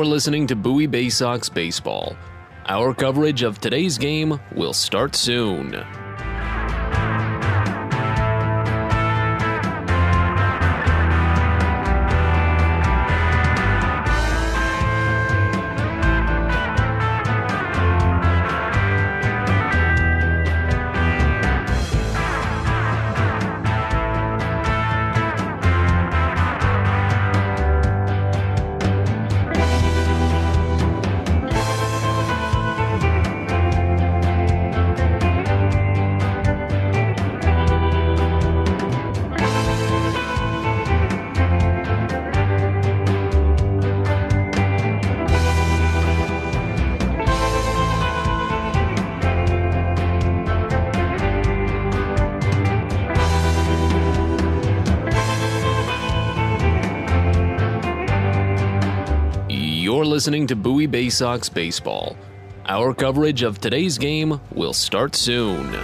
You're listening to Bowie Baysox Baseball. Our coverage of today's game will start soon. You're listening to Bowie Baysox Baseball. Our coverage of today's game will start soon.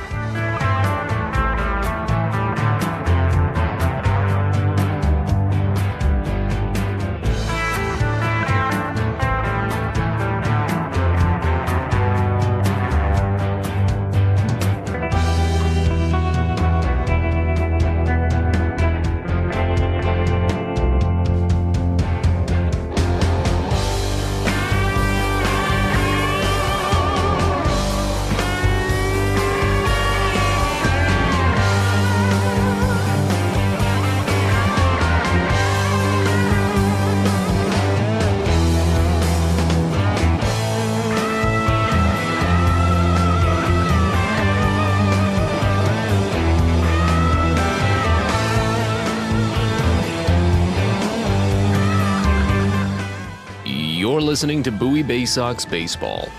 You're listening to Bowie Baysox Baseball.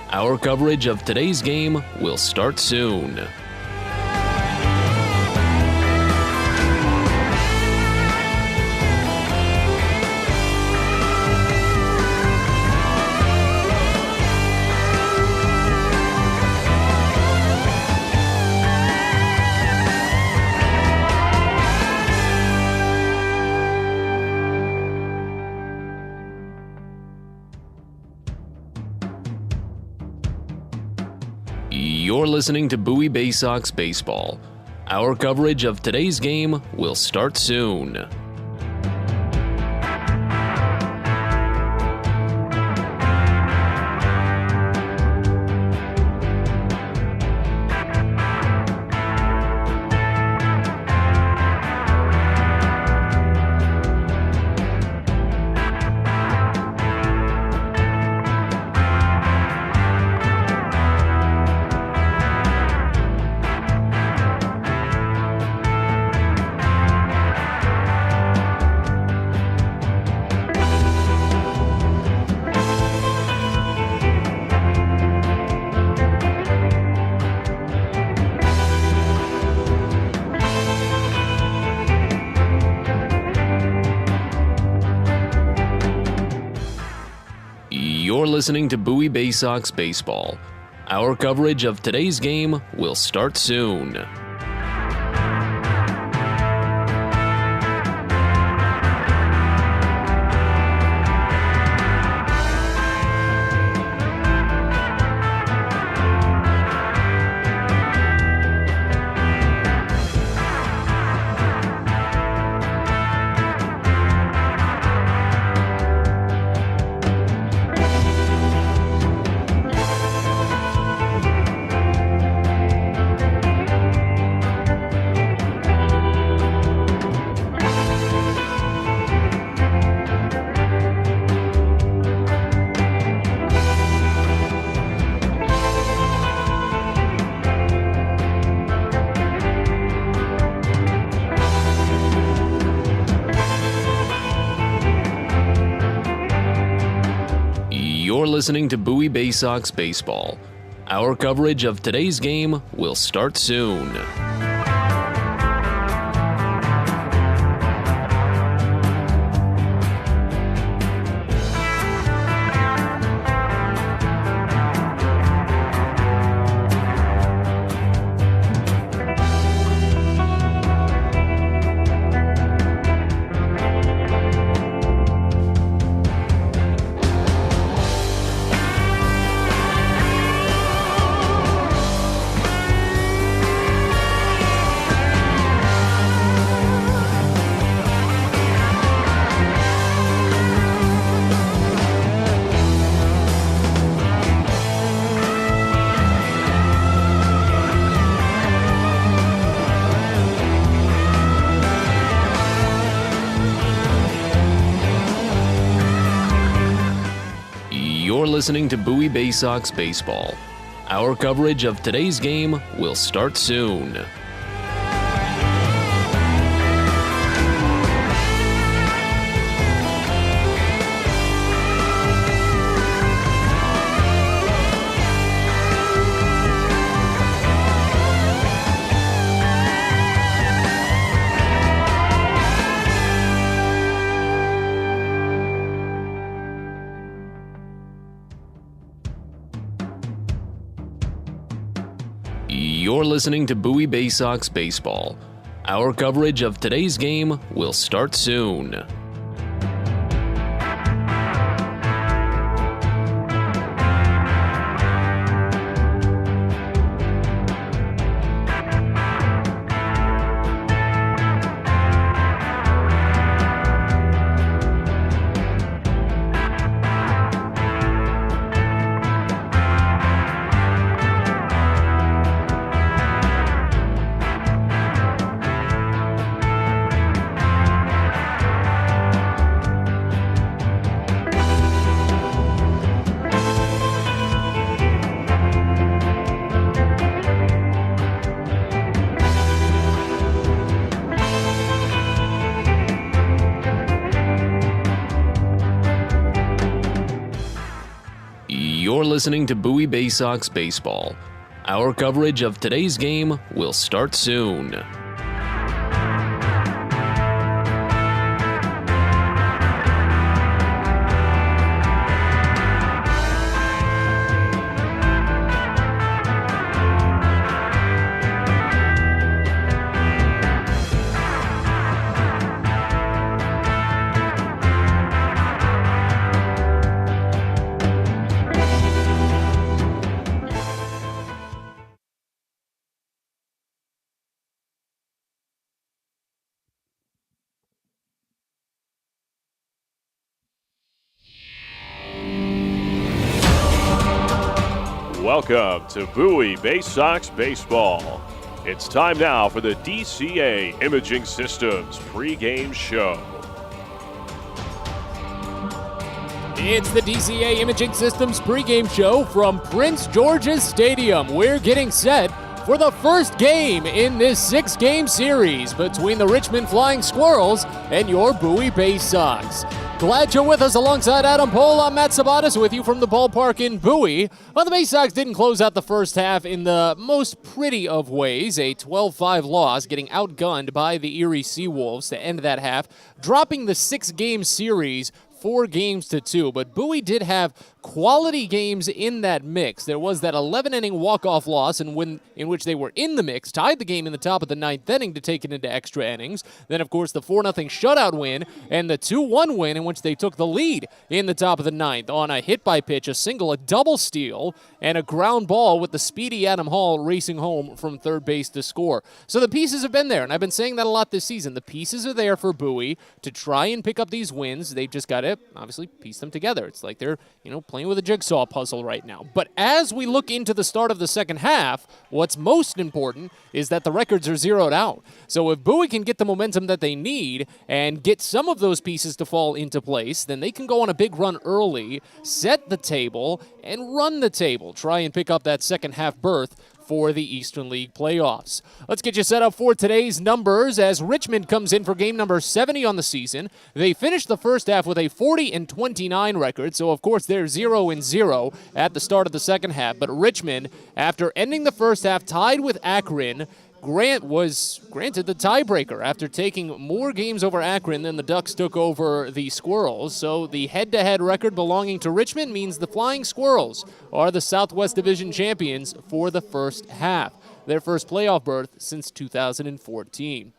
Our coverage of today's game will start soon. You're listening to Bowie Baysox Baseball. Our coverage of today's game will start soon. You're listening to Bowie Baysox Baseball. Our coverage of today's game will start soon. You're listening to Bowie Baysox Baseball. Our coverage of today's game will start soon. listening to Bowie Baysox Baseball. Our coverage of today's game will start soon. You're listening to Bowie Baysox Baseball. Our coverage of today's game will start soon. You're listening to Bowie Baysox Baseball. Our coverage of today's game will start soon. Welcome to Bowie Baysox Baseball. It's time now for the DCA Imaging Systems pregame show. It's the DCA Imaging Systems pregame show from Prince George's Stadium. We're getting set for the first game in this 6-game series between the Richmond Flying Squirrels and your Bowie Baysox. Glad you're with us alongside Adam Pohl. I'm Matt Sabatis with you from the ballpark in Bowie. Well, the Baysox didn't close out the first half in the most pretty of ways. A 12-5 loss, getting outgunned by the Erie Seawolves to end that half, dropping the 6-game series 4-2. But Bowie did have quality games in that mix. There was that 11-inning walk-off loss in which they were in the mix, tied the game in the top of the 9th inning to take it into extra innings. Then, of course, the 4-0 shutout win and the 2-1 win in which they took the lead in the top of the 9th on a hit-by-pitch, a single, a double steal, and a ground ball with the speedy Adam Hall racing home from third base to score. So the pieces have been there, and I've been saying that a lot this season. The pieces are there for Bowie to try and pick up these wins. They've just got to, obviously, piece them together. It's like they're, playing with a jigsaw puzzle right now. But as we look into the start of the second half, what's most important is that the records are zeroed out. So if Bowie can get the momentum that they need and get some of those pieces to fall into place, then they can go on a big run early, set the table, and run the table. Try and pick up that second half berth for the Eastern League playoffs. Let's get you set up for today's numbers as Richmond comes in for game number 70 on the season. They finished the first half with a 40-29 record, so of course they're 0-0 at the start of the second half. But Richmond, after ending the first half tied with Akron, Grant was granted the tiebreaker after taking more games over Akron than the Ducks took over the Squirrels. So the head-to-head record belonging to Richmond means the Flying Squirrels are the Southwest Division champions for the first half, their first playoff berth since 2014.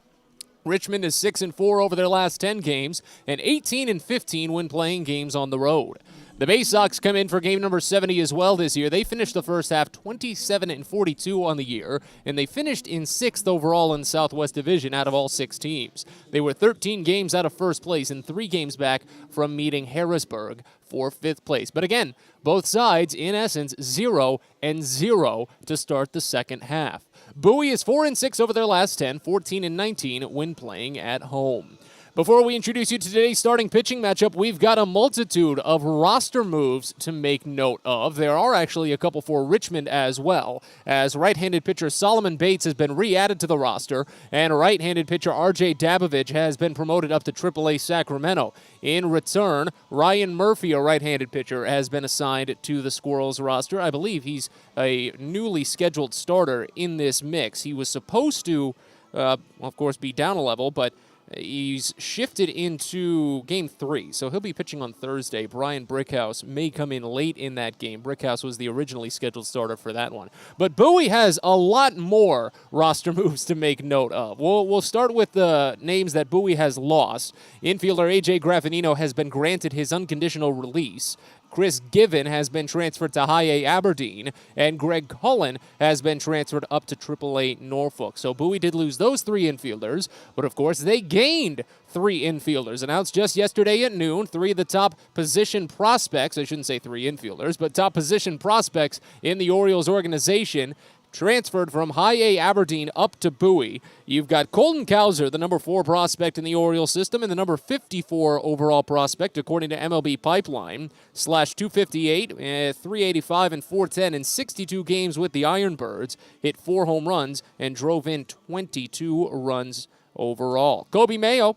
Richmond is 6-4 over their last 10 games and 18-15 when playing games on the road. The Baysox come in for game number 70 as well this year. They finished the first half 27-42 on the year, and they finished in 6th overall in the Southwest Division out of all 6 teams. They were 13 games out of first place and 3 games back from meeting Harrisburg for 5th place. But again, both sides, in essence, 0-0 to start the second half. Bowie is 4-6 over their last 10, 14-19 when playing at home. Before we introduce you to today's starting pitching matchup, we've got a multitude of roster moves to make note of. There are actually a couple for Richmond as well, as right-handed pitcher Solomon Bates has been re-added to the roster, and right-handed pitcher R.J. Dabovich has been promoted up to AAA Sacramento. In return, Ryan Murphy, a right-handed pitcher, has been assigned to the Squirrels roster. I believe he's a newly scheduled starter in this mix. He was supposed to, of course, be down a level, but he's shifted into Game 3, so he'll be pitching on Thursday. Brian Brickhouse may come in late in that game. Brickhouse was the originally scheduled starter for that one. But Bowie has a lot more roster moves to make note of. We'll start with the names that Bowie has lost. Infielder A.J. Graffinino has been granted his unconditional release. Chris Given has been transferred to High A Aberdeen, and Greg Cullen has been transferred up to AAA Norfolk. So Bowie did lose those three infielders, but of course they gained three infielders. Announced just yesterday at noon, three of the top position prospects, I shouldn't say three infielders, but top position prospects in the Orioles organization transferred from High A Aberdeen up to Bowie. You've got Colton Kauser, the number 4 prospect in the Orioles system, and the number 54 overall prospect, according to MLB Pipeline, slash 258, 385, and 410 in 62 games with the Ironbirds, hit 4 home runs, and drove in 22 runs overall. Gobi Mayo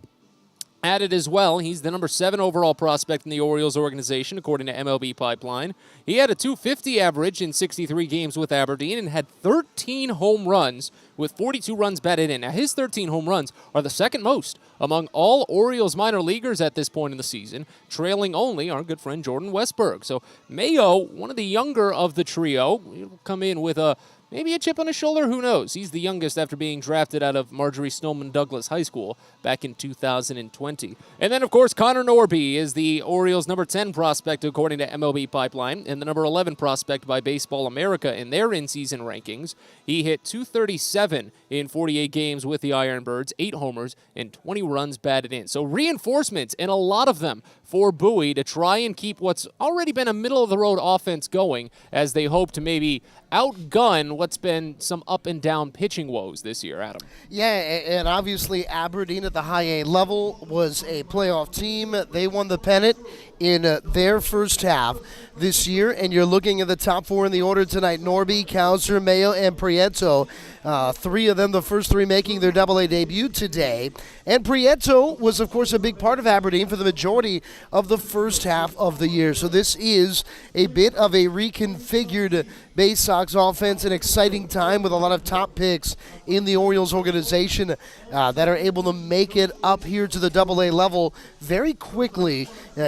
added as well. He's the number 7 overall prospect in the Orioles organization, according to MLB Pipeline. He had a 250 average in 63 games with Aberdeen and had 13 home runs with 42 runs batted in. Now, his 13 home runs are the second most among all Orioles minor leaguers at this point in the season, trailing only our good friend Jordan Westberg. So Mayo, one of the younger of the trio, will come in with maybe a chip on his shoulder, who knows? He's the youngest after being drafted out of Marjorie Stoneman Douglas High School back in 2020. And then, of course, Conor Norby is the Orioles' number 10 prospect, according to MLB Pipeline, and the number 11 prospect by Baseball America in their in-season rankings. He hit .237 in 48 games with the Ironbirds, 8 homers, and 20 runs batted in. So reinforcements, and a lot of them, for Bowie to try and keep what's already been a middle-of-the-road offense going as they hope to maybe outgun what's been some up-and-down pitching woes this year, Adam. Yeah, and obviously Aberdeen at the High A level was a playoff team. They won the pennant in their first half this year, and you're looking at the top 4 in the order tonight: Norby, Kauser, Mayo, and Prieto. 3 of them, the first 3 making their Double-A debut today. And Prieto was, of course, a big part of Aberdeen for the majority of the first half of the year. So this is a bit of a reconfigured Baysox offense, an exciting time with a lot of top picks in the Orioles organization that are able to make it up here to the Double-A level very quickly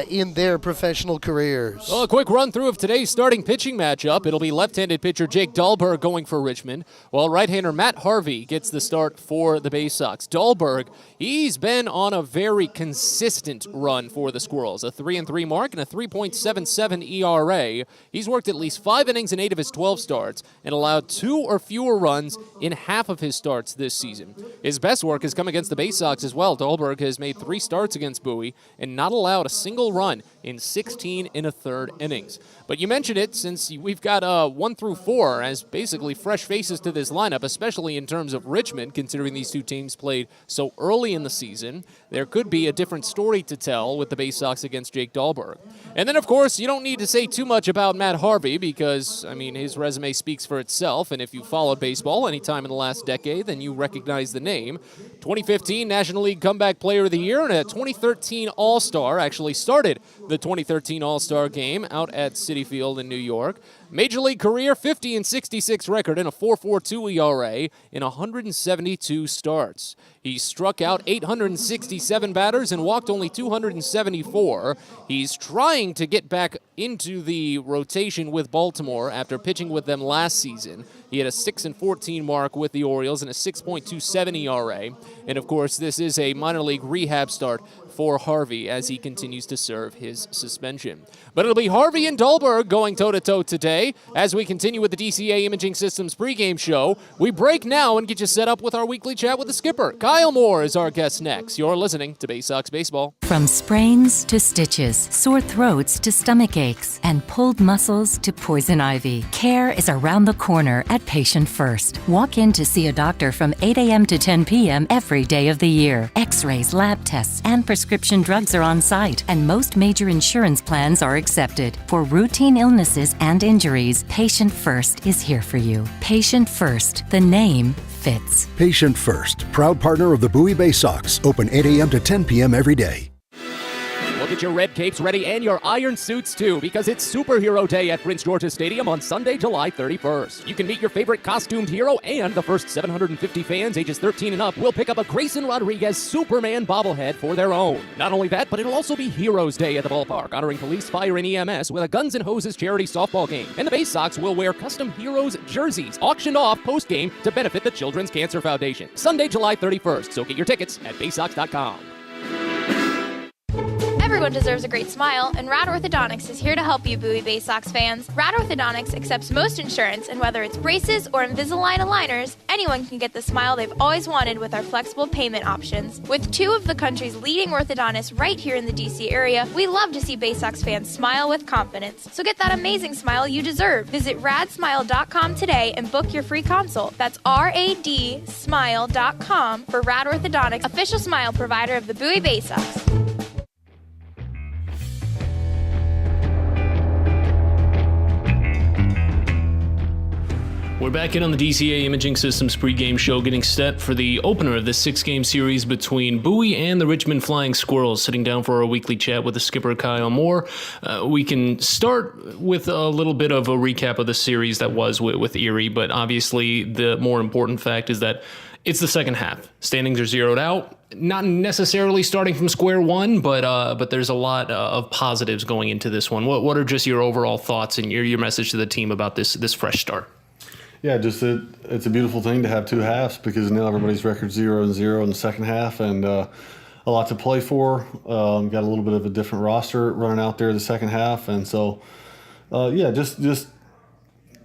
in their professional careers. Well, a quick run-through of today's starting pitching matchup. It'll be left-handed pitcher Jake Dahlberg going for Richmond, while right-hander Matt Harvey gets the start for the Baysox. Dahlberg, he's been on a very consistent run for the Squirrels, a 3-3 mark and a 3.77 ERA. He's worked at least 5 innings in 8 of his 12 starts and allowed 2 or fewer runs in half of his starts this season. His best work has come against the Baysox as well. Dahlberg has made 3 starts against Bowie and not allowed a single run in 16 1/3 innings. But you mentioned it, since we've got 1 through 4 as basically fresh faces to this lineup, especially in terms of Richmond, considering these 2 teams played so early in the season. There could be a different story to tell with the Baysox against Jake Dahlberg. And then, of course, you don't need to say too much about Matt Harvey because, I mean, his resume speaks for itself, and if you followed baseball any time in the last decade, then you recognize the name. 2015 National League Comeback Player of the Year and a 2013 All-Star, actually started the 2013 All-Star game out at Citi Field in New York. Major League career, 50-66 record and a 4.42 ERA in 172 starts. He struck out 867 batters and walked only 274. He's trying to get back into the rotation with Baltimore after pitching with them last season. He had a 6-14 mark with the Orioles and a 6.27 ERA. And of course, this is a minor league rehab start for Harvey as he continues to serve his suspension. But it'll be Harvey and Dahlberg going toe-to-toe today as we continue with the DCA Imaging Systems pregame show. We break now and get you set up with our weekly chat with the skipper. Kyle Moore is our guest next. You're listening to Baysox Baseball. From sprains to stitches, sore throats to stomach aches, and pulled muscles to poison ivy, care is around the corner at Patient First. Walk in to see a doctor from 8 a.m. to 10 p.m. every day of the year. X-rays, lab tests, and prescription drugs are on site, and most major insurance plans are accepted. For routine illnesses and injuries, Patient First is here for you. Patient First, the name fits. Patient First, proud partner of the Bowie Baysox, open 8 a.m. to 10 p.m. every day. Look at your red capes ready and your iron suits too, because it's Superhero Day at Prince George's Stadium on Sunday, July 31st. You can meet your favorite costumed hero, and the first 750 fans ages 13 and up will pick up a Grayson Rodriguez Superman bobblehead for their own. Not only that, but it'll also be Heroes Day at the ballpark, honoring police, fire, and EMS with a Guns N' Hoses charity softball game. And the Baysox will wear custom Heroes jerseys, auctioned off post-game to benefit the Children's Cancer Foundation. Sunday, July 31st, so get your tickets at baysox.com. Everyone deserves a great smile, and Rad Orthodontics is here to help you, Bowie Baysox fans. Rad Orthodontics accepts most insurance, and whether it's braces or Invisalign aligners, anyone can get the smile they've always wanted with our flexible payment options. With two of the country's leading orthodontists right here in the DC area, we love to see Baysox fans smile with confidence. So get that amazing smile you deserve. Visit radsmile.com today and book your free consult. That's radsmile.com for Rad Orthodontics, official smile provider of the Bowie Baysox. We're back in on the DCA Imaging Systems pregame show, getting set for the opener of this six-game series between Bowie and the Richmond Flying Squirrels. Sitting down for our weekly chat with the skipper, Kyle Moore. We can start with a little bit of a recap of the series that was with Erie, but obviously the more important fact is that it's the second half. Standings are zeroed out. Not necessarily starting from square one, but there's a lot of positives going into this one. What are just your overall thoughts and your message to the team about this fresh start? Yeah, just it's a beautiful thing to have two halves, because now everybody's record 0-0 in the second half, and a lot to play for. Got a little bit of a different roster running out there the second half, and so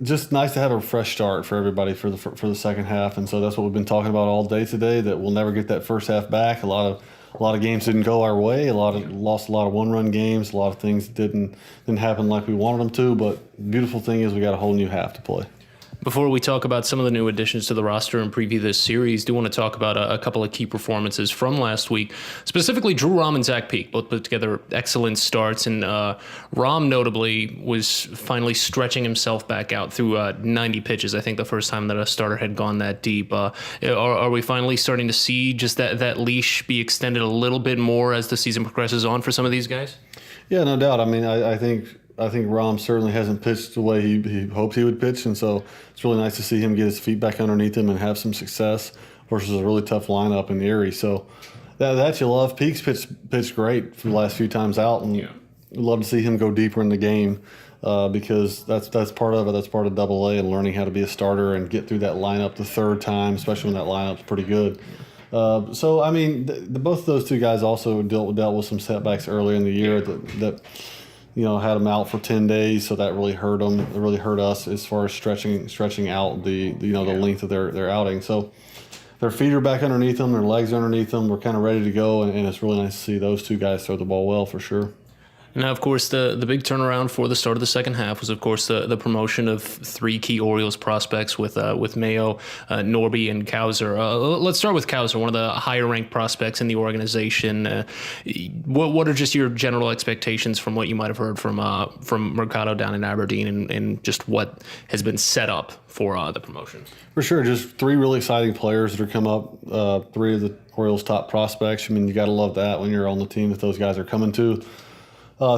just nice to have a fresh start for everybody for the second half, and so that's what we've been talking about all day today. That we'll never get that first half back. A lot of games didn't go our way. Lost a lot of one-run games. A lot of things didn't happen like we wanted them to. But the beautiful thing is we got a whole new half to play. Before we talk about some of the new additions to the roster and preview this series, do want to talk about a couple of key performances from last week. Specifically, Drew Rahm and Zach Peak both put together excellent starts, and Rahm notably was finally stretching himself back out through 90 pitches. I think the first time that a starter had gone that deep. Are we finally starting to see just that leash be extended a little bit more as the season progresses on for some of these guys? Yeah, no doubt. I mean, I think Rahm certainly hasn't pitched the way he hoped he would pitch, and so it's really nice to see him get his feet back underneath him and have some success versus a really tough lineup in Erie. So that you love. Peaks pitched great for the last few times out, and we'd love to see him go deeper in the game because that's part of it. That's part of Double-A and learning how to be a starter and get through that lineup the third time, especially when that lineup's pretty good. So I mean, both of those two guys also dealt with some setbacks earlier in the year that had them out for 10 days, so that really hurt them. It really hurt us as far as stretching out the length of their outing. So their feet are back underneath them, their legs are underneath them. We're kind of ready to go, and it's really nice to see those two guys throw the ball well for sure. Now, of course, the big turnaround for the start of the second half was, of course, the promotion of three key Orioles prospects with Mayo, Norby, and Kauser. Let's start with Kauser, one of the higher-ranked prospects in the organization. What are just your general expectations from what you might have heard from Mercado down in Aberdeen and just what has been set up for the promotion? For sure, just three really exciting players that are come up, three of the Orioles' top prospects. I mean, you got to love that when you're on the team that those guys are coming to.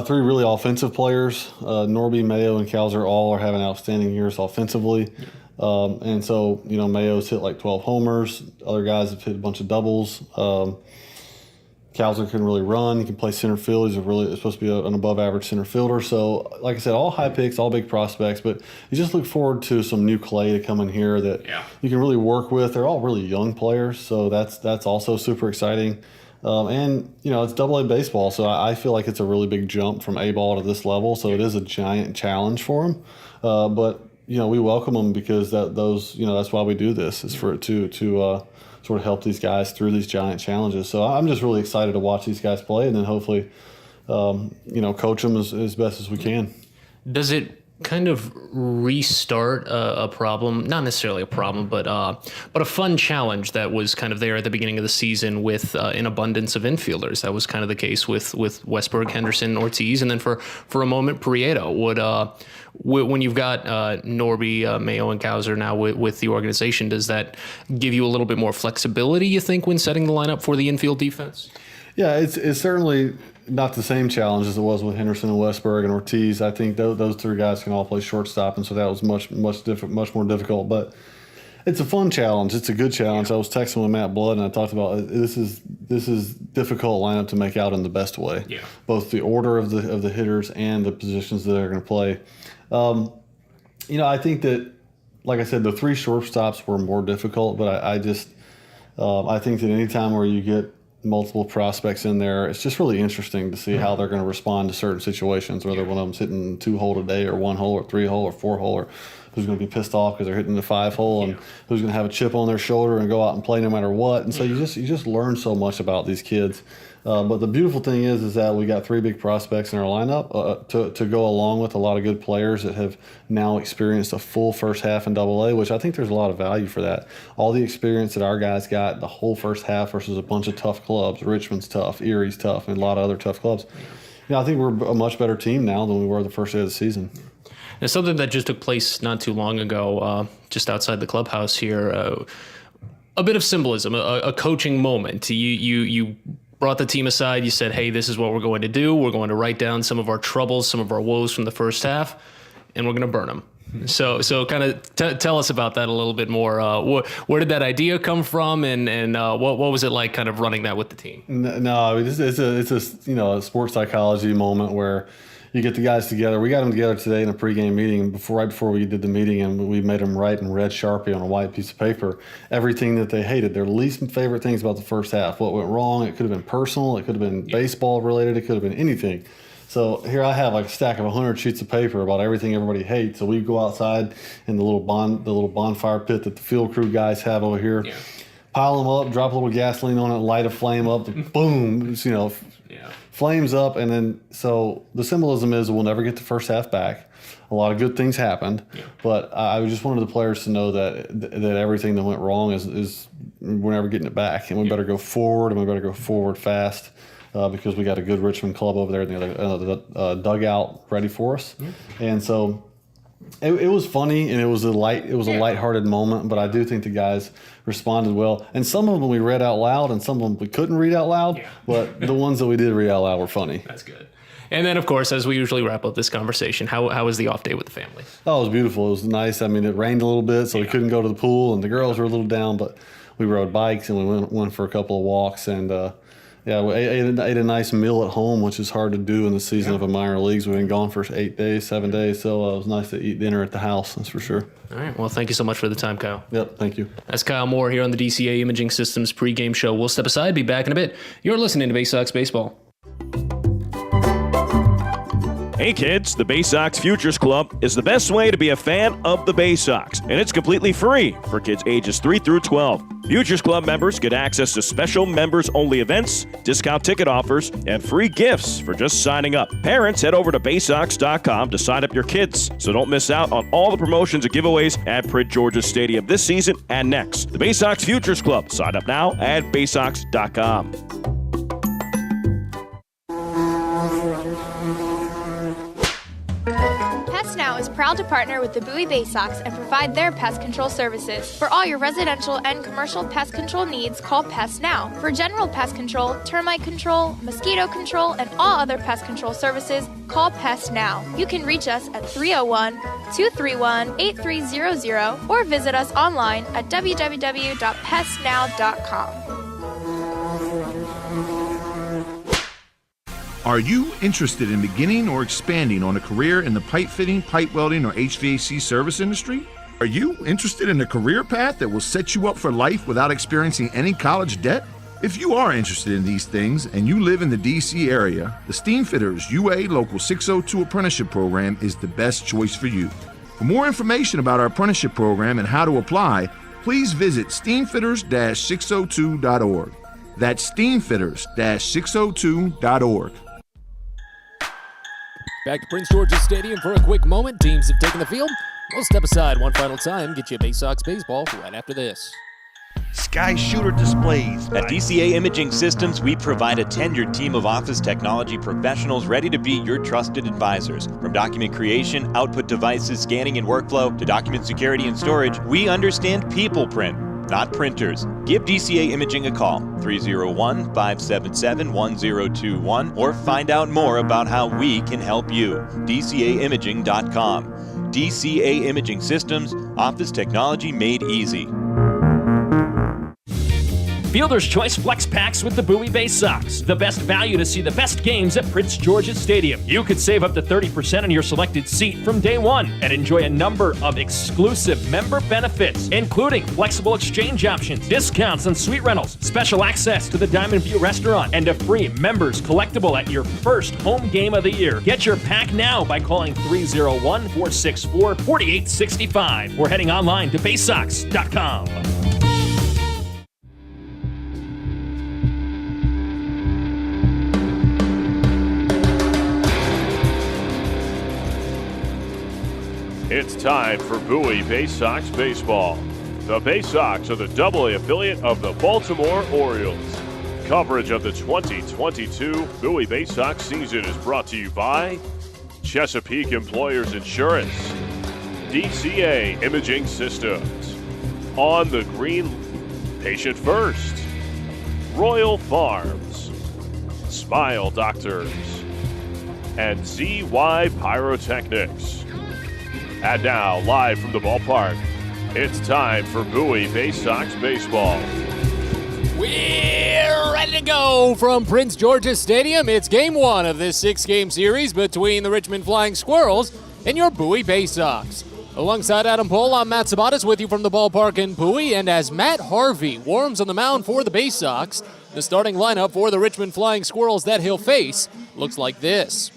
Three really offensive players. Norby, Mayo, and Kauser all are having outstanding years offensively. And so, Mayo's hit like 12 homers. Other guys have hit a bunch of doubles. Kauser can really run. He can play center field. He's supposed to be an above-average center fielder. So, like I said, all high picks, all big prospects. But you just look forward to some new clay to come in here that you can really work with. They're all really young players, so that's also super exciting. And, it's AA baseball, so I feel like it's a really big jump from A ball to this level, so it is a giant challenge for them. But, we welcome them because that's why we do this, is for it to sort of help these guys through these giant challenges. So I'm just really excited to watch these guys play and then hopefully, coach them as best as we can. Does it kind of restart a problem, not necessarily a problem, but a fun challenge that was kind of there at the beginning of the season with an abundance of infielders? That was kind of the case with Westberg, Henderson, Ortiz, and then for a moment Prieto. When you've got Norby, Mayo, and Kauser now with the organization, does that give you a little bit more flexibility, you think, when setting the lineup for the infield defense? Yeah, it's certainly not the same challenge as it was with Henderson and Westberg and Ortiz. I think those three guys can all play shortstop, and so that was much more difficult. But it's a fun challenge. It's a good challenge. I was texting with Matt Blood, and I talked about this is difficult lineup to make out in the best way. Yeah. Both the order of the hitters and the positions that they're going to play. I think that, like I said, the three shortstops were more difficult, but I think that any time where you get multiple prospects in there, it's just really interesting to see how they're going to respond to certain situations, whether one of them's hitting 2 hole today or 1 hole or 3 hole or 4 hole, or who's going to be pissed off because they're hitting the 5 hole, and who's going to have a chip on their shoulder and go out and play no matter what. And so you just learn so much about these kids. But the beautiful thing is that we got 3 big prospects in our lineup to go along with a lot of good players that have now experienced a full first half in AA, which I think there's a lot of value for that. All the experience that our guys got the whole first half versus a bunch of tough clubs. Richmond's tough, Erie's tough, and a lot of other tough clubs. I think we're a much better team now than we were the first day of the season. And something that just took place not too long ago, just outside the clubhouse here, a bit of symbolism, a coaching moment. You brought the team aside. You said, hey, this is what we're going to do. We're going to write down some of our troubles, some of our woes from the first half, and we're going to burn them. So kind of tell us about that a little bit more. Where did that idea come from, and what was it like kind of running that with the team? No, I mean, it's a sports psychology moment where you get the guys together. We got them together today in a pregame meeting right before we did the meeting, and we made them write in red Sharpie on a white piece of paper everything that they hated, their least favorite things about the first half, what went wrong. It could have been personal, it could have been baseball related, it could have been anything. So here I have like a stack of 100 sheets of paper about everything everybody hates. So we go outside in the little bonfire pit that the field crew guys have over here, pile them up, drop a little gasoline on it, light a flame up, boom, flames up. And then, so the symbolism is we'll never get the first half back. A lot of good things happened, but I just wanted the players to know that everything that went wrong is we're never getting it back, and we better go forward, and we better go forward fast, because we got a good Richmond club over there in the dugout ready for us. And so it was funny, and it was a lighthearted moment, but I do think the guys responded well. And some of them we read out loud, and some of them we couldn't read out loud, but the ones that we did read out loud were funny. That's good. And then, of course, as we usually wrap up this conversation, how was the off day with the family? Oh, it was beautiful. It was nice. I mean, it rained a little bit, so we couldn't go to the pool, and the girls were a little down, but we rode bikes, and we went for a couple of walks, and we ate a nice meal at home, which is hard to do in the season of a minor leagues. We've been gone for 7 days, so it was nice to eat dinner at the house, that's for sure. All right. Well, thank you so much for the time, Kyle. Yep, thank you. That's Kyle Moore here on the DCA Imaging Systems pregame show. We'll step aside, be back in a bit. You're listening to Baysox Baseball. Hey kids, the Baysox Futures Club is the best way to be a fan of the Baysox, and it's completely free for kids ages 3 through 12. Futures Club members get access to special members-only events, discount ticket offers, and free gifts for just signing up. Parents, head over to Baysox.com to sign up your kids, so don't miss out on all the promotions and giveaways at Prince George's Stadium this season and next. The Baysox Futures Club. Sign up now at Baysox.com. Now is proud to partner with the Bowie Baysox and provide their pest control services. For all your residential and commercial pest control needs, call Pest Now. For general pest control, termite control, mosquito control, and all other pest control services, call Pest Now. You can reach us at 301-231-8300 or visit us online at www.pestnow.com. Are you interested in beginning or expanding on a career in the pipe fitting, pipe welding, or HVAC service industry? Are you interested in a career path that will set you up for life without experiencing any college debt? If you are interested in these things and you live in the DC area, the Steamfitters UA Local 602 Apprenticeship Program is the best choice for you. For more information about our apprenticeship program and how to apply, please visit steamfitters-602.org. That's steamfitters-602.org. Back to Prince George's Stadium for a quick moment. Teams have taken the field. We'll step aside one final time, get you Baysox baseball right after this. Sky Shooter Displays. At DCA Imaging Systems, we provide a tenured team of office technology professionals ready to be your trusted advisors. From document creation, output devices, scanning and workflow, to document security and storage, we understand people print, not printers. Give DCA Imaging a call, 301-577-1021, or find out more about how we can help you. DCAimaging.com. DCA Imaging Systems, office technology made easy. Fielder's Choice Flex Packs with the Bowie Baysox. The best value to see the best games at Prince George's Stadium. You could save up to 30% on your selected seat from day one and enjoy a number of exclusive member benefits, including flexible exchange options, discounts on suite rentals, special access to the Diamond View restaurant, and a free members collectible at your first home game of the year. Get your pack now by calling 301-464-4865 or heading online to baysox.com. It's time for Bowie Baysox baseball. The Baysox are the AA affiliate of the Baltimore Orioles. Coverage of the 2022 Bowie Baysox season is brought to you by Chesapeake Employers Insurance, DCA Imaging Systems, On the Green, Patient First, Royal Farms, Smile Doctors, and ZY Pyrotechnics. And now, live from the ballpark, it's time for Bowie Baysox baseball. We're ready to go from Prince George's Stadium. It's game one of this six-game series between the Richmond Flying Squirrels and your Bowie Baysox. Alongside Adam Pohl, I'm Matt Sabatis with you from the ballpark in Bowie. And as Matt Harvey warms on the mound for the Baysox, the starting lineup for the Richmond Flying Squirrels that he'll face looks like this.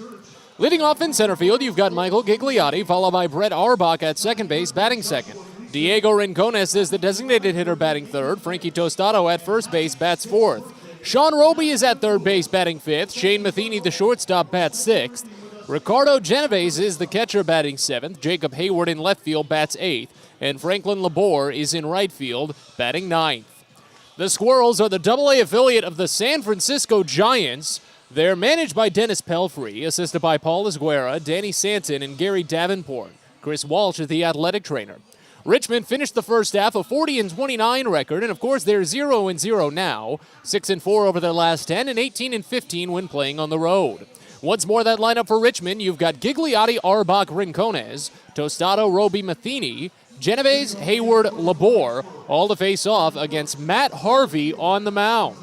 Leading off in center field, you've got Michael Gigliotti, followed by Brett Arbach at second base, batting second. Diego Rincones is the designated hitter, batting third. Frankie Tostado at first base, bats fourth. Sean Roby is at third base, batting fifth. Shane Matheny, the shortstop, bats sixth. Ricardo Genovese is the catcher, batting seventh. Jacob Hayward in left field, bats eighth. And Franklin Labor is in right field, batting ninth. The Squirrels are the AA affiliate of the San Francisco Giants. They're managed by Dennis Pelfrey, assisted by Paul Esguerra, Danny Santon, and Gary Davenport. Chris Walsh is the athletic trainer. Richmond finished the first half a 40-29 record, and of course they're 0-0 now, 6-4 over their last 10, and 18-15 when playing on the road. Once more, that lineup for Richmond, you've got Gigliotti, Arbach, Rincones, Tostado, Roby, Matheny, Genovese, Hayward, Labor, all to face off against Matt Harvey on the mound.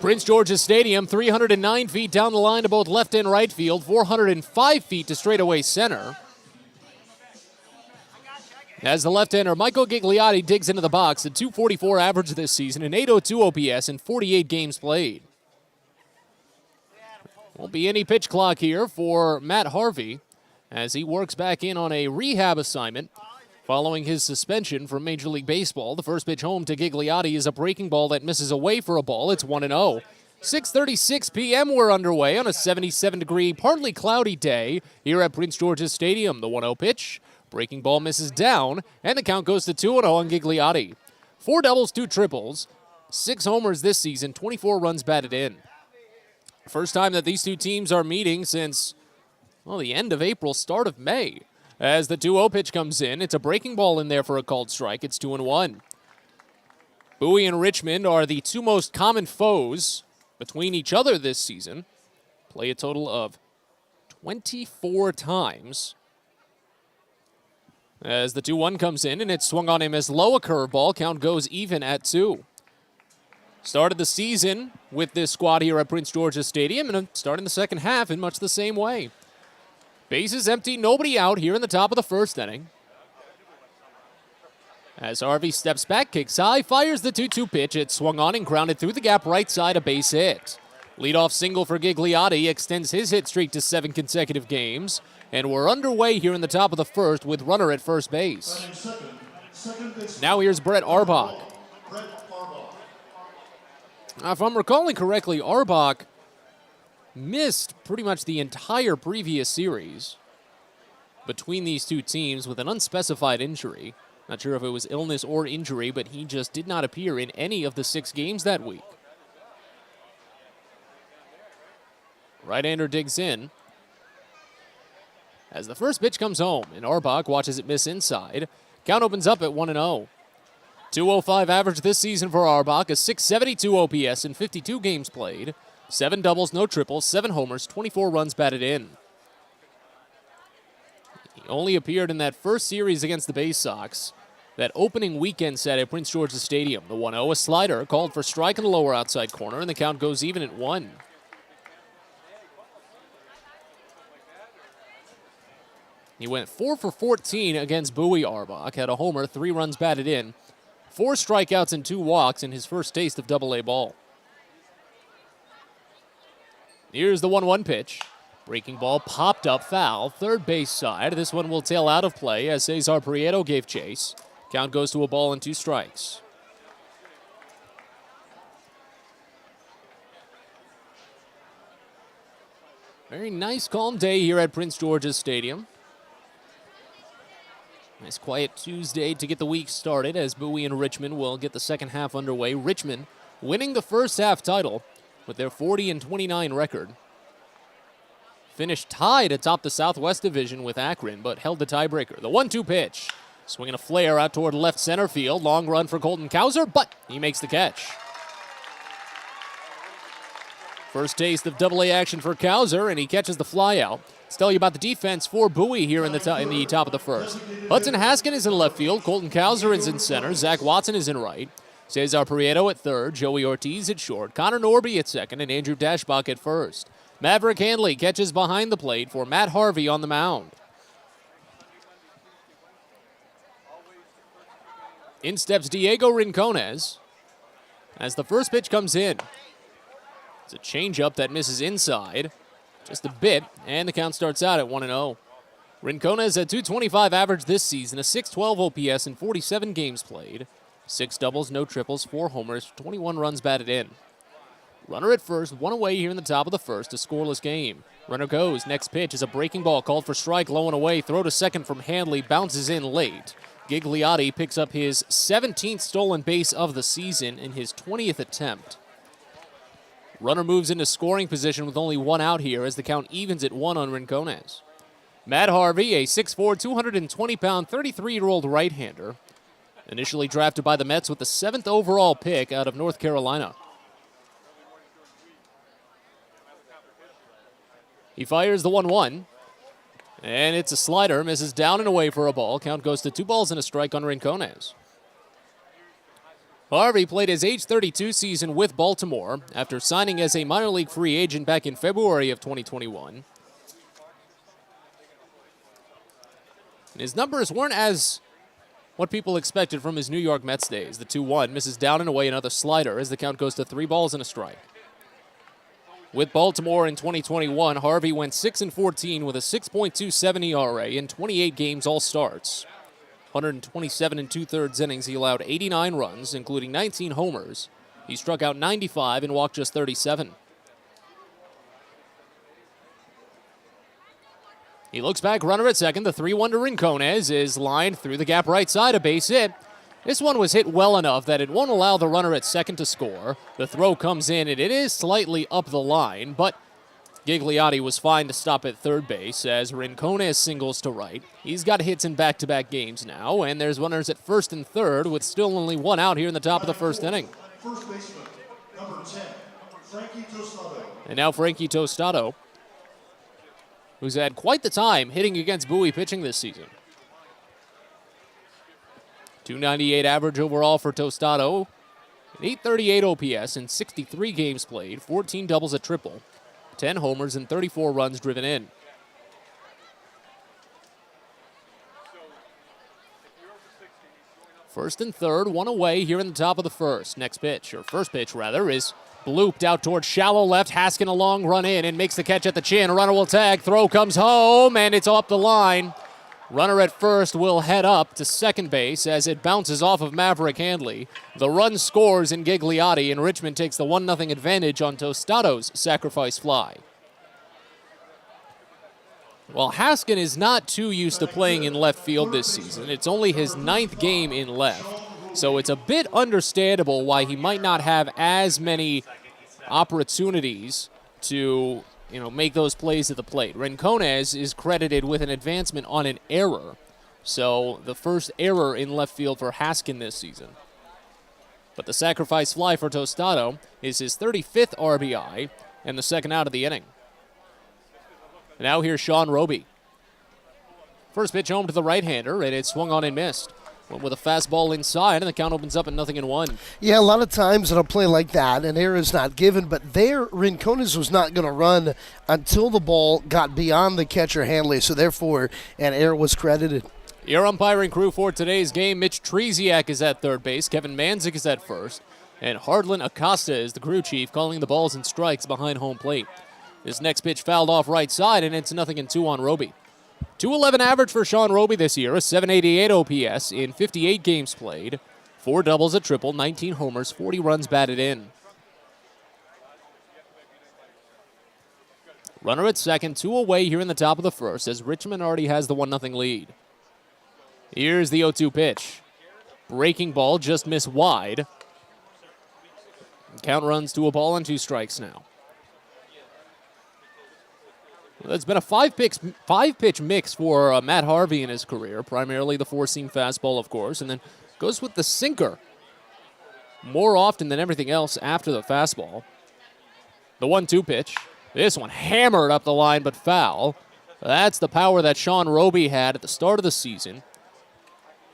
Prince George's Stadium, 309 feet down the line to both left and right field, 405 feet to straightaway center. As the left-hander Michael Gigliotti digs into the box, a .244 average this season, an .802 OPS, and 48 games played. Won't be any pitch clock here for Matt Harvey as he works back in on a rehab assignment following his suspension from Major League Baseball. The first pitch home to Gigliotti is a breaking ball that misses away for a ball. It's 1-0. 6:36 p.m. we're underway on a 77-degree, partly cloudy day here at Prince George's Stadium. The 1-0 pitch. Breaking ball misses down, and the count goes to 2-0 on Gigliotti. 4 doubles, 2 triples, 6 homers this season, 24 runs batted in. First time that these two teams are meeting since, well, the end of April, start of May. As the 2-0 pitch comes in, it's a breaking ball in there for a called strike. It's 2-1. Bowie and Richmond are the two most common foes between each other this season. Play a total of 24 times. As the 2-1 comes in, and it's swung on him as low, a curveball. Count goes even at 2. Started the season with this squad here at Prince George's Stadium, and starting the second half in much the same way. Bases empty, nobody out here in the top of the first inning. As Harvey steps back, kicks high, fires the 2-2 pitch. It swung on and grounded through the gap right side, a base hit. Leadoff single for Gigliotti extends his hit streak to 7 consecutive games. And we're underway here in the top of the first with runner at first base. Now here's Brett Arbach. Now, if I'm recalling correctly, Arbach missed pretty much the entire previous series between these two teams with an unspecified injury. Not sure if it was illness or injury, but he just did not appear in any of the 6 games that week. Right-hander digs in. As the first pitch comes home, and Arbach watches it miss inside. Count opens up at 1-0. 205 average this season for Arbach, a 672 OPS in 52 games played. 7 doubles, no triples, 7 homers, 24 runs batted in. He only appeared in that first series against the Baysox, that opening weekend set at Prince George's Stadium. The 1-0, a slider called for strike in the lower outside corner, and the count goes even at 1. He went 4 for 14 against Bowie Arbach, had a homer, 3 runs batted in, 4 strikeouts and 2 walks in his first taste of Double-A ball. Here's the 1-1 pitch. Breaking ball popped up foul, third base side. This one will tail out of play as Cesar Prieto gave chase. Count goes to a ball and 2 strikes. Very nice calm day here at Prince George's Stadium. Nice quiet Tuesday to get the week started as Bowie and Richmond will get the second half underway. Richmond winning the first half title with their 40-29 record. Finished tied atop the Southwest Division with Akron, but held the tiebreaker. The 1-2 pitch. Swinging a flare out toward left center field. Long run for Colton Kauser, but he makes the catch. First taste of Double-A action for Kauser, and he catches the fly out. Let's tell you about the defense for Bowie here in the top of the first. Hudson Haskin is in left field. Colton Kauser is in center. Zach Watson is in right. Cesar Prieto at third. Joey Ortiz at short. Conor Norby at second, and Andrew Dashbach at first. Maverick Handley catches behind the plate for Matt Harvey on the mound. In steps Diego Rincones as the first pitch comes in. It's a changeup that misses inside just a bit, and the count starts out at 1-0. Rincones at 225 average this season, a 612 OPS in 47 games played. 6 doubles, no triples, 4 homers, 21 runs batted in. Runner at first, 1 away here in the top of the first, a scoreless game. Runner goes, next pitch is a breaking ball called for strike, low and away, throw to second from Handley, bounces in late. Gigliotti picks up his 17th stolen base of the season in his 20th attempt. Runner moves into scoring position with only 1 out here as the count evens at 1 on Rincones. Matt Harvey, a 6'4", 220-pound, 33-year-old right-hander, initially drafted by the Mets with the 7th overall pick out of North Carolina. He fires the 1-1, and it's a slider, misses down and away for a ball. Count goes to 2 balls and a strike on Rincones. Harvey played his age 32 season with Baltimore after signing as a minor league free agent back in February of 2021. His numbers weren't as what people expected from his New York Mets days. The 2-1 misses down and away, another slider as the count goes to 3 balls and a strike. With Baltimore in 2021, Harvey went 6-14 with a 6.27 ERA in 28 games all starts. 127 2/3 innings, he allowed 89 runs, including 19 homers. He struck out 95 and walked just 37. He looks back, runner at second. The 3-1 to Rincones is lined through the gap right side, a base hit. This one was hit well enough that it won't allow the runner at second to score. The throw comes in, and it is slightly up the line, but Gigliotti was fine to stop at third base as Rincones singles to right. He's got hits in back-to-back games now, and there's runners at first and third with still only 1 out here in the top of the first inning. First baseman, number 10, Frankie Tostado. And now Frankie Tostado, who's had quite the time hitting against Bowie pitching this season. 298 average overall for Tostado, an 838 OPS in 63 games played, 14 doubles, a triple, 10 homers, and 34 runs driven in. First and third, one away here in the top of the first. Next pitch, or first pitch rather, is blooped out towards shallow left. Haskin a long run in and makes the catch at the chin. A runner will tag. Throw comes home, and it's up the line. Runner at first will head up to second base as it bounces off of Maverick Handley. The run scores in Gigliotti, and Richmond takes the 1-0 advantage on Tostado's sacrifice fly. Well, Haskin is not too used to playing in left field this season. It's only his 9th game in left, so it's a bit understandable why he might not have as many opportunities to make those plays at the plate. Rincones is credited with an advancement on an error. So the first error in left field for Haskin this season. But the sacrifice fly for Tostado is his 35th RBI and the second out of the inning. Now here's Sean Roby. First pitch home to the right-hander, and it swung on and missed. Went with a fastball inside, and the count opens up at 0-1. Yeah, a lot of times in a play like that, an error is not given, but there, Rincones was not going to run until the ball got beyond the catcher Handley, so therefore an error was credited. Your umpiring crew for today's game: Mitch Treziak is at third base, Kevin Manzik is at first, and Hardlin Acosta is the crew chief calling the balls and strikes behind home plate. This next pitch fouled off right side, and it's 0-2 on Roby. 211 average for Sean Roby this year, a 788 OPS in 58 games played, 4 doubles, a triple, 19 homers, 40 runs batted in. Runner at second, 2 away here in the top of the first as Richmond already has the 1-0 lead. Here's the 0-2 pitch. Breaking ball just missed wide. Count runs to a ball and 2 strikes now. It's been a five-pitch mix for Matt Harvey in his career, primarily the four-seam fastball, of course, and then goes with the sinker more often than everything else after the fastball. The 1-2 pitch. This one hammered up the line, but foul. That's the power that Sean Roby had at the start of the season.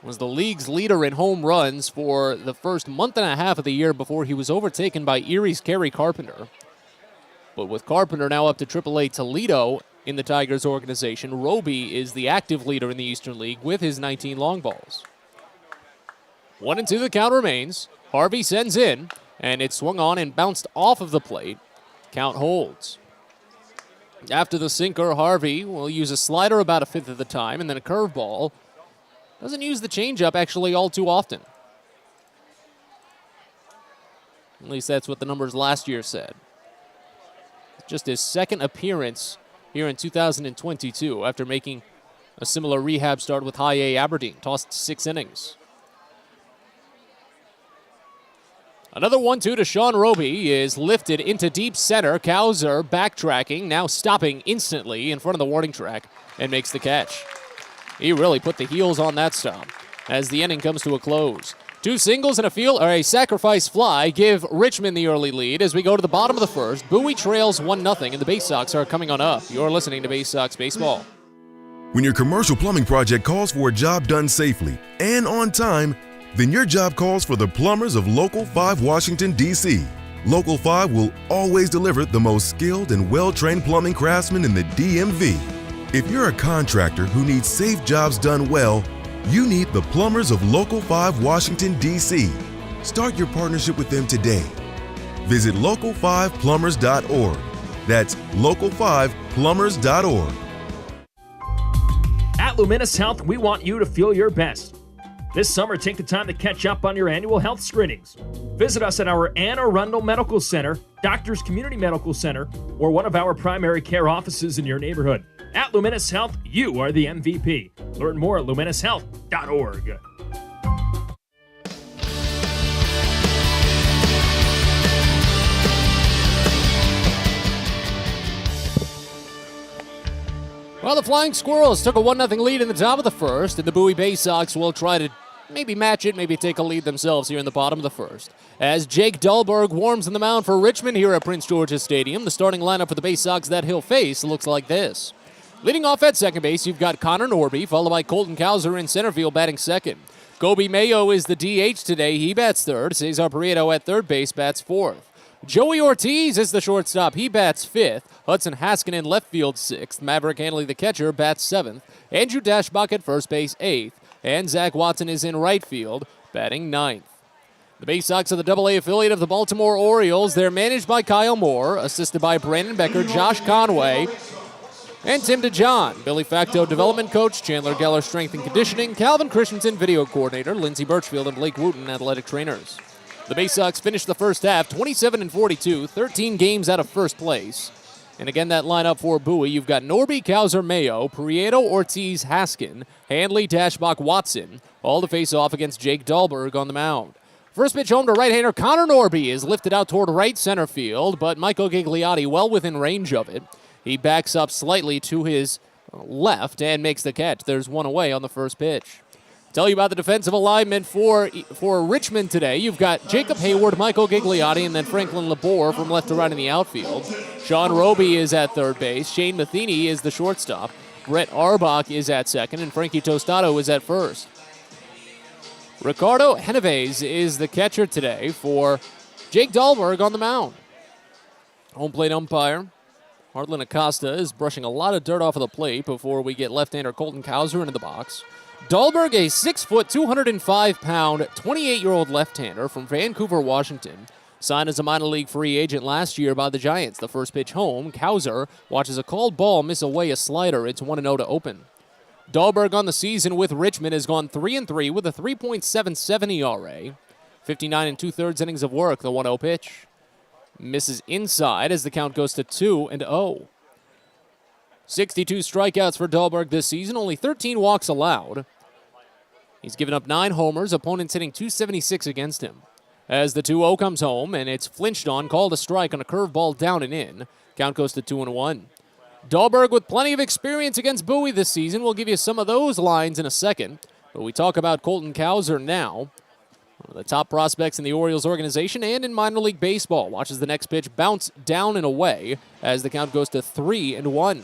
Was the league's leader in home runs for the first month and a half of the year before he was overtaken by Erie's Kerry Carpenter. But with Carpenter now up to AAA Toledo in the Tigers organization, Roby is the active leader in the Eastern League with his 19 long balls. 1-2 the count remains. Harvey sends in, and it swung on and bounced off of the plate. Count holds. After the sinker, Harvey will use a slider about a fifth of the time, and then a curveball. Doesn't use the changeup actually all too often. At least that's what the numbers last year said. Just his second appearance here in 2022 after making a similar rehab start with High A Aberdeen. Tossed 6 innings. Another 1-2 to Sean Roby is lifted into deep center. Kauser backtracking, now stopping instantly in front of the warning track and makes the catch. He really put the heels on that stop as the inning comes to a close. 2 singles and a sacrifice fly give Richmond the early lead as we go to the bottom of the first. Bowie trails 1-0, and the Baysox are coming on up. You're listening to Baysox Baseball. When your commercial plumbing project calls for a job done safely and on time, then your job calls for the plumbers of Local 5 Washington, D.C. Local 5 will always deliver the most skilled and well-trained plumbing craftsmen in the DMV. If you're a contractor who needs safe jobs done well, you need the plumbers of Local 5 Washington, D.C. Start your partnership with them today. Visit local5plumbers.org. That's local5plumbers.org. At Luminous Health, we want you to feel your best. This summer, take the time to catch up on your annual health screenings. Visit us at our Anne Arundel Medical Center, Doctors Community Medical Center, or one of our primary care offices in your neighborhood. At Luminous Health, you are the MVP. Learn more at luminoushealth.org. Well, the Flying Squirrels took a 1-0 lead in the top of the first, and the Bowie Baysox will try to maybe match it, maybe take a lead themselves here in the bottom of the first. As Jake Dahlberg warms on the mound for Richmond here at Prince George's Stadium, the starting lineup for the Baysox that he'll face looks like this. Leading off at second base, you've got Conor Norby, followed by Colton Kauser in center field batting second. Gobi Mayo is the DH today. He bats third. Cesar Prieto at third base bats fourth. Joey Ortiz is the shortstop. He bats fifth. Hudson Haskin in left field sixth. Maverick Handley, the catcher, bats seventh. Andrew Dashbach at first base eighth. And Zach Watson is in right field. batting ninth. The Baysox are the AA affiliate of the Baltimore Orioles. They're managed by Kyle Moore, assisted by Brandon Becker, Josh Conway, and Tim DeJohn. Billy Facto, development coach. Chandler Geller, strength and conditioning. Calvin Christensen, video coordinator. Lindsey Birchfield and Blake Wooten, athletic trainers. The Baysox finished the first half 27-42, 13 games out of first place. And again, that lineup for Bowie, you've got Norby, Kauser, Mayo, Prieto, Ortiz, Haskin, Handley, Dashbach, Watson, all to face off against Jake Dahlberg on the mound. First pitch home to right-hander Conor Norby is lifted out toward right center field, but Michael Gigliotti well within range of it. He backs up slightly to his left and makes the catch. There's one away on the first pitch. Tell you about the defensive alignment for Richmond today. You've got Jacob Hayward, Michael Gigliotti, and then Franklin Labor from left to right in the outfield. Sean Roby is at third base. Shane Matheny is the shortstop. Brett Arbach is at second, and Frankie Tostado is at first. Ricardo Genovese is the catcher today for Jake Dahlberg on the mound. Home plate umpire Harlan Acosta is brushing a lot of dirt off of the plate before we get left-hander Colton Kauser into the box. Dahlberg, a 6-foot, 205-pound, 28-year-old left-hander from Vancouver, Washington, signed as a minor league free agent last year by the Giants. The first pitch home, Kauser watches a called ball miss away a slider. It's 1-0 to open. Dahlberg on the season with Richmond has gone 3-3 with a 3.77 ERA. 59 2/3 innings of work, the 1-0 pitch. Misses inside as the count goes to 2-0. 62 strikeouts for Dahlberg this season, only 13 walks allowed. He's given up 9 homers, opponents hitting .276 against him. As the 2-0 comes home, and it's flinched on, called a strike on a curveball down and in. Count goes to 2-1. Dahlberg with plenty of experience against Bowie this season. We'll give you some of those lines in a second. But we talk about Colton Kauser now. One of the top prospects in the Orioles organization and in minor league baseball. Watches the next pitch bounce down and away as the count goes to 3-1.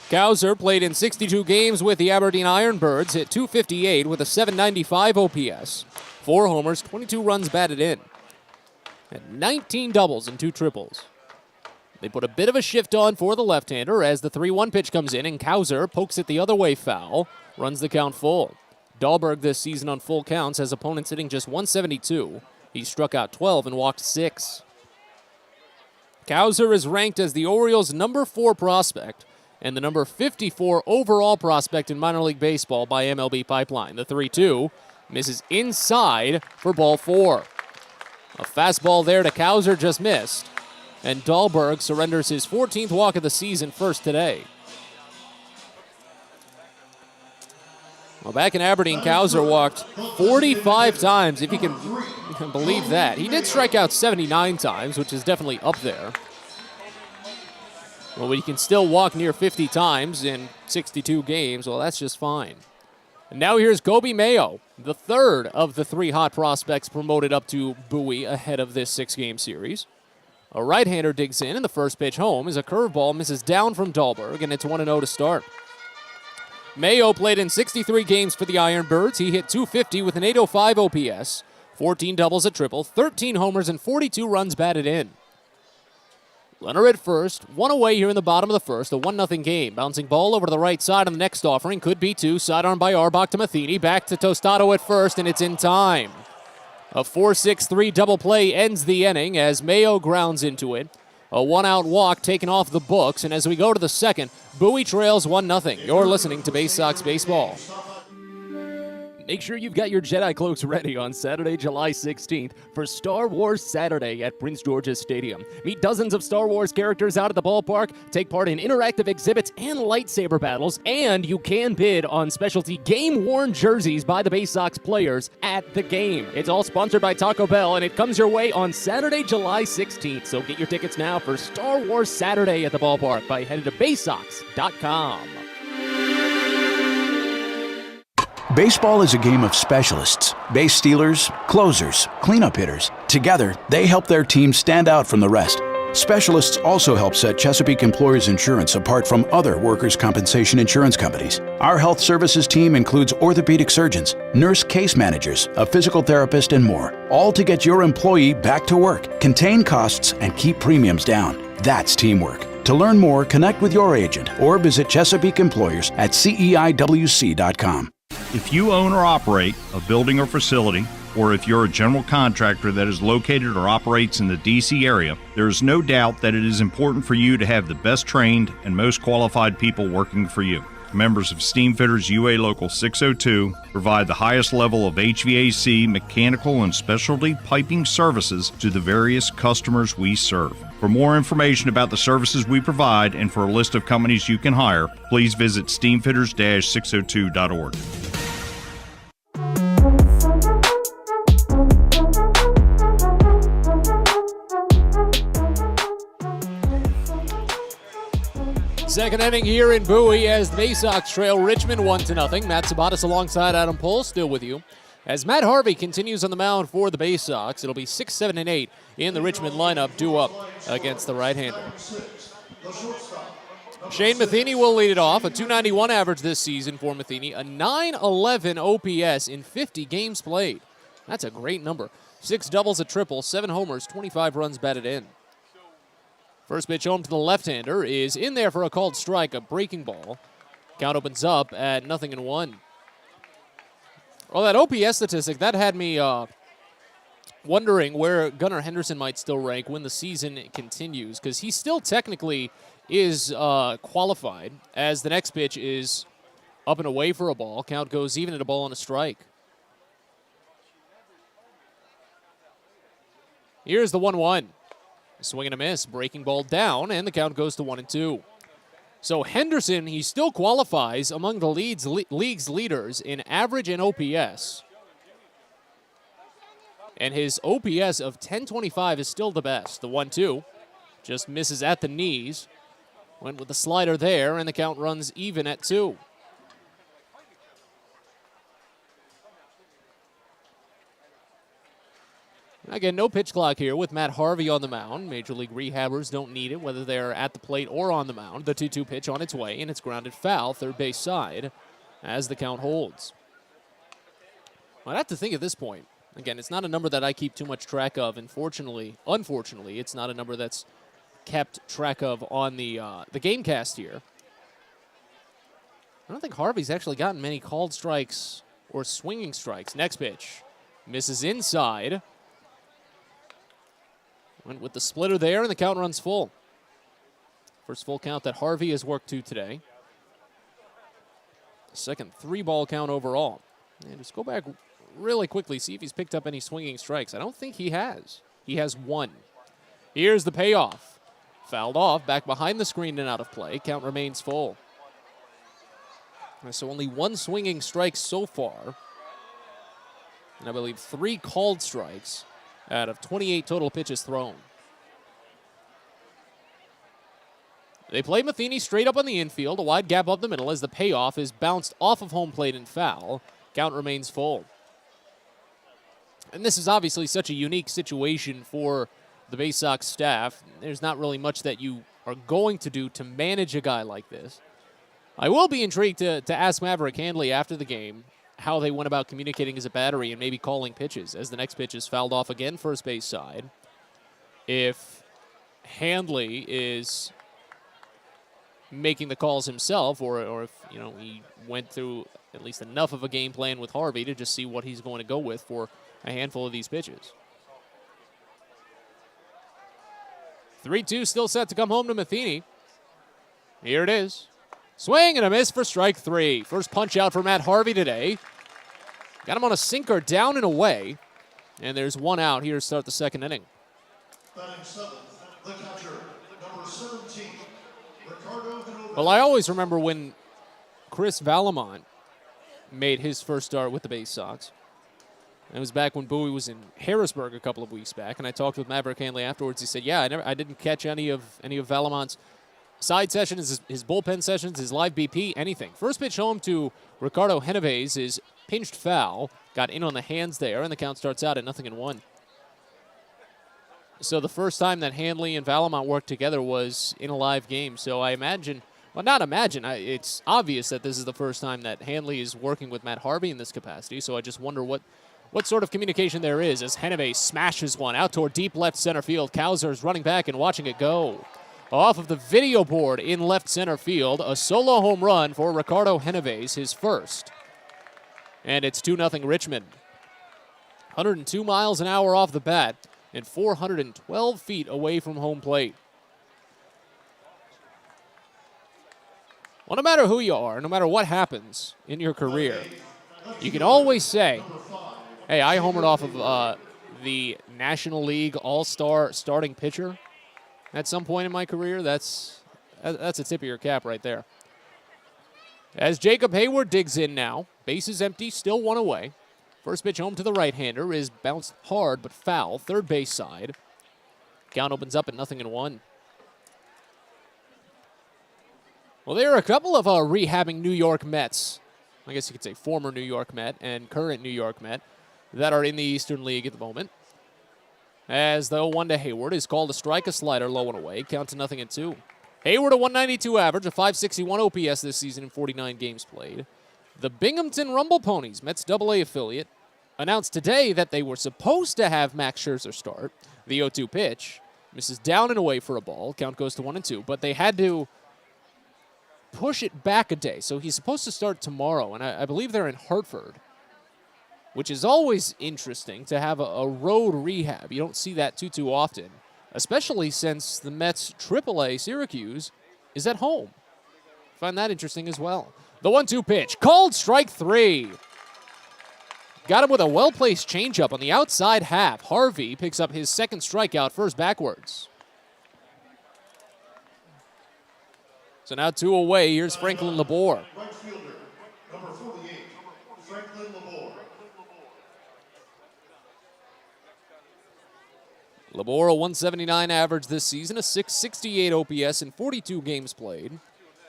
Kauser played in 62 games with the Aberdeen Ironbirds, hit .258 with a .795 OPS. 4 homers, 22 runs batted in. And 19 doubles and 2 triples. They put a bit of a shift on for the left-hander as the 3-1 pitch comes in and Kauser pokes it the other way foul, runs the count full. Dahlberg this season on full counts has opponents hitting just .172. He struck out 12 and walked 6. Kauser is ranked as the Orioles' number 4 prospect and the number 54 overall prospect in minor league baseball by MLB Pipeline. The 3-2 misses inside for ball 4. A fastball there to Kauser just missed. And Dahlberg surrenders his 14th walk of the season first today. Well, back in Aberdeen, Kauser walked 45 times, if you can believe that. He did strike out 79 times, which is definitely up there. Well, he can still walk near 50 times in 62 games. Well, that's just fine. And now here's Gobi Mayo, the third of the 3 hot prospects promoted up to Bowie ahead of this 6-game series. A right-hander digs in, and the first pitch home is a curveball, misses down from Dahlberg, and it's 1-0 to start. Mayo played in 63 games for the Ironbirds. He hit .250 with an .805 OPS, 14 doubles, a triple, 13 homers, and 42 runs batted in. Runner at first, 1 away here in the bottom of the first, a 1-0 game. Bouncing ball over to the right side on the next offering, could be 2, sidearm by Arbach to Matheny, back to Tostado at first, and it's in time. A 4-6-3 double play ends the inning as Mayo grounds into it. A 1-out walk taken off the books, and as we go to the second, Bowie trails 1-0. You're listening to Baysox Baseball. Make sure you've got your Jedi cloaks ready on Saturday, July 16th for Star Wars Saturday at Prince George's Stadium. Meet dozens of Star Wars characters out at the ballpark, take part in interactive exhibits and lightsaber battles, and you can bid on specialty game-worn jerseys by the Baysox players at the game. It's all sponsored by Taco Bell, and it comes your way on Saturday, July 16th. So get your tickets now for Star Wars Saturday at the ballpark by heading to Baysox.com. Baseball is a game of specialists. Base stealers, closers, cleanup hitters. Together, they help their team stand out from the rest. Specialists also help set Chesapeake Employers Insurance apart from other workers' compensation insurance companies. Our health services team includes orthopedic surgeons, nurse case managers, a physical therapist, and more, all to get your employee back to work, contain costs, and keep premiums down. That's teamwork. To learn more, connect with your agent or visit Chesapeake Employers at CEIWC.com. If you own or operate a building or facility, or if you're a general contractor that is located or operates in the D.C. area, there is no doubt that it is important for you to have the best trained and most qualified people working for you. Members of Steamfitters UA Local 602 provide the highest level of HVAC, mechanical, and specialty piping services to the various customers we serve. For more information about the services we provide and for a list of companies you can hire, please visit steamfitters-602.org. Second inning here in Bowie as the Baysox trail Richmond 1-0. Matt Sabatis alongside Adam Pohl still with you. As Matt Harvey continues on the mound for the Baysox, it'll be 6, 7, and 8 in the Richmond lineup due up against the right-hander. Shane Matheny will lead it off, a .291 average this season for Matheny, a .911 OPS in 50 games played. That's a great number. 6 doubles, a triple, 7 homers, 25 runs batted in. First pitch home to the left-hander is in there for a called strike, a breaking ball. Count opens up at 0-1. Well, that OPS statistic, that had me wondering where Gunnar Henderson might still rank when the season continues, because he still technically is qualified, as the next pitch is up and away for a ball. Count goes even at a ball and a strike. Here's the 1-1. Swing and a miss, breaking ball down, and the count goes to 1-2. So Henderson, he still qualifies among the league's leaders in average and OPS. And his OPS of 1025 is still the best. The 1-2 just misses at the knees. Went with the slider there, and the count runs even at 2. Again, no pitch clock here with Matt Harvey on the mound. Major League rehabbers don't need it, whether they're at the plate or on the mound. The 2-2 pitch on its way, and it's grounded foul, third base side, as the count holds. I'd have to think at this point, again, it's not a number that I keep too much track of. Unfortunately, it's not a number that's kept track of on the Gamecast here. I don't think Harvey's actually gotten many called strikes or swinging strikes. Next pitch misses inside. Went with the splitter there, and the count runs full. First full count that Harvey has worked to today. Second 3-ball count overall. And just go back really quickly, see if he's picked up any swinging strikes. I don't think he has. He has 1. Here's the payoff. Fouled off, back behind the screen and out of play. Count remains full. So only 1 swinging strike so far. And I believe 3 called strikes out of 28 total pitches thrown. They play Matheny straight up on the infield, a wide gap up the middle as the payoff is bounced off of home plate and foul. Count remains full. And this is obviously such a unique situation for the Baysox staff. There's not really much that you are going to do to manage a guy like this. I will be intrigued to ask Maverick Handley after the game how they went about communicating as a battery and maybe calling pitches, as the next pitch is fouled off again, first base side. If Handley is making the calls himself, or if he went through at least enough of a game plan with Harvey to just see what he's going to go with for a handful of these pitches. 3-2 still set to come home to Matheny. Here it is. Swing and a miss for strike 3. First punch out for Matt Harvey today. Got him on a sinker down and away. And there's 1 out here to start the second inning. Batting 7th, the catcher, number 17, Ricardo Hinover. Well, I always remember when Chris Valamont made his first start with the Baysox. It was back when Bowie was in Harrisburg a couple of weeks back, and I talked with Maverick Handley afterwards. He said, "Yeah, I didn't catch any of Valamont's side sessions, his bullpen sessions, his live BP, anything." First pitch home to Ricardo Hinover is pinched foul, got in on the hands there, and the count starts out at 0-1. So the first time that Handley and Valamont worked together was in a live game. So I imagine, well, not imagine, it's obvious that this is the first time that Handley is working with Matt Harvey in this capacity. So I just wonder what sort of communication there is as Hinover smashes one out toward deep left center field. Kauser is running back and watching it go. Off of the video board in left center field, a solo home run for Ricardo Hinover, his first. and it's 2-0 Richmond. 102 miles an hour off the bat and 412 feet away from home plate. Well, no matter who you are, no matter what happens in your career, you can always say, hey, I homered off of the National League All-Star starting pitcher at some point in my career. That's a tip of your cap right there. As Jacob Hayward digs in now, base is empty, still one away. First pitch home to the right-hander is bounced hard but foul, third base side. Count opens up at 0-1. Well, there are a couple of rehabbing New York Mets, I guess you could say former New York Met and current New York Met, that are in the Eastern League at the moment. As the 0-1 to Hayward is called a strike, a slider, low and away, count to 0-2. Hayward a 192 average, a 561 OPS this season in 49 games played. The Binghamton Rumble Ponies, Mets AA affiliate, announced today that they were supposed to have Max Scherzer start. The 0-2 pitch misses down and away for a ball, count goes to 1-2, but they had to push it back a day. So he's supposed to start tomorrow, and I believe they're in Hartford, which is always interesting to have a road rehab. You don't see that too often, especially since the Mets' AAA Syracuse is at home. Find that interesting as well. The 1-2 pitch, called strike 3. Got him with a well-placed changeup on the outside half. Harvey picks up his second strikeout, first backwards. So now 2 away. Here's Franklin Labor. Right fielder, number 48, Franklin Labor. Labor, a 179 average this season, a 668 OPS in 42 games played.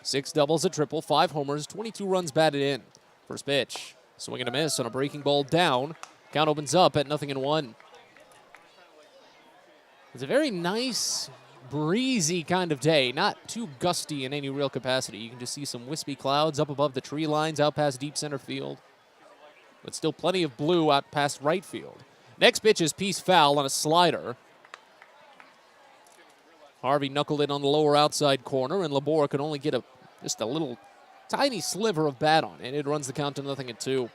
6 doubles, a triple, 5 homers, 22 runs batted in. First pitch, swing and a miss on a breaking ball down. Count opens up at 0-1. It's a very nice, breezy kind of day, not too gusty in any real capacity. You can just see some wispy clouds up above the tree lines out past deep center field, but still plenty of blue out past right field. Next pitch is piece foul on a slider. Harvey knuckled it on the lower outside corner, and Labor could only get just a little tiny sliver of bat on it. It runs the count to 0-2.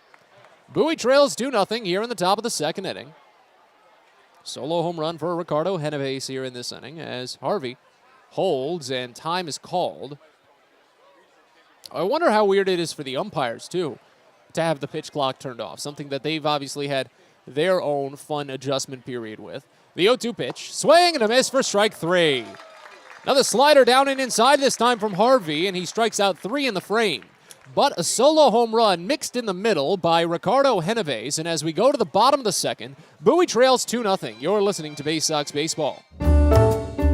Bowie trails 2-0 here in the top of the second inning. Solo home run for Ricardo Genovese here in this inning as Harvey holds and time is called. I wonder how weird it is for the umpires, too, to have the pitch clock turned off, something that they've obviously had their own fun adjustment period with. The 0-2 pitch, swing and a miss for strike 3. Another slider down and inside, this time from Harvey, and he strikes out 3 in the frame. But a solo home run mixed in the middle by Ricardo Genovese, and as we go to the bottom of the second, Bowie trails 2-0. You're listening to Baysox Baseball.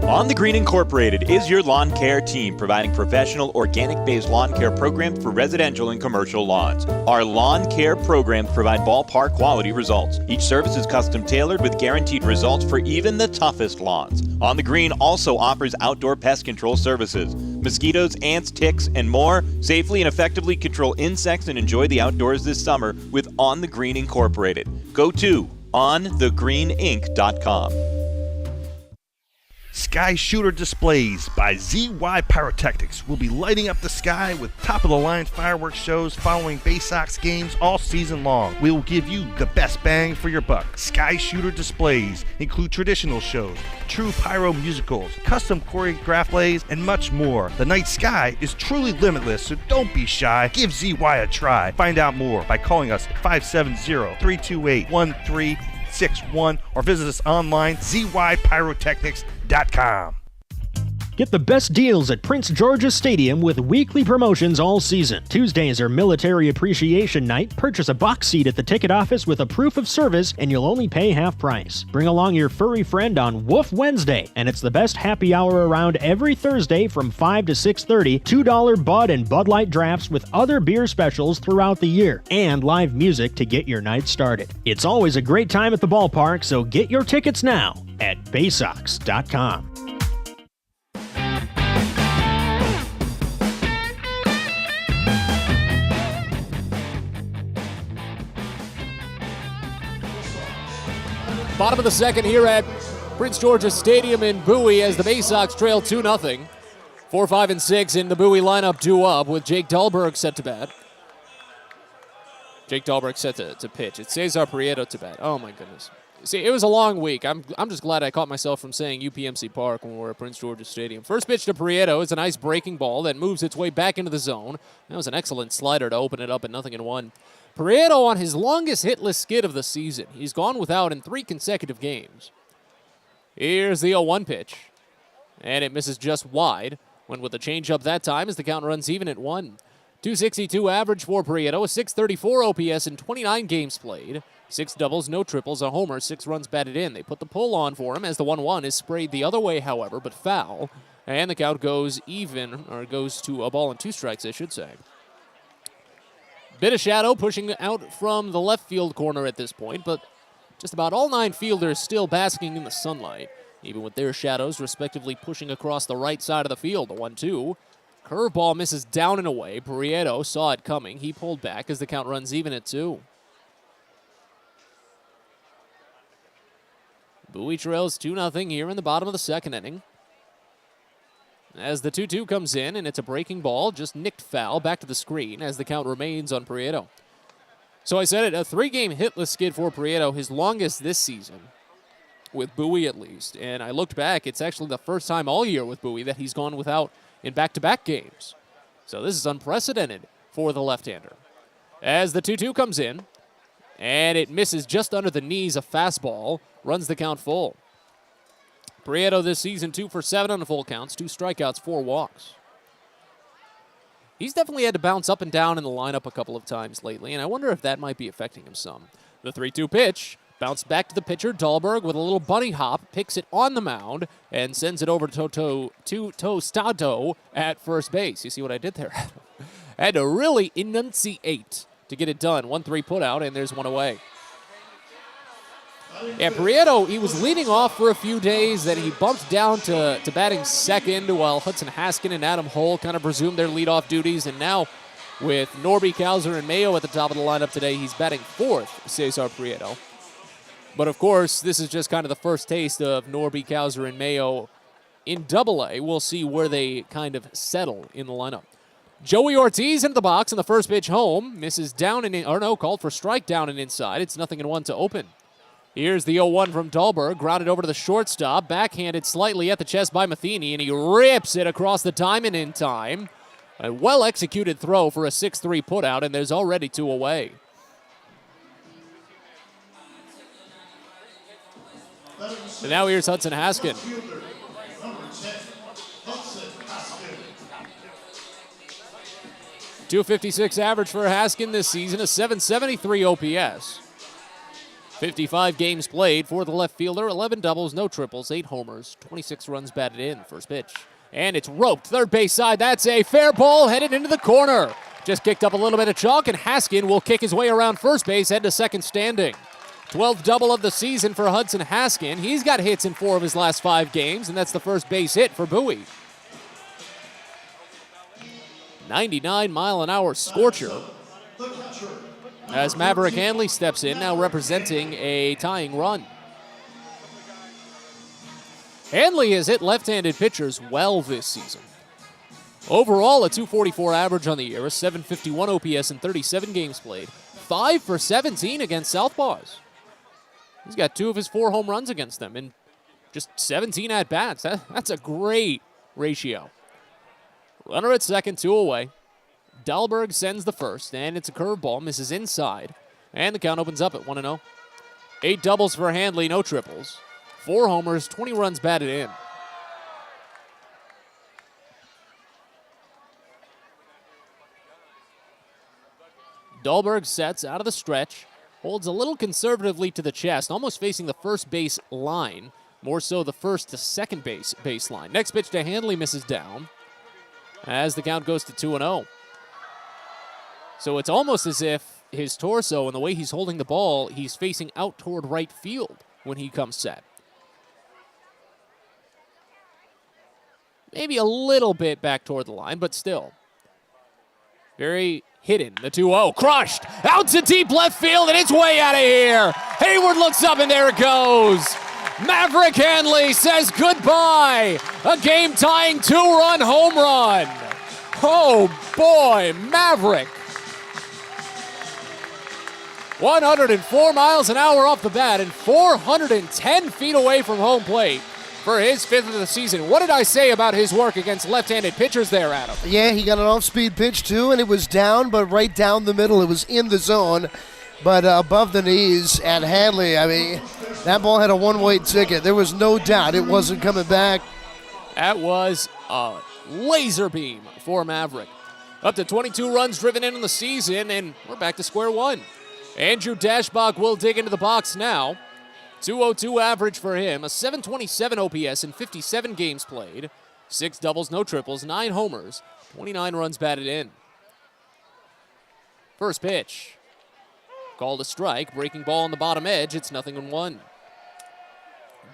On the Green Incorporated is your lawn care team, providing professional, organic-based lawn care programs for residential and commercial lawns. Our lawn care programs provide ballpark quality results. Each service is custom tailored with guaranteed results for even the toughest lawns. On the Green also offers outdoor pest control services. Mosquitoes, ants, ticks, and more. Safely and effectively control insects and enjoy the outdoors this summer with On the Green Incorporated. Go to onthegreeninc.com. Sky Shooter Displays by ZY Pyrotechnics will be lighting up the sky with top-of-the-line fireworks shows following Baysox games all season long. We will give you the best bang for your buck. Sky Shooter Displays include traditional shows, true pyro musicals, custom choreographed plays, and much more. The night sky is truly limitless, so don't be shy. Give ZY a try. Find out more by calling us at 570-328-1361 or visit us online, zypyrotechnics.com. Get the best deals at Prince George's Stadium with weekly promotions all season. Tuesdays are Military Appreciation Night. Purchase a box seat at the ticket office with a proof of service and you'll only pay half price. Bring along your furry friend on Woof Wednesday, and it's the best happy hour around every Thursday from 5 to 6:30. $2 Bud and Bud Light drafts with other beer specials throughout the year, and live music to get your night started. It's always a great time at the ballpark, so get your tickets now at Baysox.com. Bottom of the second here at Prince George's Stadium in Bowie as the Baysox trail 2-0. 4, 5, and 6 in the Bowie lineup due up with Jake Dahlberg set to bat. Jake Dahlberg set to pitch. It's Cesar Prieto to bat. Oh, my goodness. See, it was a long week. I'm just glad I caught myself from saying UPMC Park when we were at Prince George's Stadium. First pitch to Prieto is a nice breaking ball that moves its way back into the zone. That was an excellent slider to open it up at 0-1. Prieto on his longest hitless skid of the season. He's gone without in 3 consecutive games. Here's the 0-1 pitch. And it misses just wide. Went with a changeup that time as the count runs even at 1. 262 average for Prieto, a 634 OPS in 29 games played. 6 doubles, no triples, a homer, 6 runs batted in. They put the pull on for him as the 1-1 is sprayed the other way, however, but foul. And the count goes even, or goes to a ball and 2 strikes, I should say. Bit of shadow pushing out from the left field corner at this point, but just about all 9 fielders still basking in the sunlight, even with their shadows respectively pushing across the right side of the field. The 1-2. Curveball misses down and away. Prieto saw it coming. He pulled back as the count runs even at 2. Bowie trails 2-0 here in the bottom of the second inning. As the 2-2 comes in, and it's a breaking ball, just nicked foul back to the screen as the count remains on Prieto. So I said it, a 3-game hitless skid for Prieto, his longest this season, with Bowie at least. And I looked back, it's actually the first time all year with Bowie that he's gone without in back-to-back games. So this is unprecedented for the left-hander. As the 2-2 comes in, and it misses just under the knees, a fastball, runs the count full. Prieto this season 2 for 7 on the full counts, 2 strikeouts, 4 walks. He's definitely had to bounce up and down in the lineup a couple of times lately, and I wonder if that might be affecting him some. The 3-2 pitch, bounced back to the pitcher, Dahlberg with a little bunny hop, picks it on the mound, and sends it over to Tostado at first base. You see what I did there? I had to really enunciate to get it done. 1-3 put out, and there's one away. Yeah, Prieto, he was leading off for a few days, then he bumped down to batting second while Hudson Haskin and Adam Hull kind of resumed their leadoff duties, and now with Norby, Kauser, and Mayo at the top of the lineup today, he's batting fourth, Cesar Prieto. But of course, this is just kind of the first taste of Norby, Kauser, and Mayo in Double-A. We'll see where they kind of settle in the lineup. Joey Ortiz into the box, and the first pitch home. Misses down and in, or no, called for strike down and inside. It's 0-1 to open. Here's the 0-1 from Dahlberg, grounded over to the shortstop, backhanded slightly at the chest by Matheny, and he rips it across the diamond in time. A well-executed throw for a 6-3 putout, and there's already 2 away. And now here's Hudson Haskin. .256 average for Haskin this season, a .773 OPS. 55 games played for the left fielder, 11 doubles, no triples, 8 homers, 26 runs batted in. First pitch. And it's roped, third base side. That's a fair ball headed into the corner. Just kicked up a little bit of chalk, and Haskin will kick his way around first base, head to second standing. 12th double of the season for Hudson Haskin. He's got hits in 4 of his last 5 games, and that's the first base hit for Bowie. 99-mile-an-hour scorcher. As Maverick Hanley steps in, now representing a tying run. Hanley has hit left-handed pitchers well this season. Overall, a .244 average on the year, a .751 OPS in 37 games played. 5 for 17 against Southpaws. He's got 2 of his 4 home runs against them in just 17 at-bats. That's a great ratio. Runner at second, 2 away. Dahlberg sends the first, and it's a curveball, misses inside, and the count opens up at 1-0. 8 doubles for Handley, no triples. 4 homers, 20 runs batted in. Dahlberg sets out of the stretch, holds a little conservatively to the chest, almost facing the first base line, more so the first to second base baseline. Next pitch to Handley misses down, as the count goes to 2-0. So it's almost as if his torso and the way he's holding the ball, he's facing out toward right field when he comes set. Maybe a little bit back toward the line, but still. Very hidden. The 2-0. Crushed. Out to deep left field, and it's way out of here. Hayward looks up, and there it goes. Maverick Hanley says goodbye. A game-tying 2-run home run. Oh, boy. Maverick. 104 miles an hour off the bat and 410 feet away from home plate for his 5th of the season. What did I say about his work against left-handed pitchers there, Adam? Yeah, he got an off-speed pitch too, and it was down, but right down the middle. It was in the zone, but above the knees. And Hanley, I mean, that ball had a one-way ticket. There was no doubt it wasn't coming back. That was a laser beam for Maverick. Up to 22 runs driven in the season, and we're back to square one. Andrew Dashbach will dig into the box now. 202 average for him, a 727 OPS in 57 games played, 6 doubles, no triples, 9 homers, 29 runs batted in. First pitch. Called a strike, breaking ball on the bottom edge, it's 0-1.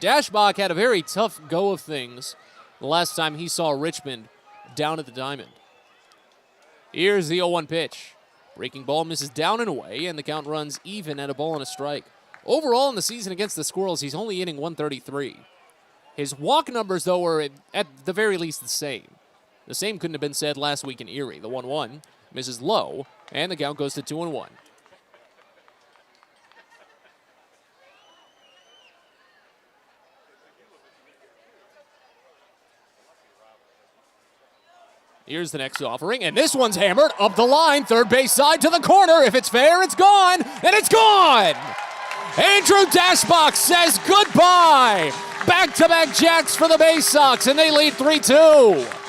Dashbach had a very tough go of things the last time he saw Richmond down at the Diamond. Here's the 0-1 pitch. Breaking ball misses down and away, and the count runs even at a ball and a strike. Overall in the season against the Squirrels, he's only hitting 133. His walk numbers, though, are at the very least the same. The same couldn't have been said last week in Erie. The 1-1 misses low, and the count goes to 2-1. Here's the next offering, and this one's hammered up the line, third base side to the corner. If it's fair, it's gone, and it's gone! Andrew Dashbach says goodbye! Back-to-back jacks for the Baysox, and they lead 3-2.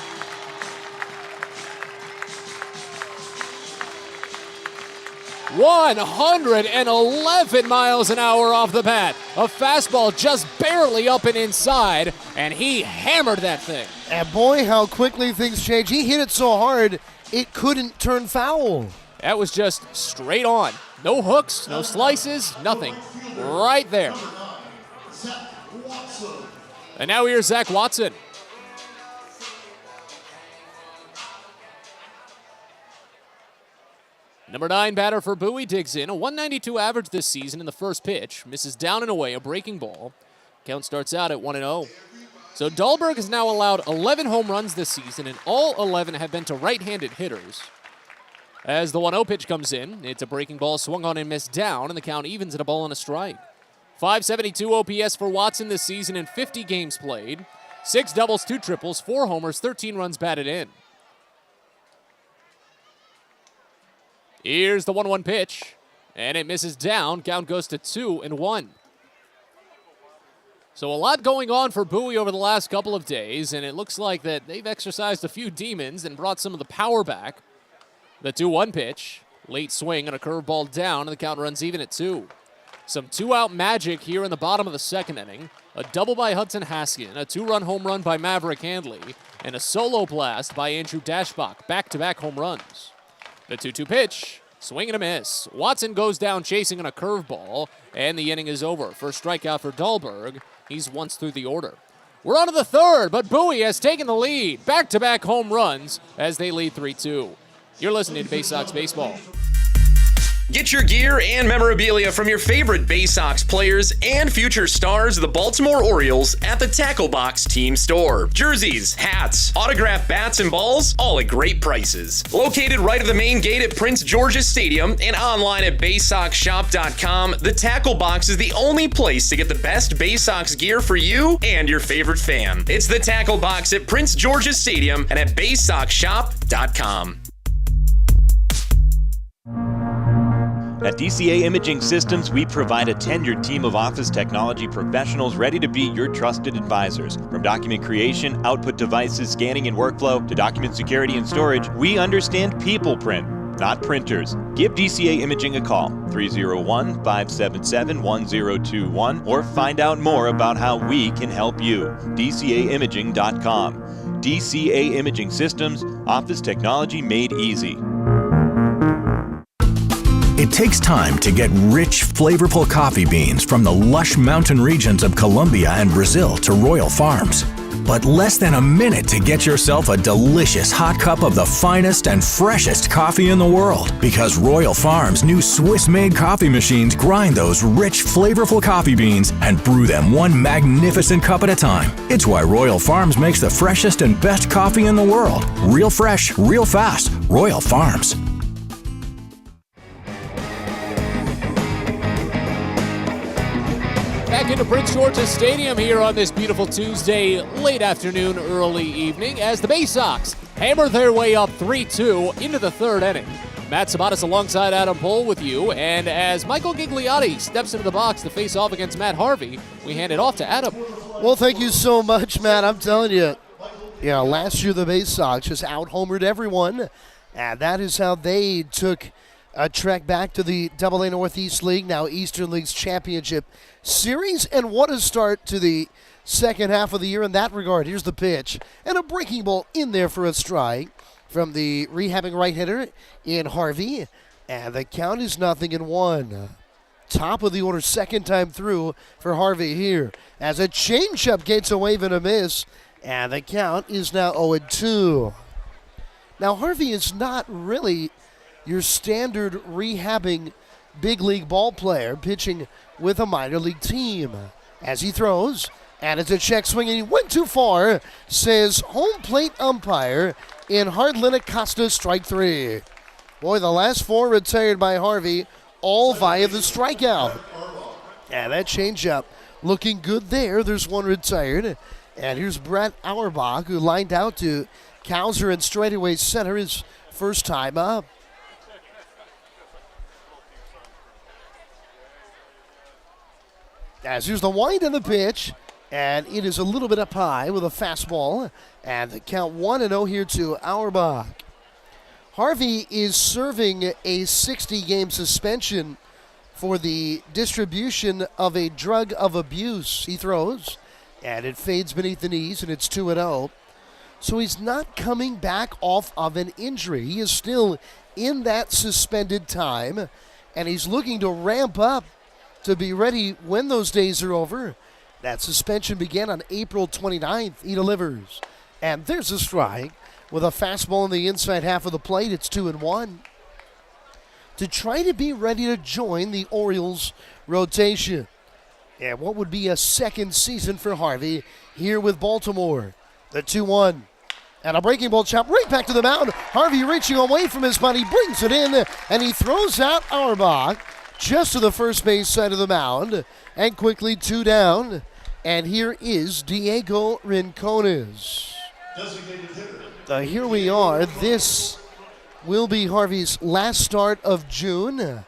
$111 miles an hour off the bat. A fastball just barely up and inside, and he hammered that thing. And boy, how quickly things change. He hit it so hard, it couldn't turn foul. That was just straight on. No hooks, no slices, nothing. Right there. And now here's Zach Watson. Number 9 batter for Bowie digs in. A 192 average this season in the first pitch. Misses down and away, a breaking ball. Count starts out at 1-0. So Dahlberg has now allowed 11 home runs this season, and all 11 have been to right-handed hitters. As the 1-0 pitch comes in, it's a breaking ball swung on and missed down, and the count evens at a ball and a strike. 572 OPS for Watson this season in 50 games played. 6 doubles, 2 triples, 4 homers, 13 runs batted in. Here's the 1-1 pitch, and it misses down. Count goes to 2-1. So a lot going on for Bowie over the last couple of days, and it looks like that they've exercised a few demons and brought some of the power back. The 2-1 pitch, late swing and a curveball down, and the count runs even at 2. Some 2-out magic here in the bottom of the second inning. A double by Hudson Haskin, a 2-run home run by Maverick Handley, and a solo blast by Andrew Dashbach, back-to-back home runs. The 2-2 pitch, swing and a miss. Watson goes down chasing on a curveball, and the inning is over. First strikeout for Dahlberg. He's once through the order. We're on to the third, but Bowie has taken the lead. Back-to-back home runs as they lead 3-2. You're listening to Baysox Baseball. Get your gear and memorabilia from your favorite Baysox players and future stars of the Baltimore Orioles at the Tackle Box Team Store. Jerseys, hats, autographed bats and balls, all at great prices. Located right at the main gate at Prince George's Stadium and online at BaysoxShop.com, the Tackle Box is the only place to get the best Baysox gear for you and your favorite fan. It's the Tackle Box at Prince George's Stadium and at BaysoxShop.com. At DCA Imaging Systems, we provide a tenured team of office technology professionals ready to be your trusted advisors. From document creation, output devices, scanning and workflow, to document security and storage, we understand people print, not printers. Give DCA Imaging a call, 301-577-1021, or find out more about how we can help you. DCAimaging.com. DCA Imaging Systems, office technology made easy. It takes time to get rich, flavorful coffee beans from the lush mountain regions of Colombia and Brazil to Royal Farms. But less than a minute to get yourself a delicious hot cup of the finest and freshest coffee in the world. Because Royal Farms' new Swiss-made coffee machines grind those rich, flavorful coffee beans and brew them one magnificent cup at a time. It's why Royal Farms makes the freshest and best coffee in the world. Real fresh, real fast. Royal Farms. Back into Prince George's Stadium here on this beautiful Tuesday, late afternoon, early evening, as the Baysox hammer their way up 3-2 into the third inning. Matt Sabatis alongside Adam Pohl with you, and as Michael Gigliotti steps into the box to face off against Matt Harvey, we hand it off to Adam. Well, thank you so much, Matt. I'm telling you, last year the Baysox just out-homered everyone, and that is how they took a trek back to the AA Northeast League, now Eastern League's championship series, and what a start to the second half of the year in that regard. Here's the pitch, and a breaking ball in there for a strike from the rehabbing right hitter in Harvey, and the count is 0-1. Top of the order, second time through for Harvey here, as a changeup gets a wave and a miss, and the count is now 0-2. Now Harvey is not really your standard rehabbing big league ball player pitching with a minor league team. As he throws, and it's a check swing, and he went too far, says home plate umpire in Hardlin Acosta, strike 3. Boy, the last 4 retired by Harvey, all via the strikeout. And that changeup looking good there. There's 1 retired. And here's Brett Arbach, who lined out to Kauser in straightaway center his first time up. As here's the wind and the pitch, and it is a little bit up high with a fastball, and the count 1-0 here to Arbach. Harvey is serving a 60-game suspension for the distribution of a drug of abuse. He throws, and it fades beneath the knees, and it's 2-0. So he's not coming back off of an injury. He is still in that suspended time, and he's looking to ramp up to be ready when those days are over. That suspension began on April 29th. He delivers. And there's a strike with a fastball in the inside half of the plate. It's 2-1. To try to be ready to join the Orioles rotation. And what would be a second season for Harvey here with Baltimore. The 2-1. And a breaking ball chop right back to the mound. Harvey reaching away from his buddy, brings it in, and he throws out Arbach just to the first base side of the mound, and quickly 2 down. And here is Diego Rincones. Here we are. This will be Harvey's last start of June.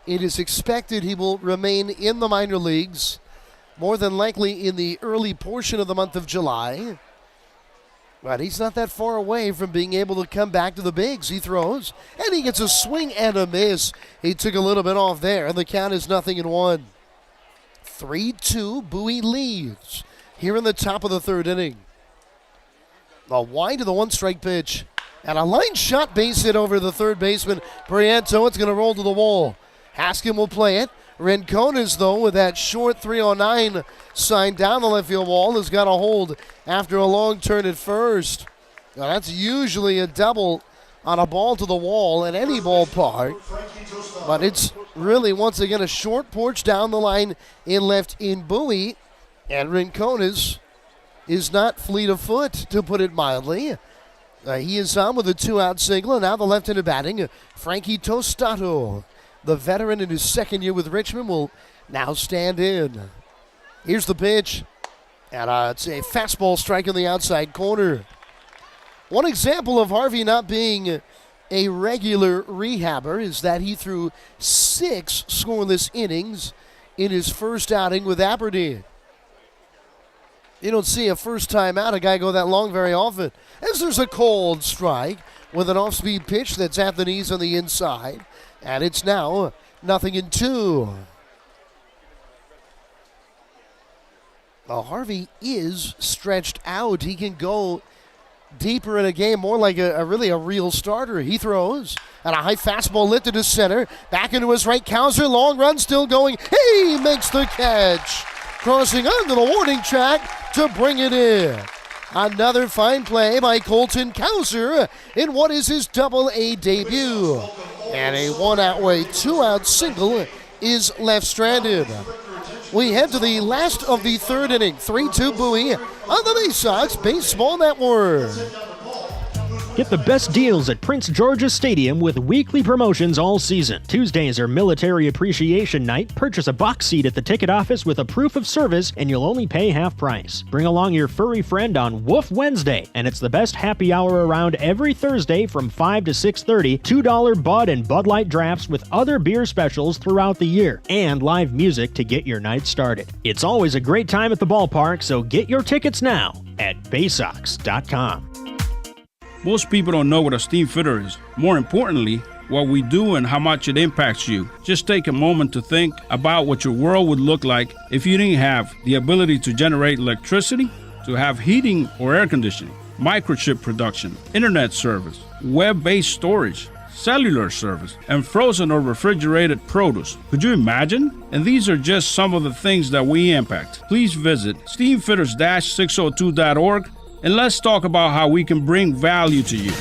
It is expected he will remain in the minor leagues, more than likely in the early portion of the month of July. But he's not that far away from being able to come back to the bigs. He throws, and he gets a swing and a miss. He took a little bit off there, and the count is 0-1. 3-2, Bowie leads here in the top of the third inning. A wide to the 1-strike pitch, and a line shot base hit over the third baseman, Prianto. It's going to roll to the wall. Haskin will play it. Rincones, though, with that short 309 sign down the left field wall, has got a hold after a long turn at first. Now, that's usually a double on a ball to the wall in any ballpark, but it's really, once again, a short porch down the line in left in Bowie, and Rincones is not fleet of foot, to put it mildly. He is on with a 2-out single, and now the left-handed batting, Frankie Tostado. The veteran in his second year with Richmond will now stand in. Here's the pitch, and it's a fastball strike in the outside corner. One example of Harvey not being a regular rehabber is that he threw 6 scoreless innings in his first outing with Aberdeen. You don't see a first time out a guy go that long very often. As there's a cold strike with an off-speed pitch that's at the knees on the inside. And it's now 0-2. Well, Harvey is stretched out. He can go deeper in a game, more like a real starter. He throws, and a high fastball lifted to center. Back into his right, Kauser, long run still going. He makes the catch, crossing under the warning track to bring it in. Another fine play by Colton Kauser in what is his AA debut. And a 1-out way, 2-out single is left stranded. We head to the last of the third inning. 3-2 Bowie on the Baysox Baseball Network. Get the best deals at Prince George's Stadium with weekly promotions all season. Tuesdays are Military Appreciation Night. Purchase a box seat at the ticket office with a proof of service and you'll only pay half price. Bring along your furry friend on Woof Wednesday, and it's the best happy hour around every Thursday from 5 to 6:30. $2 Bud and Bud Light drafts with other beer specials throughout the year, and live music to get your night started. It's always a great time at the ballpark, so get your tickets now at Baysox.com. Most people don't know what a steam fitter is. More importantly, what we do and how much it impacts you. Just take a moment to think about what your world would look like if you didn't have the ability to generate electricity, to have heating or air conditioning, microchip production, internet service, web-based storage, cellular service, and frozen or refrigerated produce. Could you imagine? And these are just some of the things that we impact. Please visit steamfitters-602.org and let's talk about how we can bring value to you.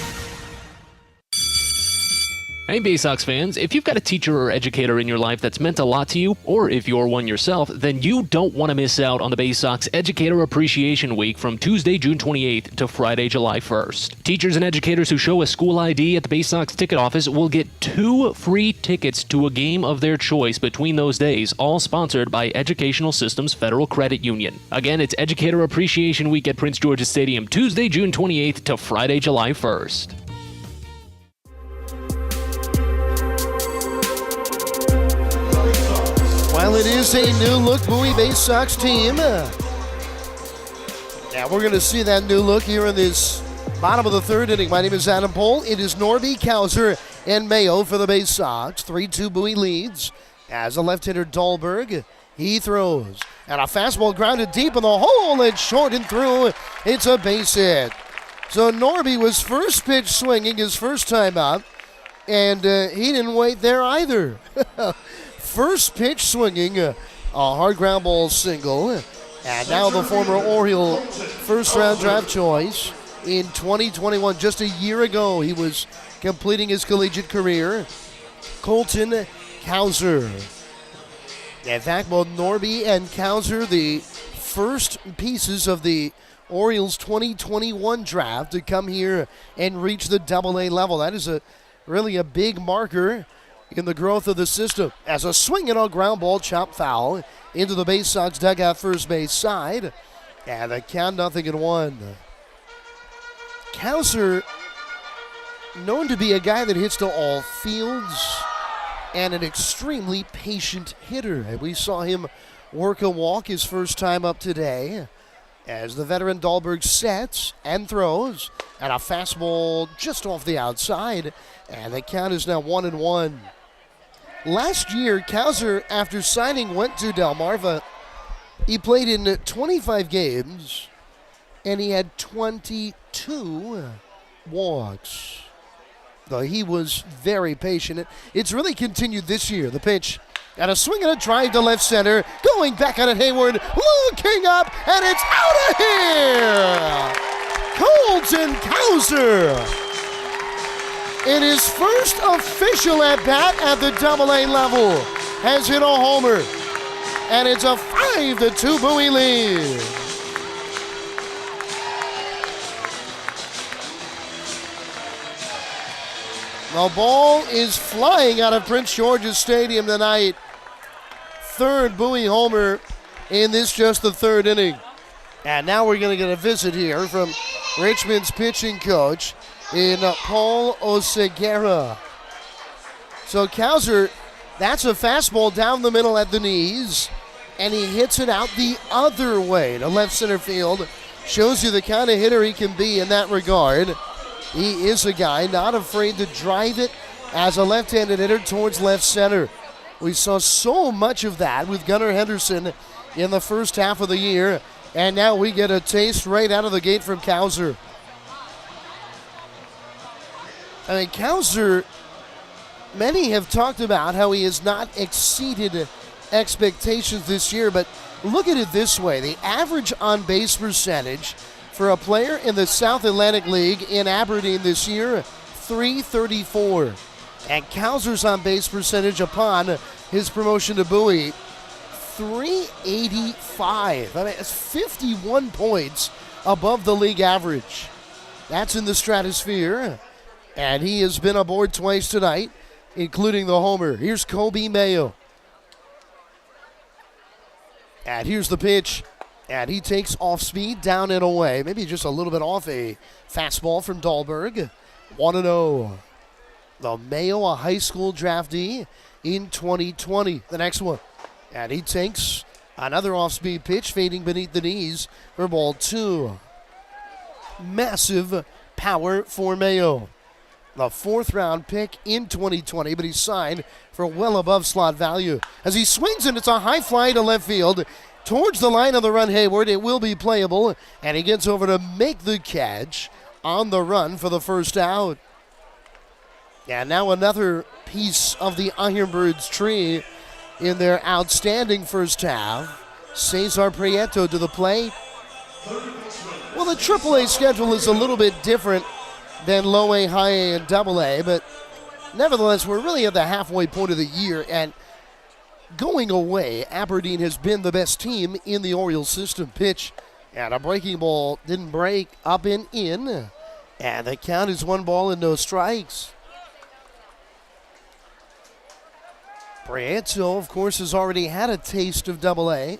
Hey Baysox fans, if you've got a teacher or educator in your life that's meant a lot to you, or if you're one yourself, then you don't want to miss out on the Baysox Educator Appreciation Week from Tuesday, June 28th to Friday, July 1st. Teachers and educators who show a school ID at the Baysox ticket office will get 2 free tickets to a game of their choice between those days, all sponsored by Educational Systems Federal Credit Union. Again, it's Educator Appreciation Week at Prince George's Stadium, Tuesday, June 28th to Friday, July 1st. Well, it is a new-look Bowie Baysox team. Now, we're going to see that new look here in this bottom of the third inning. My name is Adam Pohl. It is Norby, Kauser, and Mayo for the Baysox. 3-2 Bowie leads as a left-hander Dahlberg. He throws, and a fastball grounded deep in the hole and short and through. It's a base hit. So Norby was first pitch swinging his first time up, and he didn't wait there either. First pitch swinging, a hard ground ball single. And now the former Oriole first-round draft choice in 2021. Just a year ago, he was completing his collegiate career. Colton Kauser. In fact, both Norby and Kauser, the first pieces of the Orioles 2021 draft to come here and reach the AA level. That is really a big marker in the growth of the system. As a swing and a ground ball chop foul into the Baysox dugout first base side. And the count 0-1. Kauser, known to be a guy that hits to all fields and an extremely patient hitter. And we saw him work a walk his first time up today as the veteran Dahlberg sets and throws. And a fastball just off the outside. And the count is now 1-1. Last year, Kauser, after signing, went to Delmarva. He played in 25 games, and he had 22 walks. Though he was very patient. It's really continued this year. The pitch, and a swing and a drive to left center. Going back on it, Hayward, looking up, and it's out of here! Colton Kauser! In his first official at-bat at the AA level, has hit a homer. And it's a 5-2 Bowie lead. The ball is flying out of Prince George's Stadium tonight. Third Bowie homer in this just the third inning. And now we're going to get a visit here from Richmond's pitching coach in Paul Oseguera. So Kauser, that's a fastball down the middle at the knees, and he hits it out the other way to left center field. Shows you the kind of hitter he can be in that regard. He is a guy not afraid to drive it as a left-handed hitter towards left center. We saw so much of that with Gunnar Henderson in the first half of the year, and now we get a taste right out of the gate from Kauser. I mean, Kauser, many have talked about how he has not exceeded expectations this year, but look at it this way. The average on-base percentage for a player in the South Atlantic League in Aberdeen this year, .334. And Kauser's on-base percentage upon his promotion to Bowie, .385. I mean, it's 51 points above the league average. That's in the stratosphere. And he has been aboard twice tonight, including the homer. Here's Gobi Mayo. And here's the pitch. And he takes off speed down and away. Maybe just a little bit off a fastball from Dahlberg. 1-0. The Mayo, a high school draftee in 2020. The next one. And he takes another off-speed pitch, fading beneath the knees for ball 2. Massive power for Mayo. The 4th round pick in 2020, but he's signed for well above slot value. As he swings and it's a high fly to left field towards the line of the run. Hayward, it will be playable, and he gets over to make the catch on the run for the first out. And now another piece of the Ironbirds tree in their outstanding first half. Cesar Prieto to the plate. Well, the AAA schedule is a little bit different than low A, high A, and double A, but nevertheless, we're really at the halfway point of the year, and going away, Aberdeen has been the best team in the Orioles system. Pitch, and a breaking ball didn't break, up and in, and the count is 1 ball and no strikes. Prieto, of course, has already had a taste of double A.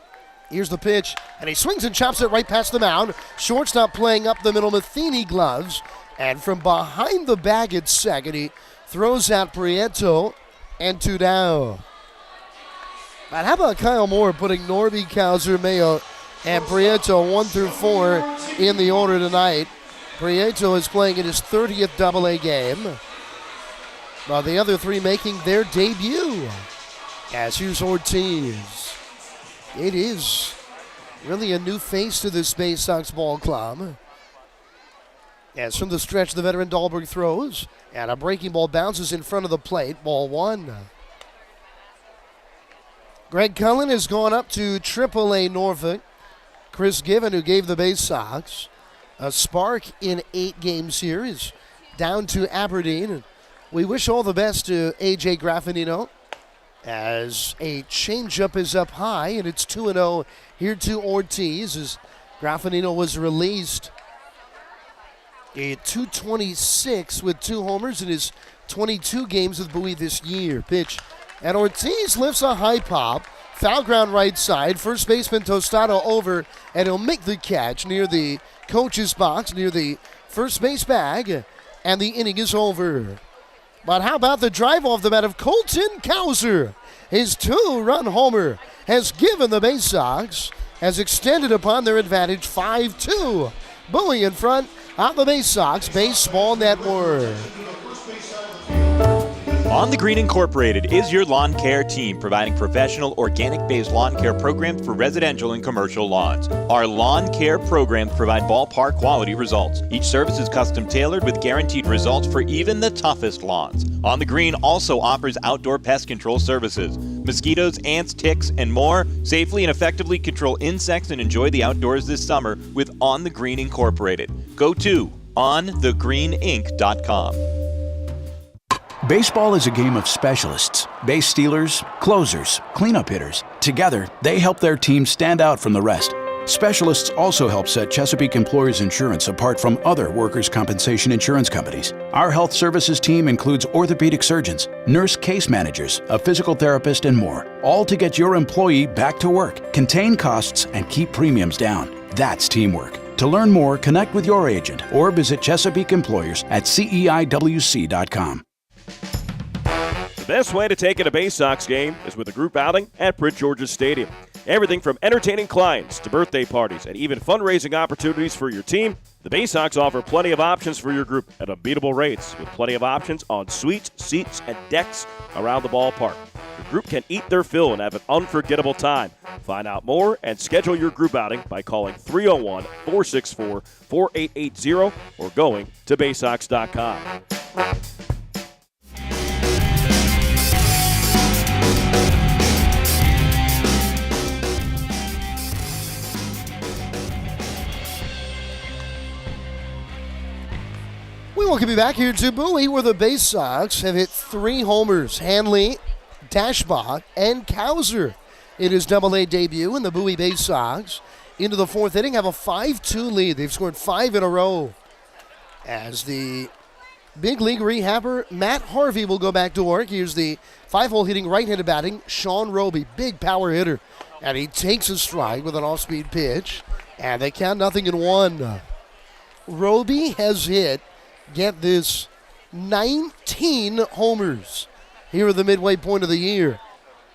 Here's the pitch, and he swings and chops it right past the mound. Shortstop playing up the middle, Matheny gloves. And from behind the bag at second, he throws out Prieto and 2 down. But how about Kyle Moore putting Norby, Kauser, Mayo, and Prieto 1 through 4 in the order tonight. Prieto is playing in his 30th double-A game, while the other 3 making their debut. As here's Ortiz. It is really a new face to this Baysox ball club. As from the stretch, the veteran Dahlberg throws, and a breaking ball bounces in front of the plate, ball 1. Greg Cullen has gone up to AAA Norfolk. Chris Given, who gave the Baysox a spark in 8-game series, down to Aberdeen. And we wish all the best to A.J. Graffinino, as a changeup is up high, and it's 2-0 here to Ortiz, as Graffinino was released. A .226 with 2 homers in his 22 games with Bowie this year. Pitch, and Ortiz lifts a high pop. Foul ground right side. First baseman Tostado over, and he'll make the catch near the coach's box, near the first base bag, and the inning is over. But how about the drive off the bat of Colton Kauser? His 2-run homer has given the Baysox, has extended upon their advantage 5-2. Bowie in front of the Baysox Baseball Network. On the Green Incorporated is your lawn care team, providing professional organic-based lawn care programs for residential and commercial lawns. Our lawn care programs provide ballpark quality results. Each service is custom tailored with guaranteed results for even the toughest lawns. On the Green also offers outdoor pest control services. Mosquitoes, ants, ticks, and more. Safely and effectively control insects and enjoy the outdoors this summer with On the Green Incorporated. Go to onthegreeninc.com. Baseball is a game of specialists. Base stealers, closers, cleanup hitters. Together, they help their team stand out from the rest. Specialists also help set Chesapeake Employers Insurance apart from other workers' compensation insurance companies. Our health services team includes orthopedic surgeons, nurse case managers, a physical therapist, and more, all to get your employee back to work, contain costs, and keep premiums down. That's teamwork. To learn more, connect with your agent or visit Chesapeake Employers at CEIWC.com. The best way to take in a Baysox game is with a group outing at Prince George's Stadium. Everything from entertaining clients to birthday parties and even fundraising opportunities for your team, the Baysox offer plenty of options for your group at unbeatable rates, with plenty of options on suites, seats, and decks around the ballpark. Your group can eat their fill and have an unforgettable time. Find out more and schedule your group outing by calling 301-464-4880 or going to Baysox.com. We welcome you back here to Bowie, where the Baysox have hit 3 homers. Hanley, Dashbach, and Kauser in his Double-A debut, and the Bowie Baysox into the 4th inning have a 5-2 lead. They've scored 5 in a row. as the big league rehabber Matt Harvey will go back to work. Here's the 5-hole hitting right-handed batting Sean Roby, big power hitter. And he takes a strike with an off-speed pitch. And they count 0-1. Roby has hit, get this, 19 homers here at the midway point of the year.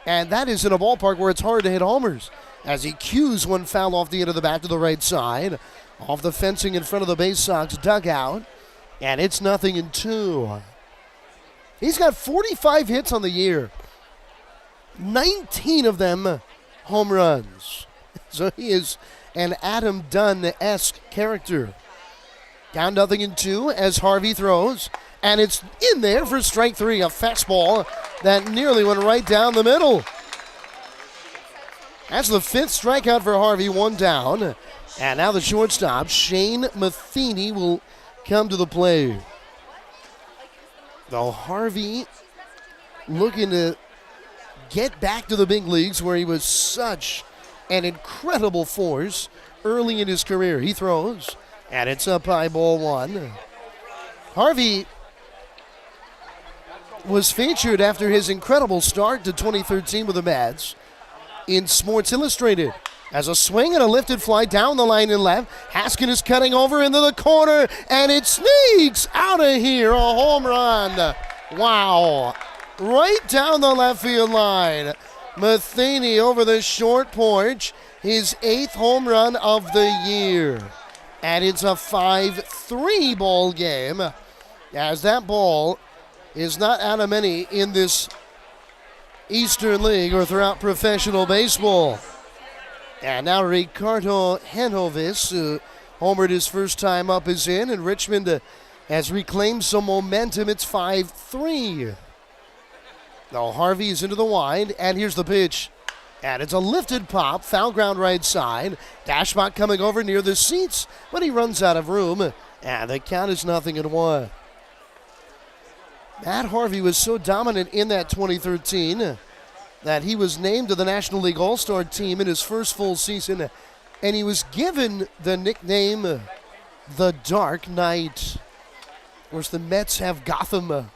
And that is in a ballpark where it's hard to hit homers. As he cues one foul off the end of the bat to the right side. Off the fencing in front of the Baysox dugout. And it's 0-2. He's got 45 hits on the year. 19 of them home runs. So he is an Adam Dunn-esque character. Down 0-2 as Harvey throws. And it's in there for strike 3, a fastball that nearly went right down the middle. That's the 5th strikeout for Harvey, 1 down. And now the shortstop, Shane Matheny, will come to the plate. Though Harvey looking to get back to the big leagues where he was such an incredible force early in his career. He throws, and it's up high, ball 1. Harvey was featured after his incredible start to 2013 with the Mets in Sports Illustrated. As a swing and a lifted fly down the line in left. Haskin is cutting over into the corner, and it sneaks out of here. A home run. Wow. Right down the left field line. Matheny over the short porch. His 8th home run of the year. And it's a 5-3 ball game. As that ball is not out of many in this Eastern League or throughout professional baseball. And now Ricardo Henovis, who homered his first time up, is in, and Richmond has reclaimed some momentum. It's 5-3. Now Harvey is into the wind, and here's the pitch. And it's a lifted pop, foul ground right side. Dashbot coming over near the seats, but he runs out of room, and the count is 0-1. Matt Harvey was so dominant in that 2013 that he was named to the National League All-Star team in his first full season, and he was given the nickname the Dark Knight. Of course, the Mets have Gotham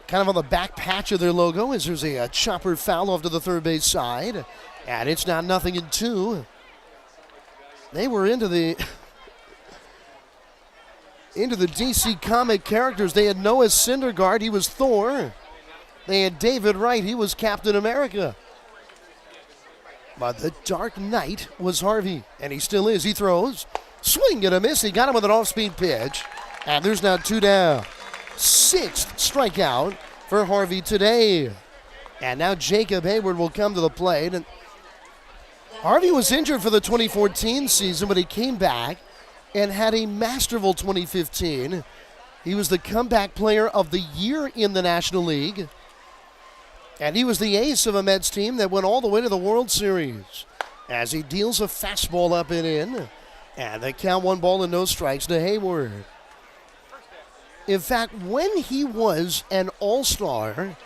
kind of on the back patch of their logo, as there's a chopper foul off to the third base side, and it's now 0-2. They were into the DC comic characters. They had Noah Syndergaard, he was Thor. They had David Wright, he was Captain America. But the Dark Knight was Harvey, and he still is. He throws, swing and a miss. He got him with an off-speed pitch, and there's now 2 down. 6th strikeout for Harvey today. And now Jacob Hayward will come to the plate. And Harvey was injured for the 2014 season, but he came back and had a masterful 2015. He was the comeback player of the year in the National League. And he was the ace of a Mets team that went all the way to the World Series. As he deals a fastball up and in. And they count 1 ball and no strikes to Hayward. In fact, when he was an all-star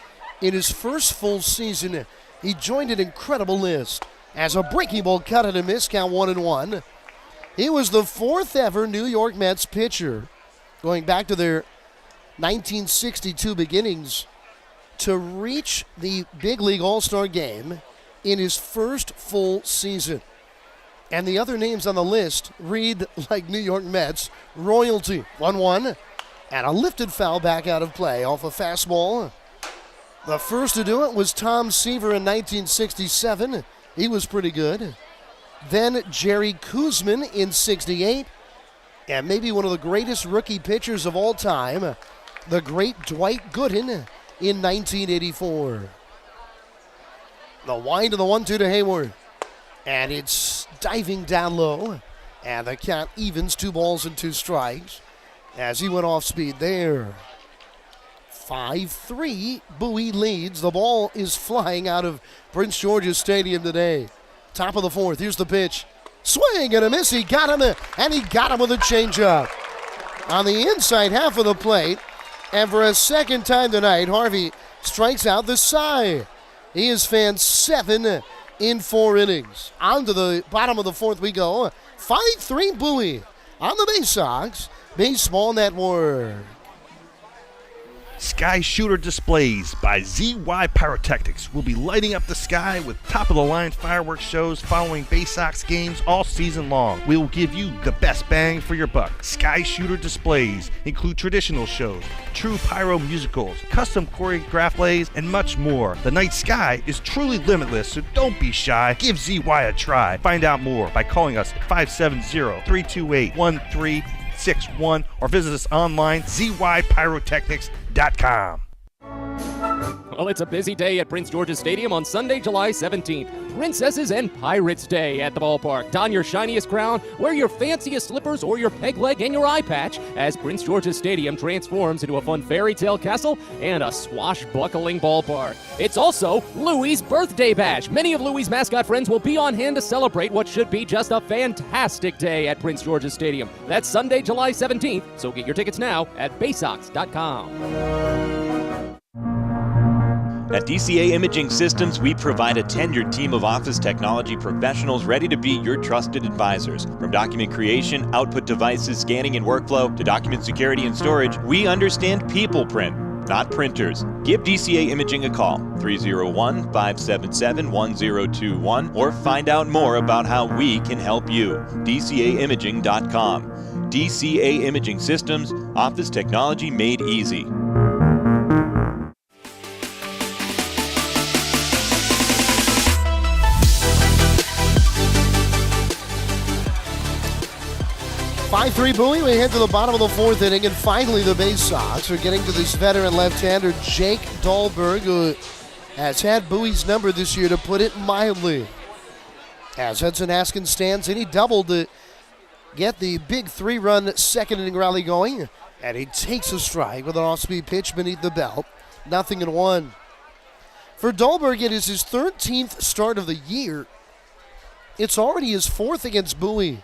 in his first full season, he joined an incredible list. As a breaking ball cut and a miss, count 1-1. He was the 4th ever New York Mets pitcher, going back to their 1962 beginnings, to reach the Big League All-Star game in his first full season. And the other names on the list read like New York Mets royalty. 1-1, and a lifted foul back out of play off a fastball. The first to do it was Tom Seaver in 1967. He was pretty good. Then Jerry Koosman in 68. And maybe one of the greatest rookie pitchers of all time, the great Dwight Gooden in 1984. The wind of the 1-2 to Hayward. And it's diving down low. And the count evens, 2 balls and 2 strikes. As he went off speed there. 5-3, Bowie leads. The ball is flying out of Prince George's Stadium today. Top of the 4th, here's the pitch. Swing and a miss, he got him, and he got him with a changeup. On the inside half of the plate, and for a second time tonight, Harvey strikes out the side. He has fanned 7 in 4 innings. On to the bottom of the 4th we go. 5-3 Bowie. on the Baysox Baseball Network. Sky Shooter Displays by ZY Pyrotechnics will be lighting up the sky with top-of-the-line fireworks shows following Baysox games all season long. We will give you the best bang for your buck. Sky Shooter Displays include traditional shows, true pyro musicals, custom choreographed plays, and much more. The night sky is truly limitless, so don't be shy. Give ZY a try. Find out more by calling us at 570-328-1361 or visit us online, zypyrotechnics.com. Well, it's a busy day at Prince George's Stadium on Sunday, July 17th. Princesses and Pirates Day at the ballpark. Don your shiniest crown, wear your fanciest slippers or your peg leg and your eye patch as Prince George's Stadium transforms into a fun fairy tale castle and a swashbuckling ballpark. It's also Louie's birthday bash. Many of Louie's mascot friends will be on hand to celebrate what should be just a fantastic day at Prince George's Stadium. That's Sunday, July 17th, so get your tickets now at baysox.com. At DCA Imaging Systems, we provide a tenured team of office technology professionals ready to be your trusted advisors. From document creation, output devices, scanning and workflow, to document security and storage, we understand people print, not printers. Give DCA Imaging a call, 301-577-1021, or find out more about how we can help you. DCAimaging.com. DCA Imaging Systems, office technology made easy. By 3 Bowie, we head to the bottom of the fourth inning, and finally the Baysox are getting to this veteran left-hander, Jake Dahlberg, who has had Bowie's number this year, to put it mildly. As Hudson Haskins stands in, he doubled to get the big 3-run second inning rally going, and he takes a strike with an off-speed pitch beneath the belt. 0-1. For Dahlberg, it is his 13th start of the year. It's already his 4th against Bowie.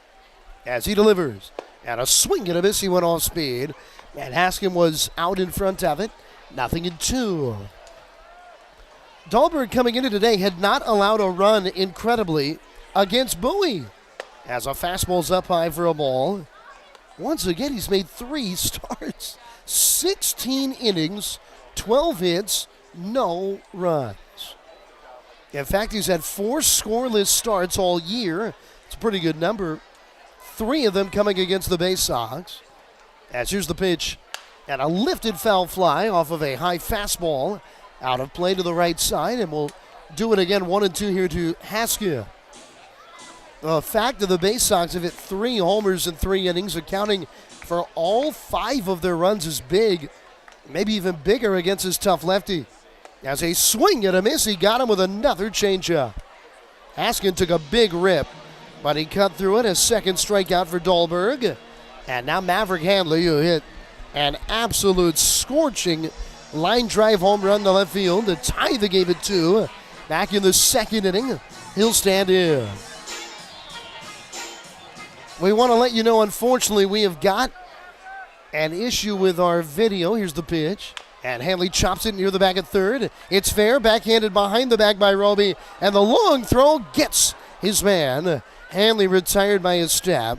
As he delivers, and a swing and a miss, he went off speed, and Haskins was out in front of it. 0-2. Dahlberg coming into today had not allowed a run, incredibly, against Bowie. As a fastball's up high for a ball. Once again, he's made 3 starts, 16 innings, 12 hits, no runs. In fact, he's had 4 scoreless starts all year. It's a pretty good number. 3 of them coming against the Baysox. As here's the pitch, and a lifted foul fly off of a high fastball out of play to the right side, and we'll do it again. 1-2 here to Haskins. The fact that the Baysox have hit 3 homers in 3 innings, accounting for all 5 of their runs, is big, maybe even bigger against his tough lefty. As a swing and a miss, he got him with another changeup. Haskins took a big rip, but he cut through it. A second strikeout for Dahlberg. And now Maverick Handley, who hit an absolute scorching line drive home run to left field to tie the game at 2. Back in the second inning, he'll stand in. We want to let you know, unfortunately, we have got an issue with our video. Here's the pitch. And Handley chops it near the back at third. It's fair, backhanded behind the back by Roby. And the long throw gets his man. Handley retired by his step.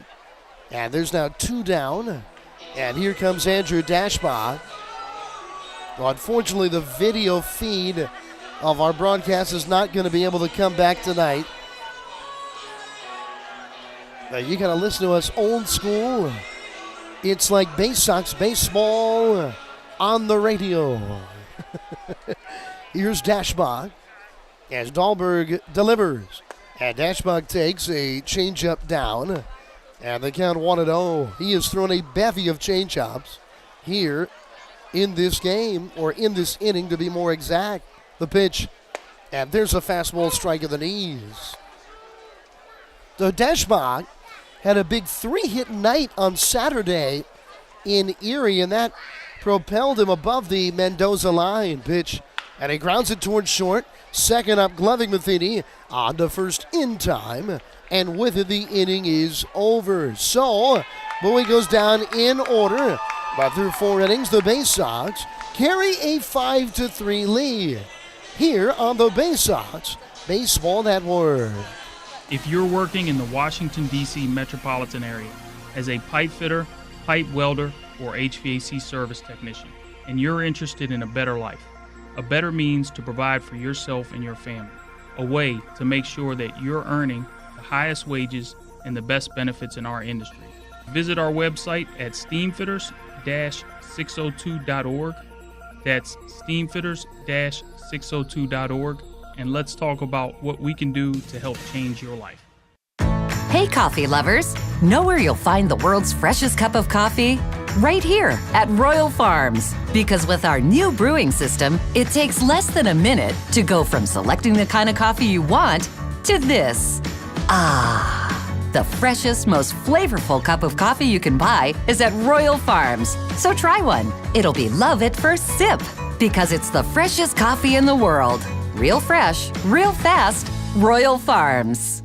And there's now 2 down. And here comes Andrew Dashbach. Well, unfortunately, the video feed of our broadcast is not going to be able to come back tonight. Now, you got to listen to us old school. It's like Baysox baseball on the radio. Here's Dashbach as Dahlberg delivers. And Dashbach takes a changeup down. And the count 1-0. He has thrown a bevy of changeups here in this game, or in this inning to be more exact. The pitch. And there's a fastball strike of the knees. So Dashbach had a big 3-hit night on Saturday in Erie, and that propelled him above the Mendoza line. Pitch, and he grounds it towards short. Second up, gloving Matheny on to first in time, and with it the inning is over. So Bowie goes down in order, but through 4 innings, the Baysox carry a 5-3 lead here on the Baysox Baseball Network. If you're working in the Washington, D.C. metropolitan area, as a pipe fitter, pipe welder, or HVAC service technician, and you're interested in a better life, a better means to provide for yourself and your family, a way to make sure that you're earning the highest wages and the best benefits in our industry. Visit our website at steamfitters-602.org. That's steamfitters-602.org, and let's talk about what we can do to help change your life. Hey, coffee lovers! Know where you'll find the world's freshest cup of coffee? Right here at Royal Farms. Because with our new brewing system, it takes less than a minute to go from selecting the kind of coffee you want to this. The freshest, most flavorful cup of coffee you can buy is at Royal Farms. So try one. It'll be love at first sip. Because it's the freshest coffee in the world. Real fresh, real fast. Royal Farms.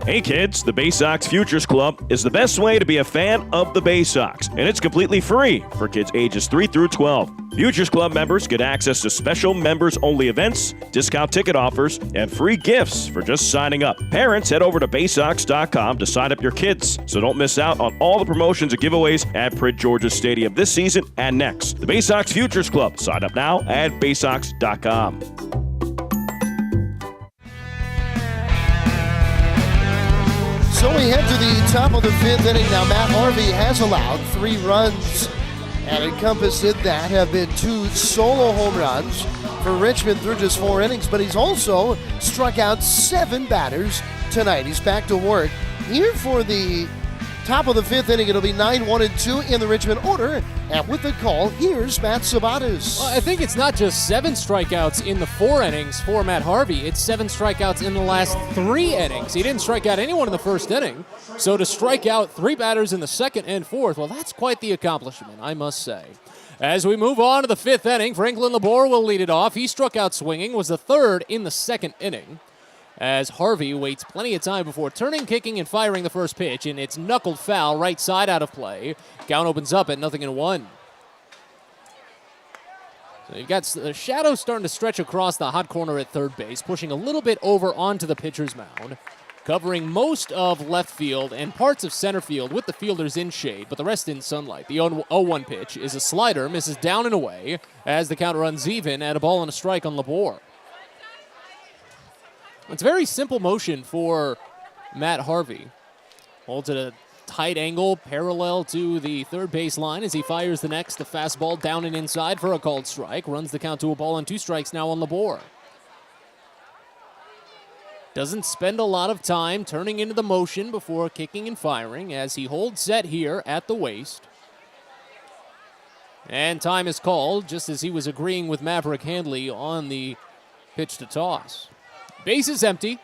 Hey kids, the Baysox Futures Club is the best way to be a fan of the Baysox, and it's completely free for kids ages 3 through 12. Futures Club members get access to special members-only events, discount ticket offers, and free gifts for just signing up. Parents, head over to Baysox.com to sign up your kids, so don't miss out on all the promotions and giveaways at Prince George's Stadium this season and next. The Baysox Futures Club. Sign up now at Baysox.com. So we head to the top of the fifth inning now. Matt Harvey has allowed 3 runs, and encompassed in that have been 2 solo home runs for Richmond through just 4 innings, but he's also struck out 7 batters tonight. He's back to work. Here for the top of the fifth inning, it'll be 9-1-2 in the Richmond order, and with the call, here's Matt Sabates. Well, I think it's not just 7 strikeouts in the 4 innings for Matt Harvey. It's 7 strikeouts in the last 3 innings. He didn't strike out anyone in the first inning. So to strike out 3 batters in the second and fourth, well, that's quite the accomplishment, I must say. As we move on to the 5th inning, Franklin Labor will lead it off. He struck out swinging, was the 3rd in the 2nd inning, as Harvey waits plenty of time before turning, kicking, and firing the first pitch, and it's knuckled foul, right side out of play. Count opens up at 0-1. So you've got the shadow starting to stretch across the hot corner at third base, pushing a little bit over onto the pitcher's mound, covering most of left field and parts of center field with the fielders in shade, but the rest in sunlight. The 0-1 pitch is a slider, misses down and away as the count runs even at a ball and a strike on Labor. It's a very simple motion for Matt Harvey. Holds at a tight angle parallel to the third base line as he fires the next. The fastball down and inside for a called strike. Runs the count to a ball and 2 strikes now on Labor. Doesn't spend a lot of time turning into the motion before kicking and firing as he holds set here at the waist. And time is called just as he was agreeing with Maverick Handley on the pitch to toss. Base is empty.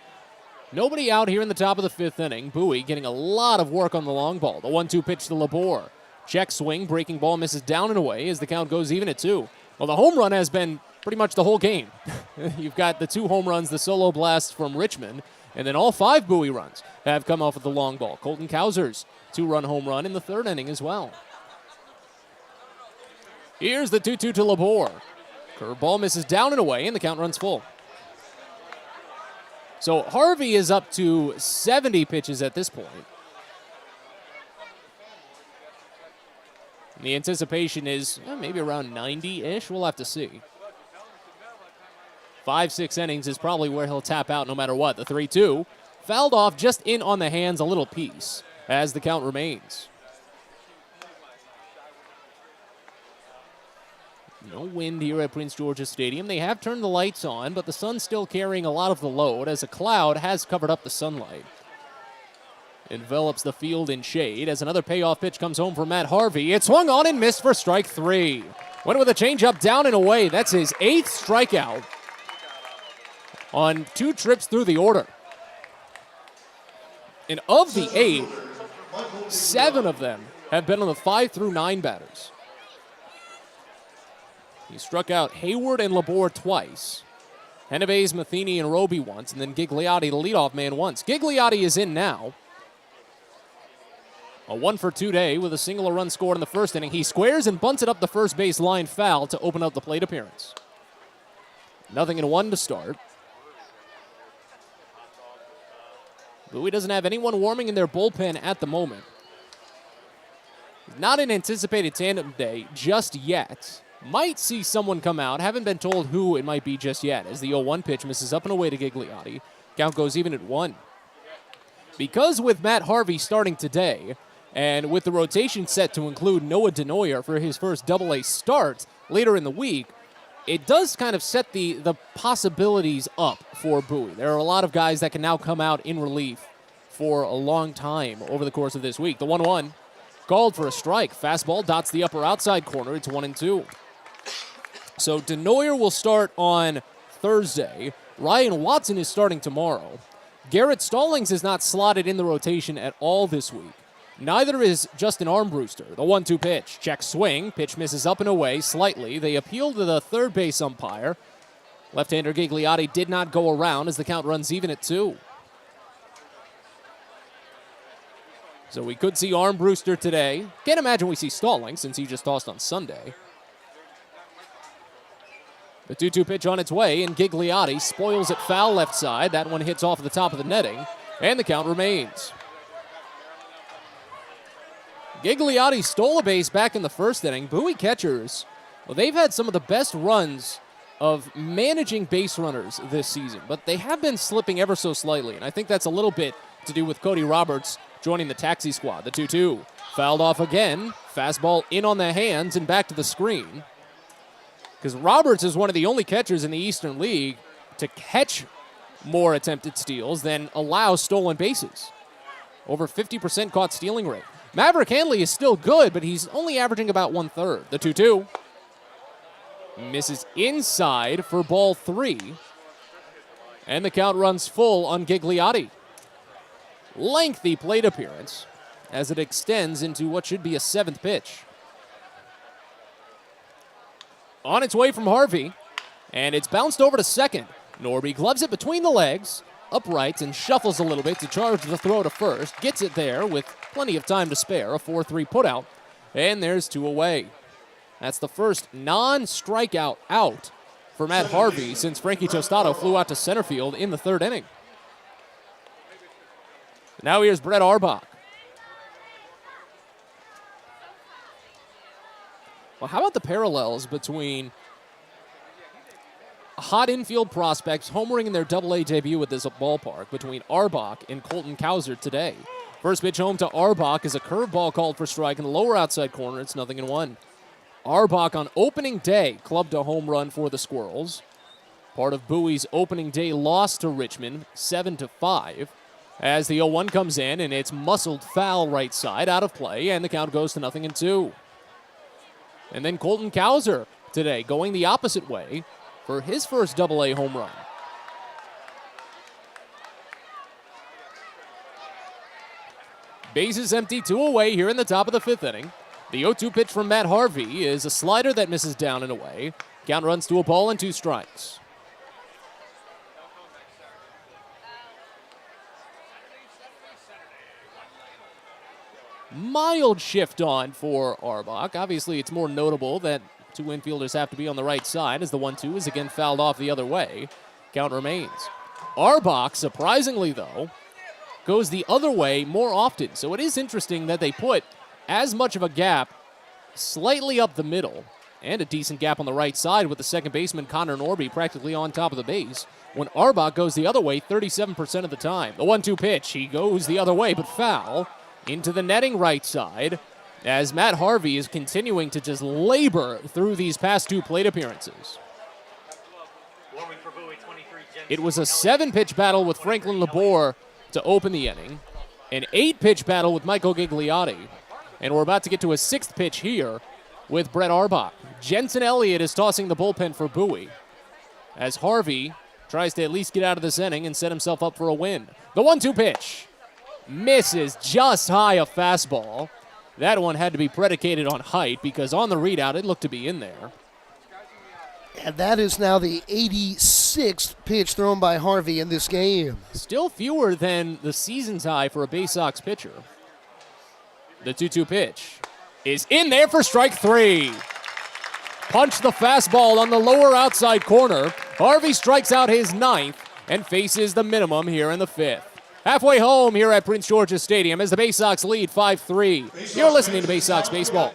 Nobody out here in the top of the 5th inning. Bowie getting a lot of work on the long ball. The 1-2 pitch to Labor. Check swing, breaking ball misses down and away as the count goes even at 2. Well, the home run has been pretty much the whole game. You've got the 2 home runs, the solo blast from Richmond, and then all 5 Bowie runs have come off of the long ball. Colton Kauser's 2-run home run in the 3rd inning as well. Here's the 2-2 to Labor. Curveball misses down and away, and the count runs full. So Harvey is up to 70 pitches at this point. And the anticipation is maybe around 90-ish. We'll have to see. 5-6 innings is probably where he'll tap out no matter what. The 3-2 fouled off just in on the hands a little piece as the count remains. No wind here at Prince George's Stadium. They have turned the lights on, but the sun's still carrying a lot of the load as a cloud has covered up the sunlight. Envelops the field in shade as another payoff pitch comes home for Matt Harvey. It swung on and missed for strike 3. Went with a changeup down and away. That's his 8th strikeout on 2 trips through the order. And of the 8, 7 of them have been on the 5 through 9 batters. He struck out Hayward and Labor twice. Genovese, Matheny, and Roby once, and then Gigliotti, the leadoff man, once. Gigliotti is in now. A 1-for-2 day with a single run scored in the first inning. He squares and bunts it up the first base line foul to open up the plate appearance. 0-1 to start. Bowie doesn't have anyone warming in their bullpen at the moment. Not an anticipated tandem day just yet. Might see someone come out. Haven't been told who it might be just yet, as the 0-1 pitch misses up and away to Gigliotti. Count goes even at 1. Because with Matt Harvey starting today, and with the rotation set to include Noah Denoyer for his first Double-A start later in the week, it does kind of set the possibilities up for Bowie. There are a lot of guys that can now come out in relief for a long time over the course of this week. The 1-1 called for a strike. Fastball dots the upper outside corner. It's 1-2. So Denoyer will start on Thursday. Ryan Watson is starting tomorrow. Garrett Stallings is not slotted in the rotation at all this week. Neither is Justin Armbruster. The 1-2 pitch. Check swing. Pitch misses up and away slightly. They appeal to the third base umpire. Left-hander Gigliotti did not go around as the count runs even at 2. So we could see Armbruster today. Can't imagine we see Stallings since he just tossed on Sunday. The 2-2 pitch on its way, and Gigliotti spoils it foul left side. That one hits off the top of the netting, and the count remains. Gigliotti stole a base back in the first inning. Bowie catchers, well, they've had some of the best runs of managing base runners this season, but they have been slipping ever so slightly, and I think that's a little bit to do with Cody Roberts joining the taxi squad. The 2-2 fouled off again. Fastball in on the hands and back to the screen. Because Roberts is one of the only catchers in the Eastern League to catch more attempted steals than allow stolen bases. Over 50% caught stealing rate. Maverick Hanley is still good, but he's only averaging about 1/3. The 2-2 misses inside for ball 3. And the count runs full on Gigliotti. Lengthy plate appearance as it extends into what should be a 7th pitch. On its way from Harvey, and it's bounced over to second. Norby gloves it between the legs, uprights, and shuffles a little bit to charge the throw to first. Gets it there with plenty of time to spare. A 4-3 putout, and there's 2 away. That's the first non-strikeout out for Matt Harvey since Frankie Tostado flew out to center field in the 3rd inning. Now here's Brett Arbach. Well, how about the parallels between hot infield prospects homering in their Double-A debut at this ballpark between Arbach and Colton Kauser today? First pitch home to Arbach is a curveball called for strike in the lower outside corner. It's 0-1. Arbach on opening day clubbed a home run for the Squirrels. Part of Bowie's opening day loss to Richmond, 7-5. As the 0-1 comes in, and it's muscled foul right side, out of play, and the count goes to 0-2. And then Colton Kauser today going the opposite way for his first Double-A home run. Bases empty, 2 away here in the top of the 5th inning. The 0-2 pitch from Matt Harvey is a slider that misses down and away. Count runs to a ball and 2 strikes. Mild shift on for Arbach. Obviously, it's more notable that 2 infielders have to be on the right side as the 1-2 is again fouled off the other way. Count remains. Arbach, surprisingly though, goes the other way more often. So it is interesting that they put as much of a gap slightly up the middle and a decent gap on the right side with the second baseman Conor Norby practically on top of the base when Arbach goes the other way 37% of the time. The 1-2 pitch, he goes the other way but foul into the netting right side as Matt Harvey is continuing to just labor through these past 2 plate appearances. It was a 7-pitch battle with Franklin Labor to open the inning, an 8-pitch battle with Michael Gigliotti, and we're about to get to a 6th pitch here with Brett Arbach. Jensen Elliott is tossing the bullpen for Bowie as Harvey tries to at least get out of this inning and set himself up for a win. The 1-2 pitch misses just high a fastball. That one had to be predicated on height because on the readout it looked to be in there. And that is now the 86th pitch thrown by Harvey in this game. Still fewer than the season's high for a Baysox pitcher. The 2-2 pitch is in there for strike 3. Punch the fastball on the lower outside corner. Harvey strikes out his 9th and faces the minimum here in the 5th. Halfway home here at Prince George's Stadium as the Baysox lead 5-3. You're listening to Baysox Baseball.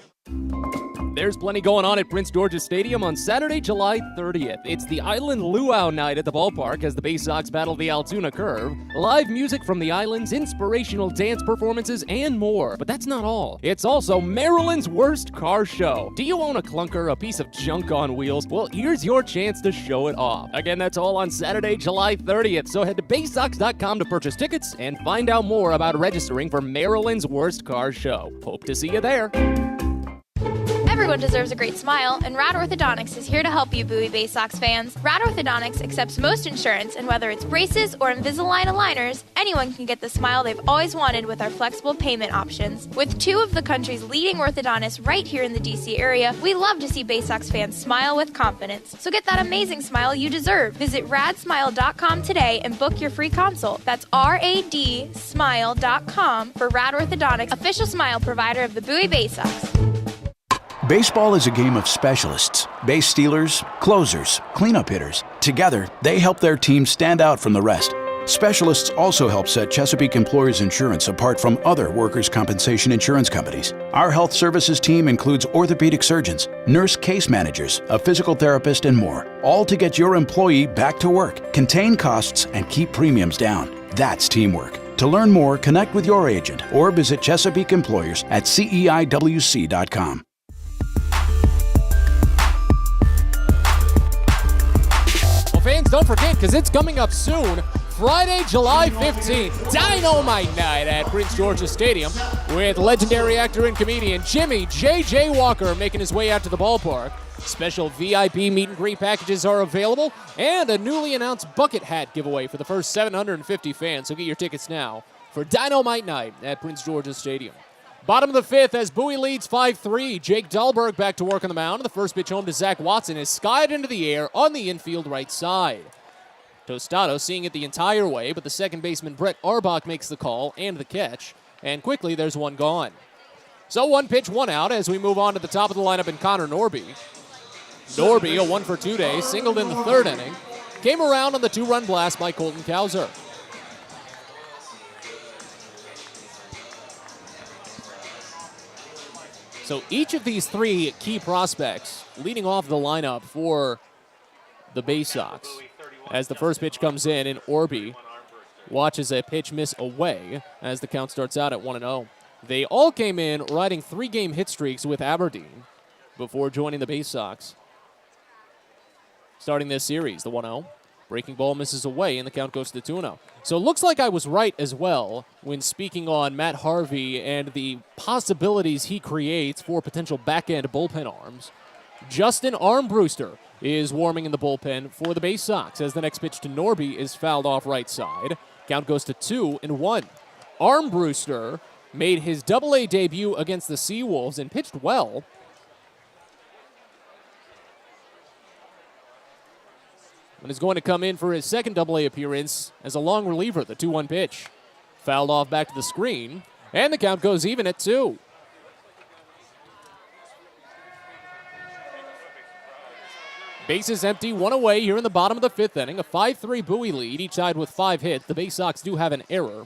There's plenty going on at Prince George's Stadium on Saturday, July 30th. It's the Island Luau night at the ballpark as the Baysox battle the Altoona Curve. Live music from the islands, inspirational dance performances, and more. But that's not all. It's also Maryland's worst car show. Do you own a clunker, a piece of junk on wheels? Well, here's your chance to show it off. Again, that's all on Saturday, July 30th. So head to Baysox.com to purchase tickets and find out more about registering for Maryland's worst car show. Hope to see you there. Everyone deserves a great smile, and Rad Orthodontics is here to help you, Bowie Baysox fans. Rad Orthodontics accepts most insurance, and whether it's braces or Invisalign aligners, anyone can get the smile they've always wanted with our flexible payment options. With two of the country's leading orthodontists right here in the D.C. area, we love to see Baysox fans smile with confidence. So get that amazing smile you deserve. Visit radsmile.com today and book your free consult. That's radsmile.com for Rad Orthodontics, official smile provider of the Bowie Baysox. Baseball is a game of specialists. Base stealers, closers, cleanup hitters. Together, they help their team stand out from the rest. Specialists also help set Chesapeake Employers Insurance apart from other workers' compensation insurance companies. Our health services team includes orthopedic surgeons, nurse case managers, a physical therapist, and more, all to get your employee back to work, contain costs, and keep premiums down. That's teamwork. To learn more, connect with your agent or visit Chesapeake Employers at CEIWC.com. Fans, don't forget, because it's coming up soon, Friday, July 15th, Dynamite Night at Prince George's Stadium with legendary actor and comedian Jimmy J.J. Walker making his way out to the ballpark. Special VIP meet and greet packages are available, and a newly announced bucket hat giveaway for the first 750 fans, so get your tickets now for Dynamite Night at Prince George's Stadium. Bottom of the fifth as Bowie leads 5-3. Jake Dahlberg back to work on the mound. The first pitch home to Zach Watson is skied into the air on the infield right side. Tostado seeing it the entire way, but the second baseman Brett Arbach makes the call and the catch, and quickly there's one gone. So one pitch, one out as we move on to the top of the lineup in Conor Norby. Norby, a 1-for-2 day, singled in the third inning. Came around on the two-run blast by Colton Kauser. So each of these three key prospects leading off the lineup for the Baysox. As the first pitch comes in and Orby watches a pitch miss away as the count starts out at 1-0. They all came in riding 3-game hit streaks with Aberdeen before joining the Baysox. Starting this series, the 1-0. Breaking ball misses away, and the count goes to 2-0. So it looks like I was right as well when speaking on Matt Harvey and the possibilities he creates for potential back-end bullpen arms. Justin Armbruster is warming in the bullpen for the Baysox as the next pitch to Norby is fouled off right side. Count goes to 2-1. Armbruster made his Double-A debut against the Seawolves and pitched well. And is going to come in for his second Double-A appearance as a long reliever, the 2-1 pitch. Fouled off back to the screen, and the count goes even at 2. Bases empty, one away here in the bottom of the fifth inning. A 5-3 Bowie lead, each side with 5 hits. The Baysox do have an error.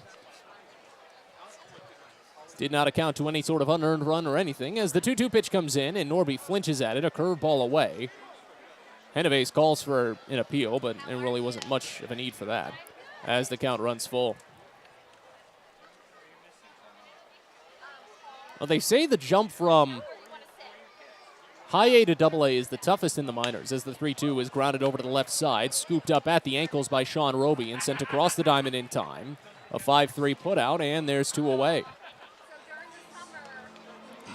Did not account to any sort of unearned run or anything as the 2-2 pitch comes in and Norby flinches at it, a curveball away. Genovese calls for an appeal, but there really wasn't much of a need for that as the count runs full. Well, they say the jump from high A to Double A is the toughest in the minors as the 3-2 is grounded over to the left side, scooped up at the ankles by Sean Roby and sent across the diamond in time. A 5-3 put out, and there's 2 away.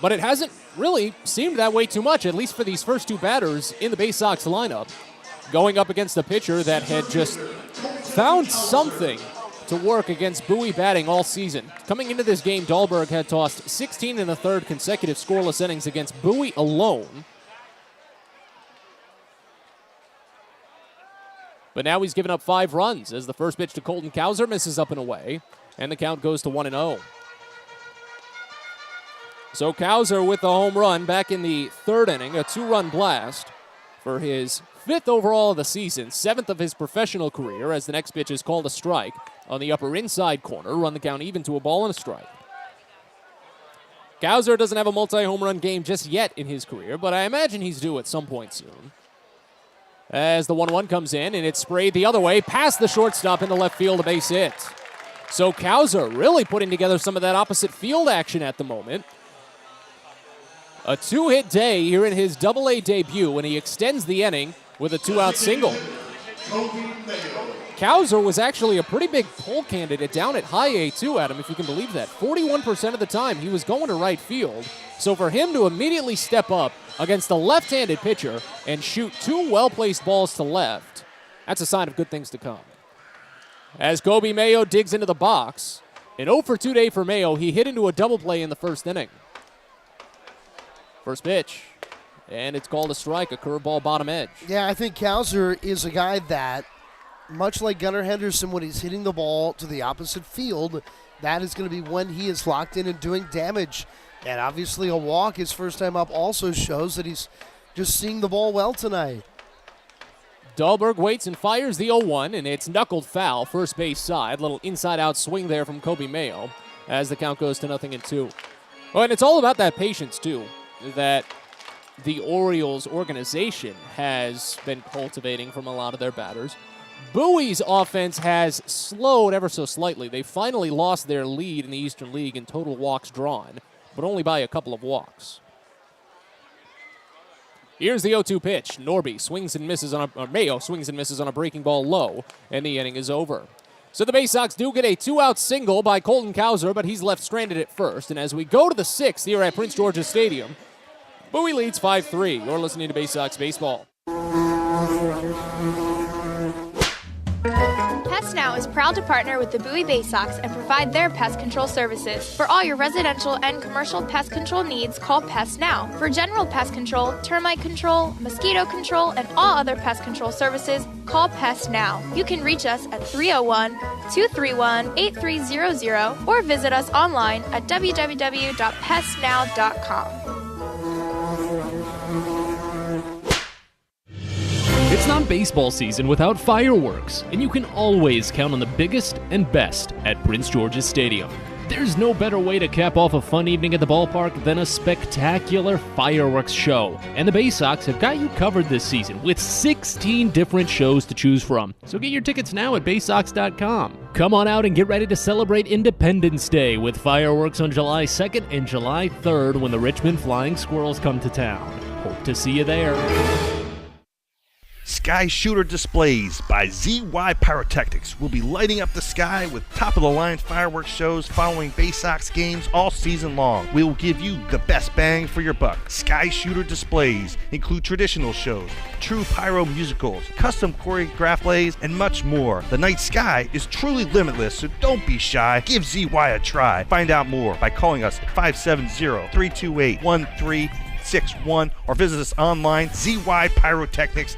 But it hasn't really seemed that way too much, at least for these first 2 batters in the Baysox lineup, going up against a pitcher that had just found something to work against Bowie batting all season. Coming into this game, Dahlberg had tossed 16 in the third consecutive scoreless innings against Bowie alone. But now he's given up 5 runs as the first pitch to Colton Kauser misses up and away, and the count goes to 1-0. So Kauser with the home run back in the third inning, a 2-run blast for his 5th overall of the season, 7th of his professional career as the next pitch is called a strike. on the upper inside corner, run the count even to a ball and a strike. Kauser doesn't have a multi-home run game just yet in his career, but I imagine he's due at some point soon. As the 1-1 comes in, and it's sprayed the other way, past the shortstop into left field, a base hit. So Kauser really putting together some of that opposite field action at the moment. A 2-hit day here in his Double-A debut, and he extends the inning with a 2-out single. Kauser was actually a pretty big poll candidate down at high A too, Adam, if you can believe that. 41% of the time he was going to right field. So for him to immediately step up against a left-handed pitcher and shoot 2 well-placed balls to left, that's a sign of good things to come. As Gobi Mayo digs into the box, an 0-for-2 day for Mayo. He hit into a double play in the first inning. First pitch, and it's called a strike, a curveball bottom edge. Yeah, I think Kauser is a guy that, much like Gunnar Henderson, when he's hitting the ball to the opposite field, that is going to be when he is locked in and doing damage. And obviously a walk his first time up also shows that he's just seeing the ball well tonight. Dahlberg waits and fires the 0-1, and it's knuckled foul, first base side. Little inside-out swing there from Gobi Mayo as the count goes to 0-2. Oh, and it's all about that patience, too, that the Orioles organization has been cultivating from a lot of their batters. Bowie's offense has slowed ever so slightly. They finally lost their lead in the Eastern League in total walks drawn, but only by a couple of walks. Here's the 0-2 pitch. Norby swings and misses on Mayo swings and misses on a breaking ball low, and the inning is over. So the Baysox do get a 2-out single by Colton Kauser, but he's left stranded at first. And as we go to the 6th here at Prince George's Stadium, Bowie leads 5-3. You're listening to Baysox Baseball. Pest Now is proud to partner with the Bowie Baysox and provide their pest control services. For all your residential and commercial pest control needs, call Pest Now. For general pest control, termite control, mosquito control, and all other pest control services, call Pest Now. You can reach us at 301-231-8300 or visit us online at www.pestnow.com. It's not baseball season without fireworks, and you can always count on the biggest and best at Prince George's Stadium. There's no better way to cap off a fun evening at the ballpark than a spectacular fireworks show. And the Baysox have got you covered this season with 16 different shows to choose from. So get your tickets now at Baysox.com. Come on out and get ready to celebrate Independence Day with fireworks on July 2nd and July 3rd when the Richmond Flying Squirrels come to town. Hope to see you there. Sky Shooter Displays by ZY Pyrotechnics will be lighting up the sky with top-of-the-line fireworks shows following Baysox games all season long. We will give you the best bang for your buck. Sky Shooter Displays include traditional shows, true pyro musicals, custom choreographed plays, and much more. The night sky is truly limitless, so don't be shy. Give ZY a try. Find out more by calling us at 570-328-1361 or visit us online, zypyrotechnics.com.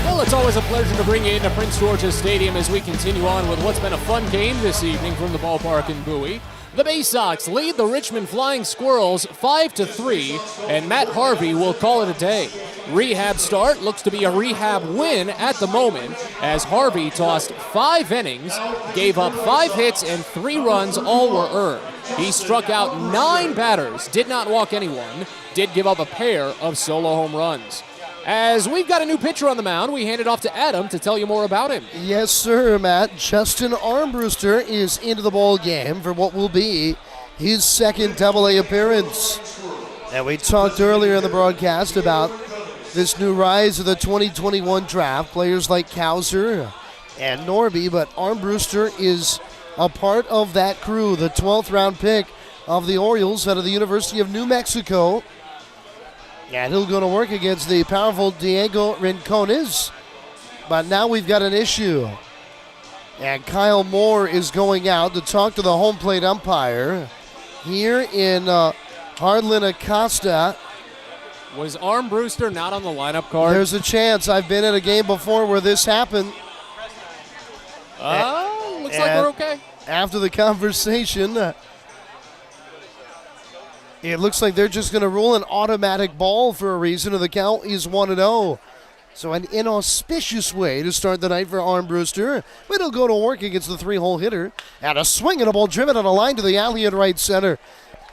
Well, it's always a pleasure to bring you into Prince George's Stadium as we continue on with what's been a fun game this evening from the ballpark in Bowie. The Baysox lead the Richmond Flying Squirrels 5-3, and Matt Harvey will call it a day. Rehab start looks to be a rehab win at the moment, as Harvey tossed 5 innings, gave up 5 hits and 3 runs, all were earned. He struck out 9 batters, did not walk anyone, did give up a pair of solo home runs. As we've got a new pitcher on the mound, we hand it off to Adam to tell you more about him. Yes, sir, Matt. Justin Armbruster is into the ball game for what will be his second Double-A appearance. And we talked earlier in the broadcast about this new rise of the 2021 draft, players like Kauser and Norby, but Armbruster is a part of that crew, the 12th round pick of the Orioles out of the University of New Mexico. And he'll go to work against the powerful Diego Rincones. But now we've got an issue. And Kyle Moore is going out to talk to the home plate umpire here in Hardlin Acosta. Was Armbruster not on the lineup card? There's a chance. I've been at a game before where this happened. Looks like we're okay. After the conversation, It looks like they're just going to rule an automatic ball for a reason, and the count is 1-0. So an inauspicious way to start the night for Armbruster. But he'll go to work against the 3-hole hitter. And a swing and a ball driven on a line to the alley in right center.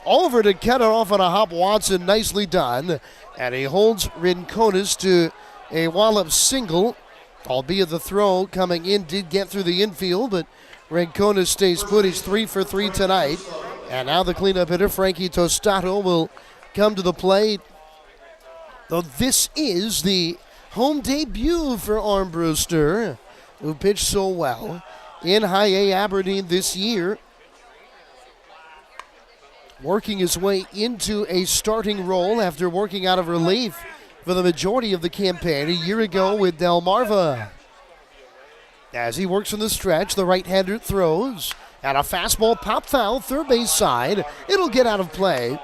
Over to cut it off on a hop. Watson, nicely done. And he holds Rincones to a wallop single. Albeit the throw coming in did get through the infield, but Rincones stays put. He's 3 for 3 tonight. And now the cleanup hitter, Frankie Tostado, will come to the plate. Though this is the home debut for Armbruster, who pitched so well in High A Aberdeen this year. Working his way into a starting role after working out of relief for the majority of the campaign a year ago with Delmarva. As he works from the stretch, the right-hander throws. And a fastball pop foul, third base side. It'll get out of play.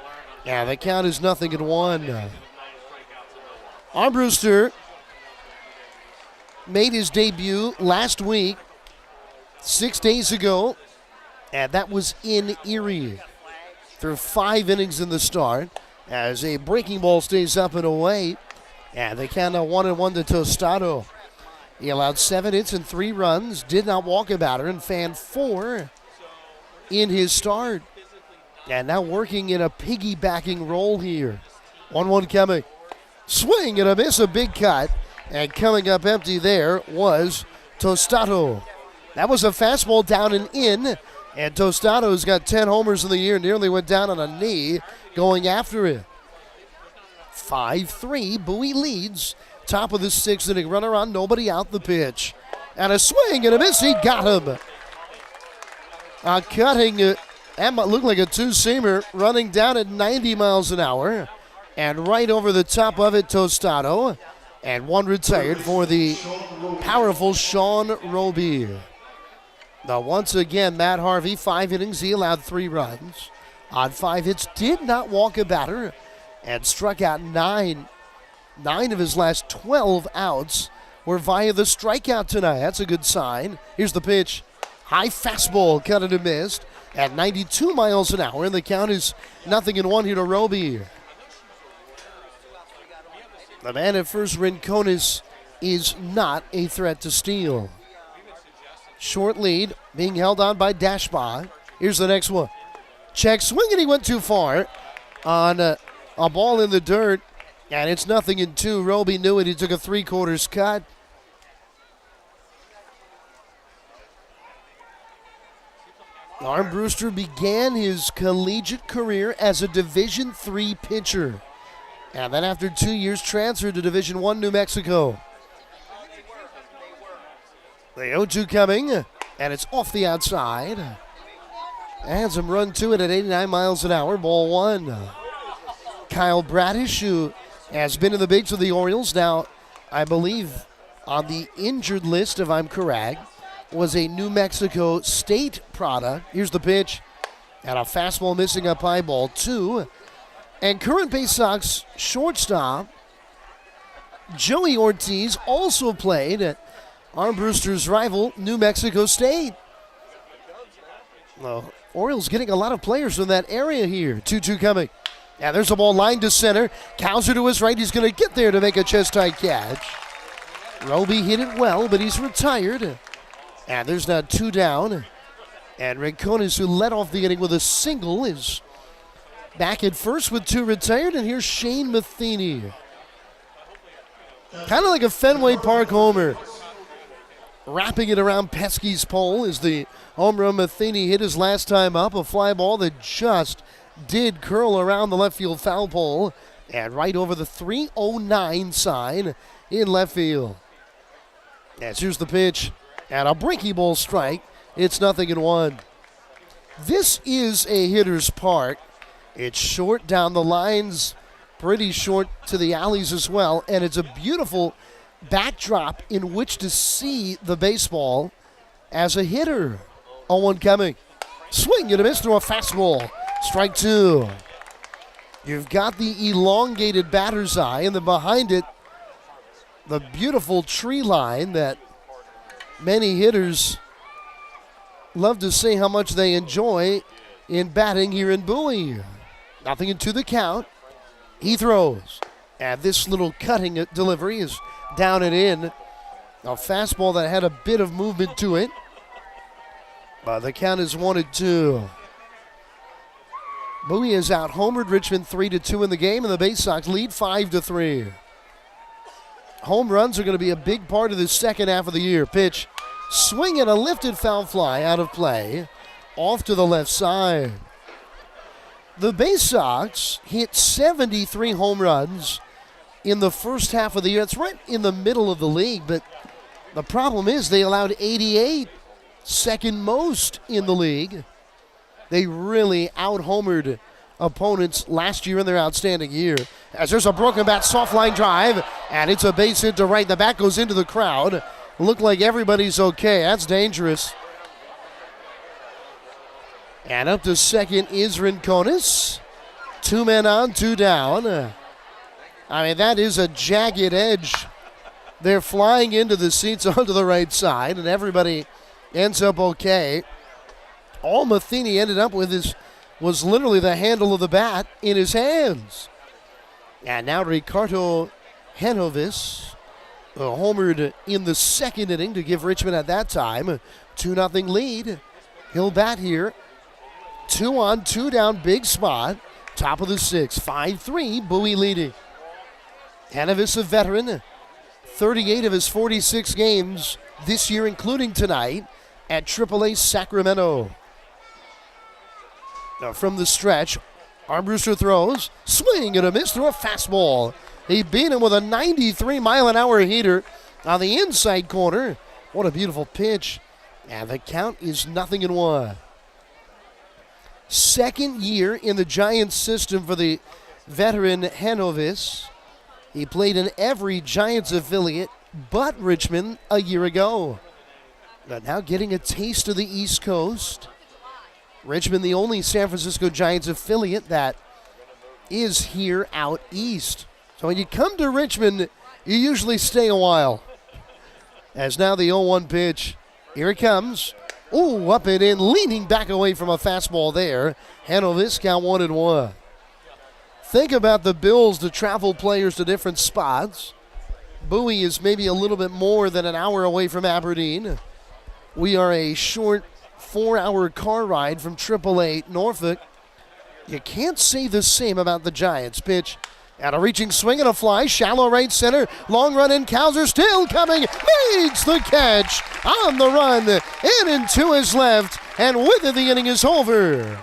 And the count is 0-1. Armbruster made his debut last week, 6 days ago, and that was in Erie. Through 5 innings in the start, as a breaking ball stays up and away. And the count now 1-1 to Tostado. He allowed 7 hits and 3 runs, did not walk a batter, and fanned 4 in his start. And now working in a piggybacking role here. 1-1 coming. Swing and a miss, a big cut. And coming up empty there was Tostado. That was a fastball down and in. And Tostado's got 10 homers in the year. Nearly went down on a knee going after it. 5-3, Bowie leads. Top of the 6th inning. Runner on, nobody out, the pitch. And a swing and a miss, he got him. Cutting it, Emma looked like a two-seamer, running down at 90 miles an hour. And right over the top of it, Tostado. And one retired for the powerful Sean Roby. Now, once again, Matt Harvey, 5 innings, he allowed 3 runs. On 5 hits, did not walk a batter, and struck out 9. 9 of his last 12 outs were via the strikeout tonight. That's a good sign. Here's the pitch. High fastball, cut and missed at 92 miles an hour, and the count is 0-1 here to Roby. The man at first, Rincones, is not a threat to steal. Short lead, being held on by Dashbach. Here's the next one. Check swing, and he went too far on a ball in the dirt, and it's 0-2. Roby knew it. He took a 3/4 cut. Armbruster began his collegiate career as a Division III pitcher, and then after 2 years transferred to Division I New Mexico. The 0-2 coming, and it's off the outside. And some run to it at 89 miles an hour, ball 1. Kyle Bradish, who has been in the bigs with the Orioles, now I believe on the injured list, if I'm correct, was a New Mexico State product. Here's the pitch. And a fastball missing up high, ball 2. And current Baysox shortstop, Joey Ortiz, also played at Armbruster's rival, New Mexico State. Well, Orioles getting a lot of players from that area here. 2-2 coming. And there's a ball lined to center. Kauser to his right. He's going to get there to make a chest-high catch. Roby hit it well, but he's retired. And there's now 2 down. And Rincones, who led off the inning with a single, is back at first with 2 retired. And here's Shane Matheny. Kind of like a Fenway Park homer. Wrapping it around Pesky's pole is the home run Matheny hit his last time up. A fly ball that just did curl around the left field foul pole and right over the 309 sign in left field. As here's the pitch and a breaking ball strike. It's 0-1. This is a hitter's park. It's short down the lines, pretty short to the alleys as well, and it's a beautiful backdrop in which to see the baseball as a hitter. 0-1 coming. Swing and a miss through a fastball. Strike 2. You've got the elongated batter's eye, and then behind it, the beautiful tree line that many hitters love to say how much they enjoy in batting here in Bowie. Nothing into the count. He throws. And this little cutting delivery is down and in. A fastball that had a bit of movement to it. But the count is 1-2. Bowie is out homered Richmond 3-2 in the game, and the Baysox lead 5-3. Home runs are going to be a big part of the second half of the year. Pitch, swing and a lifted foul fly out of play, off to the left side. The Baysox hit 73 home runs in the first half of the year. It's right in the middle of the league, but the problem is they allowed 88, second most in the league. They really out-homered opponents last year in their outstanding year. As there's a broken bat soft line drive, and it's a base hit to right. The bat goes into the crowd. Look like everybody's okay. That's dangerous. And up to second is Rincones. 2 men on, 2 down. I mean, that is a jagged edge. They're flying into the seats onto the right side, and everybody ends up okay. All Matheny ended up with was literally the handle of the bat in his hands. And now Ricardo Henovis homered in the second inning to give Richmond at that time 2-0 lead. He'll bat here. 2 on, 2 down, big spot. Top of the 6th, 5-3, Bowie leading. Henovis, a veteran, 38 of his 46 games this year, including tonight at AAA Sacramento. Now from the stretch, Armbruster throws, swing and a miss through a fastball. He beat him with a 93-mile-an-hour heater on the inside corner. What a beautiful pitch. And the count is 0-1. Second year in the Giants system for the veteran Henovis. He played in every Giants affiliate but Richmond a year ago. But now getting a taste of the East Coast. Richmond, the only San Francisco Giants affiliate that is here out east. So when you come to Richmond, you usually stay a while. As now the 0-1 pitch. Here it comes. Ooh, up and in, leaning back away from a fastball there. Henovis count 1-1. Think about the bills to travel players to different spots. Bowie is maybe a little bit more than an hour away from Aberdeen. We are a short 4-hour car ride from AAA Norfolk. You can't say the same about the Giants. Pitch and a reaching swing and a fly, shallow right center, long run in, Kauser still coming, makes the catch on the run, in and to his left, and with it the inning is over.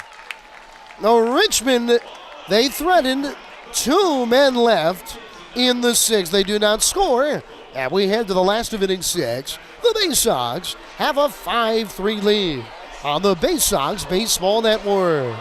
Now Richmond, they threatened, 2 men left in the 6th. They do not score, and we head to the last of inning 6. The Baysox have a 5-3 lead on the Baysox Baseball Network.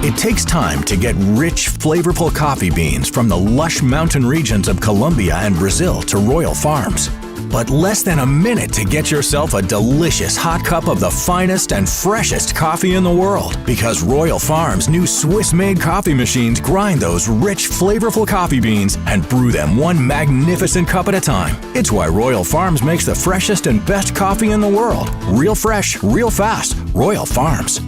It takes time to get rich, flavorful coffee beans from the lush mountain regions of Colombia and Brazil to Royal Farms. But less than a minute to get yourself a delicious hot cup of the finest and freshest coffee in the world. Because Royal Farms' new Swiss-made coffee machines grind those rich, flavorful coffee beans and brew them one magnificent cup at a time. It's why Royal Farms makes the freshest and best coffee in the world. Real fresh, real fast. Royal Farms.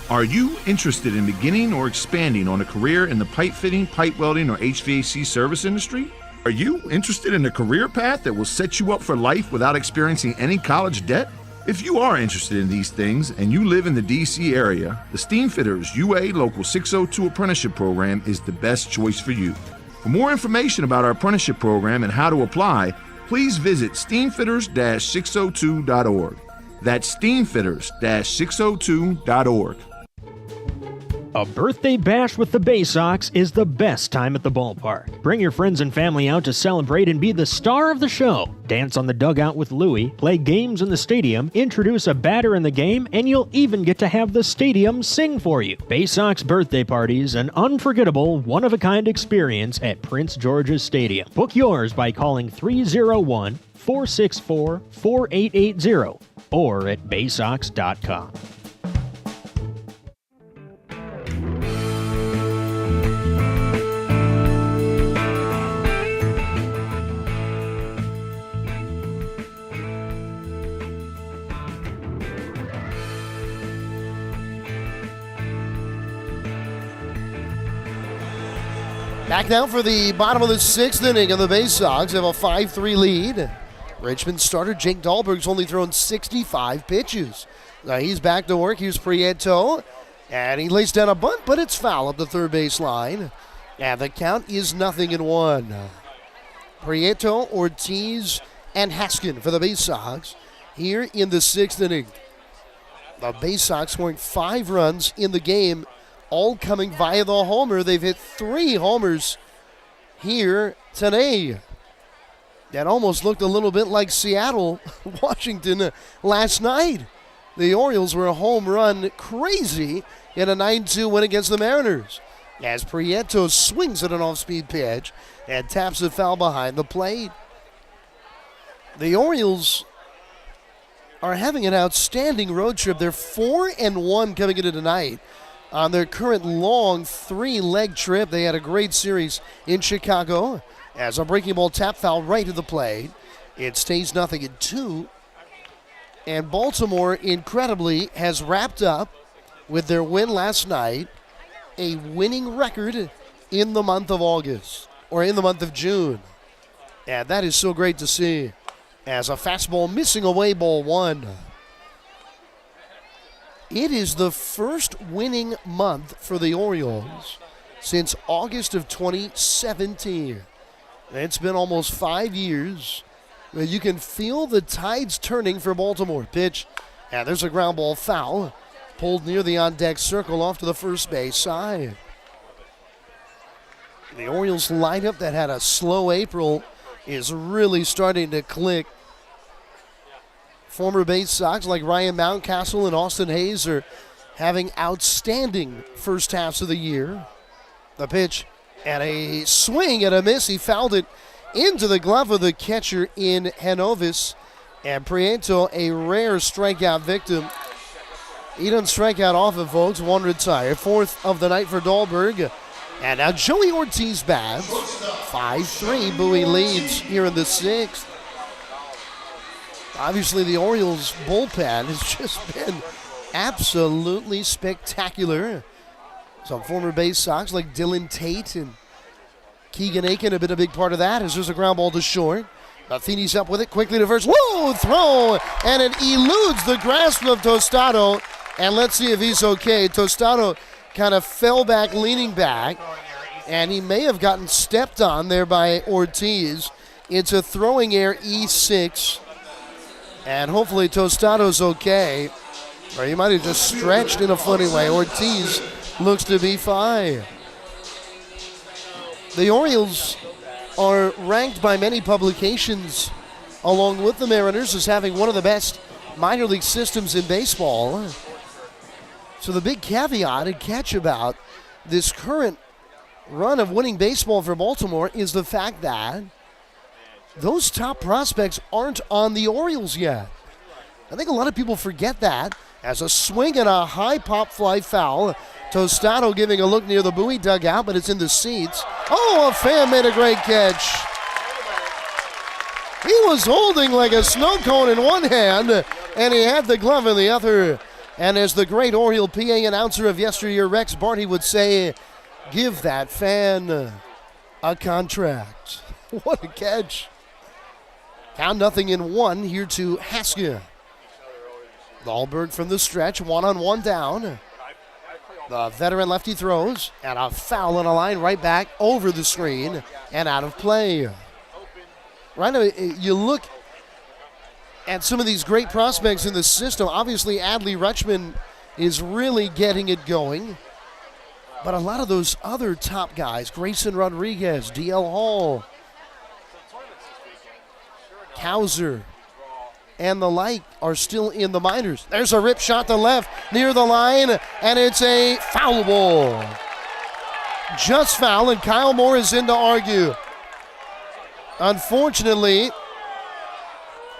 Are you interested in beginning or expanding on a career in the pipe fitting, pipe welding, or HVAC service industry? Are you interested in a career path that will set you up for life without experiencing any college debt? If you are interested in these things and you live in the DC area, the Steamfitters UA Local 602 Apprenticeship Program is the best choice for you. For more information about our apprenticeship program and how to apply, please visit steamfitters-602.org. That's steamfitters-602.org. A birthday bash with the Baysox is the best time at the ballpark. Bring your friends and family out to celebrate and be the star of the show. Dance on the dugout with Louie, play games in the stadium, introduce a batter in the game, and you'll even get to have the stadium sing for you. Baysox birthday parties, an unforgettable, one-of-a-kind experience at Prince George's Stadium. Book yours by calling 301-464-4880 or at baysox.com. Back now for the bottom of the 6th inning, and the Baysox have a 5-3 lead. Richmond starter Jake Dahlberg's only thrown 65 pitches. Now he's back to work. Here's Prieto, and he lays down a bunt, but it's foul up the third base line. And the count is 0-1. Prieto, Ortiz, and Haskin for the Baysox here in the 6th inning. The Baysox scoring 5 runs in the game, all coming via the homer. They've hit 3 homers here today. That almost looked a little bit like Seattle, Washington last night. The Orioles were a home run crazy in a 9-2 win against the Mariners, as Prieto swings at an off-speed pitch and taps it foul behind the plate. The Orioles are having an outstanding road trip. They're 4-1 coming into tonight on their current long 3-leg trip. They had a great series in Chicago as a breaking ball tap foul right to the plate. It stays 0-2. And Baltimore, incredibly, has wrapped up with their win last night, a winning record in the month of August, or in the month of June. And that is so great to see. As a fastball missing away, ball 1. It is the first winning month for the Orioles since August of 2017. It's been almost 5 years. You can feel the tides turning for Baltimore. Pitch, and there's a ground ball foul. Pulled near the on-deck circle off to the first base side. The Orioles lineup that had a slow April is really starting to click. Former Baysox like Ryan Mountcastle and Austin Hayes are having outstanding first halves of the year. The pitch and a swing and a miss. He fouled it into the glove of the catcher in Hanovis. And Prieto, a rare strikeout victim. He doesn't strike out often, folks. 1 retired. 4th of the night for Dahlberg. And now Joey Ortiz bats. 5-3. Bowie leads here in the 6th. Obviously, the Orioles' bullpen has just been absolutely spectacular. Some former Baysox like Dylan Tate and Keegan Aiken have been a big part of that, as there's a ground ball to short. Matheny's up with it, quickly to first. Whoa, throw! And it eludes the grasp of Tostado. And let's see if he's okay. Tostado kind of fell back, leaning back, and he may have gotten stepped on there by Ortiz. It's a throwing error, E6. And hopefully Tostado's okay. Or he might have just stretched in a funny way. Ortiz looks to be fine. The Orioles are ranked by many publications, along with the Mariners, as having one of the best minor league systems in baseball. So the big caveat and catch about this current run of winning baseball for Baltimore is the fact that those top prospects aren't on the Orioles yet. I think a lot of people forget that. As a swing and a high pop fly foul. Tostado giving a look near the Bowie dugout, but it's in the seats. Oh, a fan made a great catch. He was holding like a snow cone in one hand, and he had the glove in the other. And as the great Oriole PA announcer of yesteryear, Rex Barty, would say, give that fan a contract. What a catch. Count 0-1 here to Haskell. Dahlberg from the stretch, 1-on-1 down. The veteran lefty throws, and a foul on a line right back over the screen and out of play. Right now, you look at some of these great prospects in the system. Obviously, Adley Rutschman is really getting it going. But a lot of those other top guys, Grayson Rodriguez, DL Hall, Kauser, and the like, are still in the minors. There's a rip shot to left near the line, and it's a foul ball. Just foul, and Kyle Moore is in to argue. Unfortunately,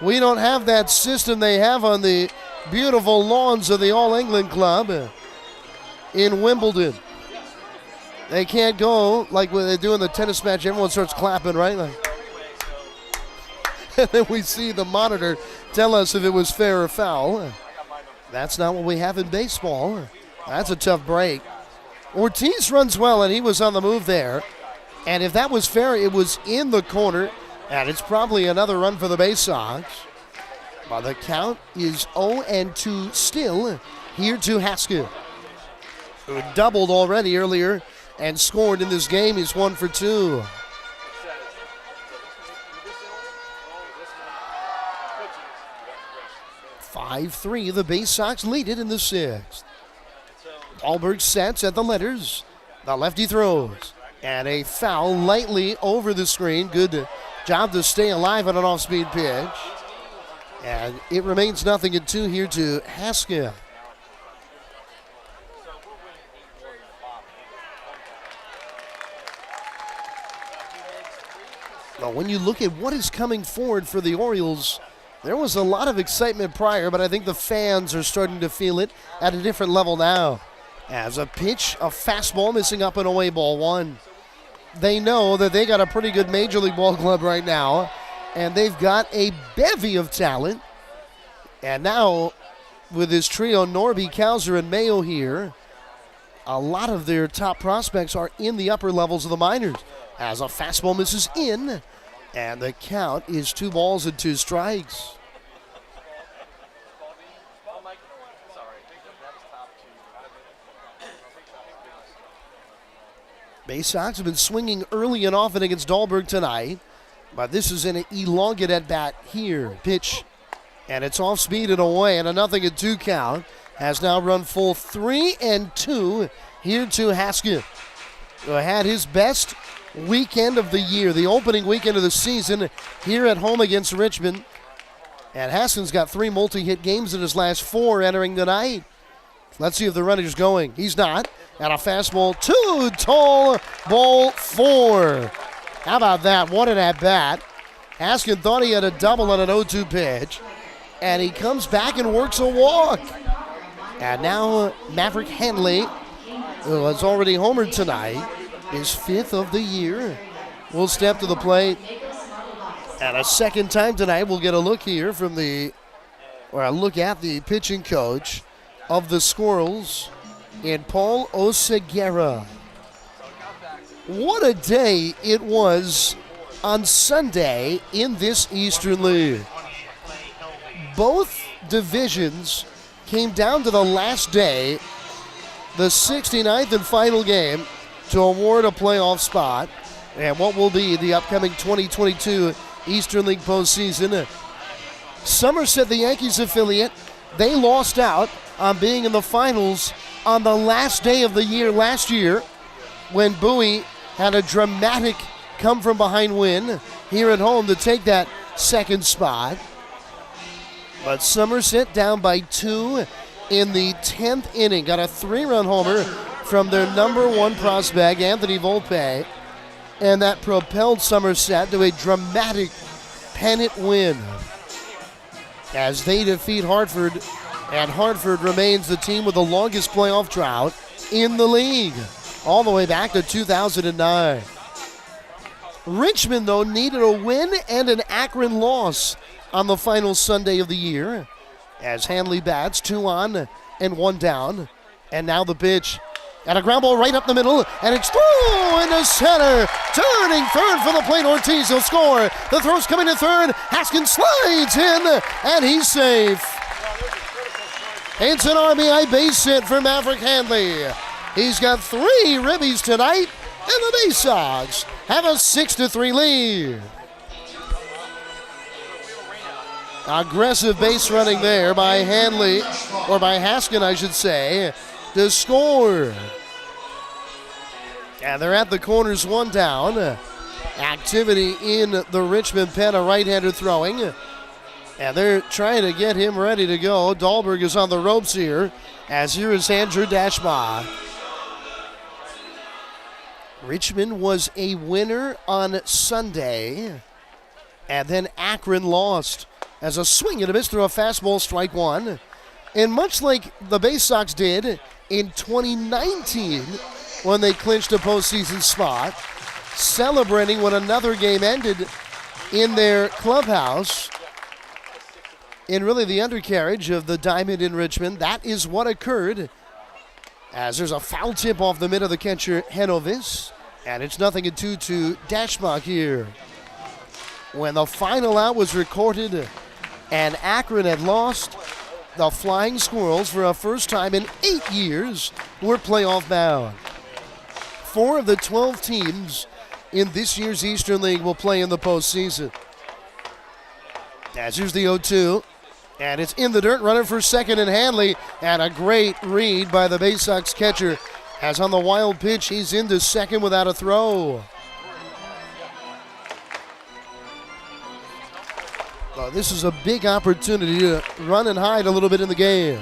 we don't have that system they have on the beautiful lawns of the All England Club in Wimbledon. They can't go like when they do in the tennis match. Everyone starts clapping, right? Like, and then we see the monitor tell us if it was fair or foul. That's not what we have in baseball. That's a tough break. Ortiz runs well, and he was on the move there. And if that was fair, it was in the corner, and it's probably another run for the Baysox. But the count is 0-2 still here to Haskell, who doubled already earlier and scored in this game. He's 1 for 2. (5-3), the Baysox lead it in the sixth. Dahlberg sets at the letters. The lefty throws. And a foul lightly over the screen. Good job to stay alive on an off-speed pitch. And it remains 0-2 here to Haskell. Now, when you look at what is coming forward for the Orioles, there was a lot of excitement prior, but I think the fans are starting to feel it at a different level now. As a pitch, a fastball missing up and away, ball one. They know that they got a pretty good Major League Ball club right now, and they've got a bevy of talent. And now, with this trio, Norby, Kauser, and Mayo here, a lot of their top prospects are in the upper levels of the minors. As a fastball misses in, and the count is 2-2 strikes. Baysox have been swinging early and often against Dahlberg tonight, but this is an elongate at bat here. Pitch, and it's off speed and away, and a 0-2 count. Has now run full 3-2 here to Haskell, who had his best weekend of the year, the opening weekend of the season here at home against Richmond. And Haskell's got 3 multi-hit games in his last 4 entering tonight. Let's see if the runner's going. He's not. And a fastball, 2 tall, ball 4. How about that? What an at-bat. Haskell thought he had a double on an 0-2 pitch, and he comes back and works a walk. And now Maverick Hanley, who has already homered tonight, his 5th of the year, will step to the plate. And a second time tonight, we'll get a look here from a look at the pitching coach of the Squirrels in Paul Oseguera. What a day it was on Sunday in this Eastern League. Both divisions came down to the last day, the 69th and final game, to award a playoff spot and what will be the upcoming 2022 Eastern League postseason. Somerset, the Yankees affiliate, they lost out on being in the finals on the last day of the year last year when Bowie had a dramatic come-from-behind win here at home to take that second spot. But Somerset down by 2 in the 10th inning. Got a 3-run homer from their number 1 prospect, Anthony Volpe. And that propelled Somerset to a dramatic pennant win as they defeat Hartford. And Hartford remains the team with the longest playoff drought in the league, all the way back to 2009. Richmond, though, needed a win and an Akron loss on the final Sunday of the year, as Hanley bats, 2 on and 1 down. And now the pitch. And a ground ball right up the middle, and it's through into center. Turning third for the plate, Ortiz will score. The throw's coming to third. Haskins slides in, and he's safe. It's an RBI base hit for Maverick Hanley. He's got 3 ribbies tonight, and the Baysox have a 6-3 lead. Aggressive base running there by Hanley, or by Haskin, I should say, to score. And they're at the corners, 1 down. Activity in the Richmond pen, a right-hander throwing. And they're trying to get him ready to go. Dahlberg is on the ropes here, as here is Andrew Dashma. Richmond was a winner on Sunday, and then Akron lost as a swing and a miss through a fastball, strike 1. And much like the Baysox did in 2019 when they clinched a postseason spot, celebrating when another game ended in their clubhouse, in really the undercarriage of the diamond in Richmond. That is what occurred, as there's a foul tip off the mid of the catcher, Henovis. And it's 0-2 to Dashbach here. When the final out was recorded and Akron had lost, the Flying Squirrels, for a first time in 8 years, were playoff bound. 4 of the 12 teams in this year's Eastern League will play in the postseason. As here's the 0-2. And it's in the dirt, running for second and Hanley. And a great read by the Baysox catcher. As on the wild pitch, he's into second without a throw. Well, this is a big opportunity to run and hide a little bit in the game.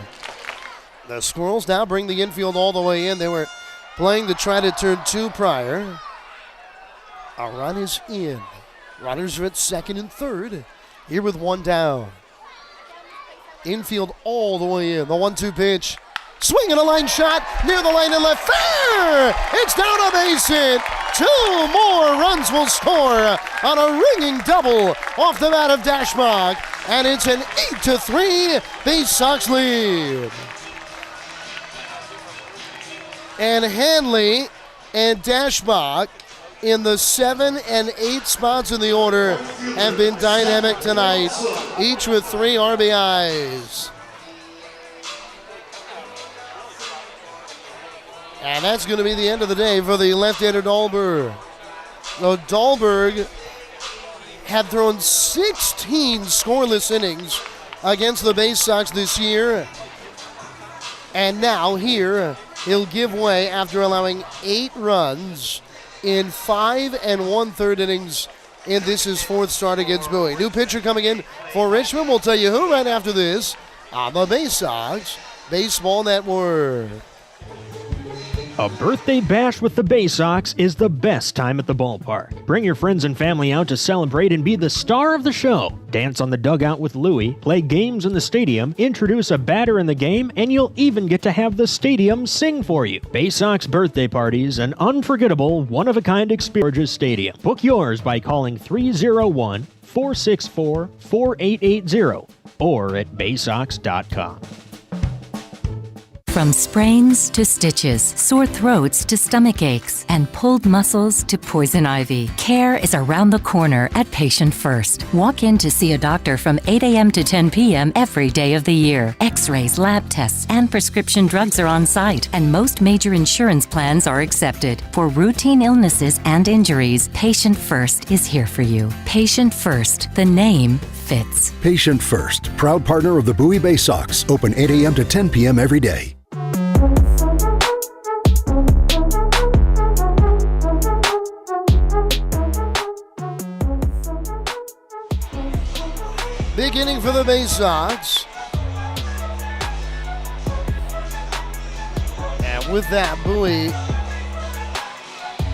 The Squirrels now bring the infield all the way in. They were playing to try to turn 2 prior. A run is in. Runners are at second and third. Here with 1 down. Infield all the way in. The 1-2 pitch. Swing and a line shot near the line and left. Fair! It's down a base hit. 2 more runs will score on a ringing double off the bat of Dashbach. And it's an 8-3 Baysox lead. And Hanley and Dashbach in the 7 and 8 spots in the order have been dynamic tonight, each with 3 RBIs. And that's going to be the end of the day for the left-hander Dahlberg. So Dahlberg had thrown 16 scoreless innings against the Baysox this year. And now here, he'll give way after allowing 8 runs in 5 1/3 innings in this his 4th start against Bowie. New pitcher coming in for Richmond. We'll tell you who right after this on the Baysox Baseball Network. A birthday bash with the Baysox is the best time at the ballpark. Bring your friends and family out to celebrate and be the star of the show. Dance on the dugout with Louie, play games in the stadium, introduce a batter in the game, and you'll even get to have the stadium sing for you. Baysox birthday parties, an unforgettable, one-of-a-kind experience at Stadium. Book yours by calling 301-464-4880 or at baysox.com. From sprains to stitches, sore throats to stomach aches, and pulled muscles to poison ivy, care is around the corner at Patient First. Walk in to see a doctor from 8 a.m. to 10 p.m. every day of the year. X-rays, lab tests, and prescription drugs are on site, and most major insurance plans are accepted. For routine illnesses and injuries, Patient First is here for you. Patient First, the name fits. Patient First, proud partner of the Bowie Baysox, open 8 a.m. to 10 p.m. every day. Big inning for the Baysox. And with that, Bowie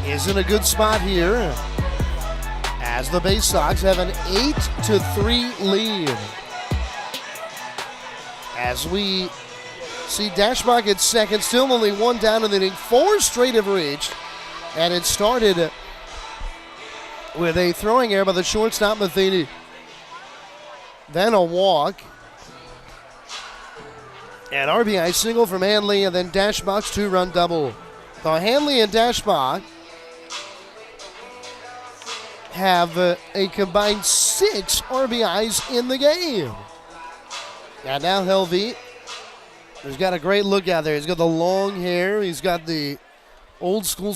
is in a good spot here as the Baysox have an 8-3 lead. As we see Dashbach at second, still only 1 down in the inning. 4 straight have reached. And it started with a throwing error by the shortstop Matheny. Then a walk. An RBI single from Hanley, and then Dashbach's 2-run double. So Hanley and Dashbach have a combined 6 RBIs in the game. And now Helvey has got a great look out there. He's got the long hair. He's got the old school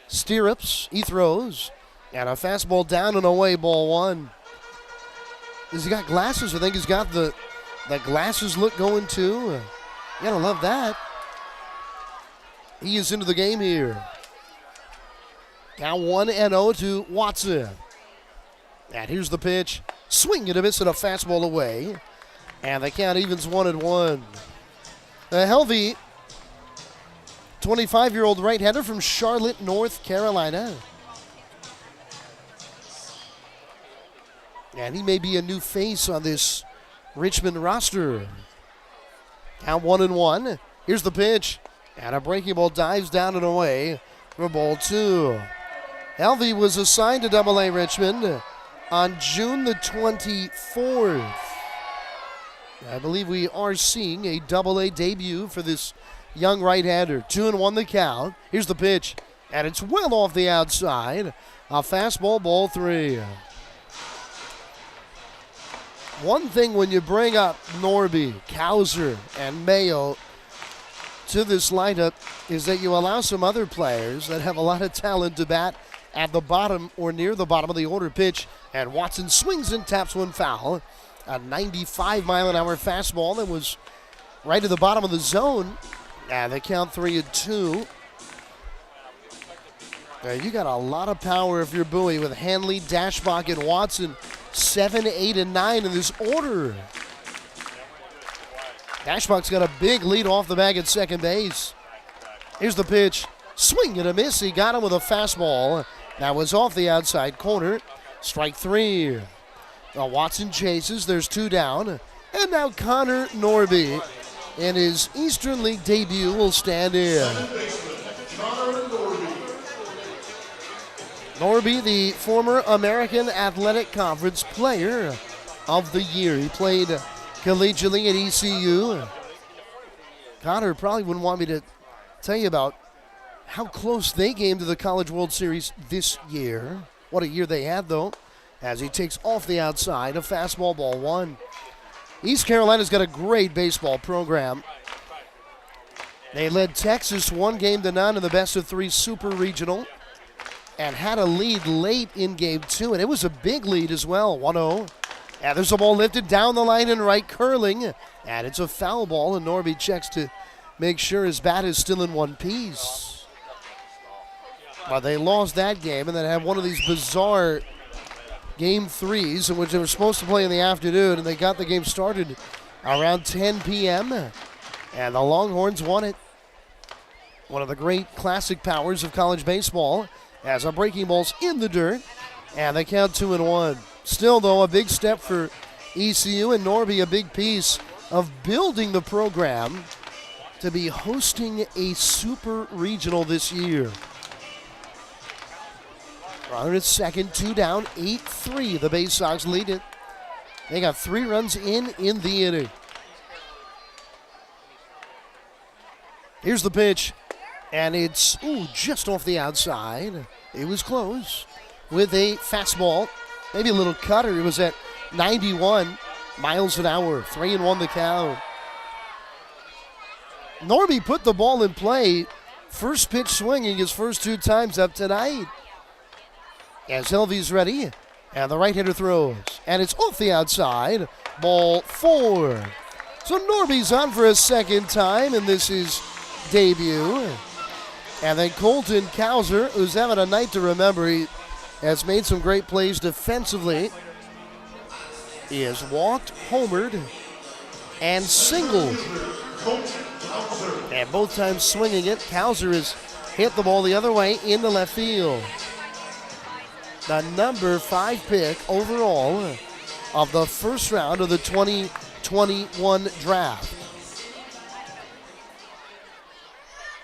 stirrups. He throws. And a fastball down and away, ball 1. Has he got glasses? I think he's got the glasses look going too. You gotta love that. He is into the game here. Now 1-0 to Watson. And here's the pitch. Swing and a miss and a fastball away. And the count evens 1-1. Helvey, 25-year-old right-hander from Charlotte, North Carolina. And he may be a new face on this Richmond roster. Count 1-1. Here's the pitch. And a breaking ball dives down and away for ball 2. Helvey was assigned to AA Richmond on June the 24th. I believe we are seeing a AA debut for this young right-hander. 2-1 the count. Here's the pitch. And it's well off the outside. A fastball, ball 3. One thing when you bring up Norby, Kauser, and Mayo to this lineup is that you allow some other players that have a lot of talent to bat at the bottom or near the bottom of the order pitch. And Watson swings and taps one foul. A 95-mile-an-hour fastball that was right at the bottom of the zone. And they count 3-2. You got a lot of power if you're Bowie with Hanley, Dashbach, and Watson. 7, 8, and 9 in this order. Dashbach's got a big lead off the bag at second base. Here's the pitch. Swing and a miss. He got him with a fastball. That was off the outside corner. Strike 3. Now Watson chases. There's 2 down. And now Conor Norby in his Eastern League debut will stand in. Norby, the former American Athletic Conference Player of the Year. He played collegiately at ECU. Conor probably wouldn't want me to tell you about how close they came to the College World Series this year. What a year they had, though, as he takes off the outside, a fastball, ball 1. East Carolina's got a great baseball program. They led Texas 1-0 in the best-of-3 Super Regional and had a lead late in Game 2, and it was a big lead as well, 1-0. And there's a ball lifted down the line and right, curling, and it's a foul ball, and Norby checks to make sure his bat is still in one piece. But they lost that game and then had one of these bizarre Game 3s in which they were supposed to play in the afternoon, and they got the game started around 10 p.m., and the Longhorns won it. One of the great classic powers of college baseball, as a breaking ball's in the dirt, and they count 2-1. Still, though, a big step for ECU, and Norby a big piece of building the program to be hosting a super regional this year. Runner at second, 2 down, 8-3. The Baysox lead it. They got 3 runs in the inning. Here's the pitch. And it's just off the outside. It was close with a fastball, maybe a little cutter. It was at 91 miles an hour, 3-1 the count. Norby put the ball in play. First pitch swinging his first 2 times up tonight. As Helvey's ready, and the right hitter throws. And it's off the outside, ball 4. So Norby's on for a second time, and this is debut. And then Colton Kauser, who's having a night to remember, he has made some great plays defensively. He has walked, homered, and singled. And both times swinging it, Kauser has hit the ball the other way into left field. The number 5 pick overall of the first round of the 2021 draft.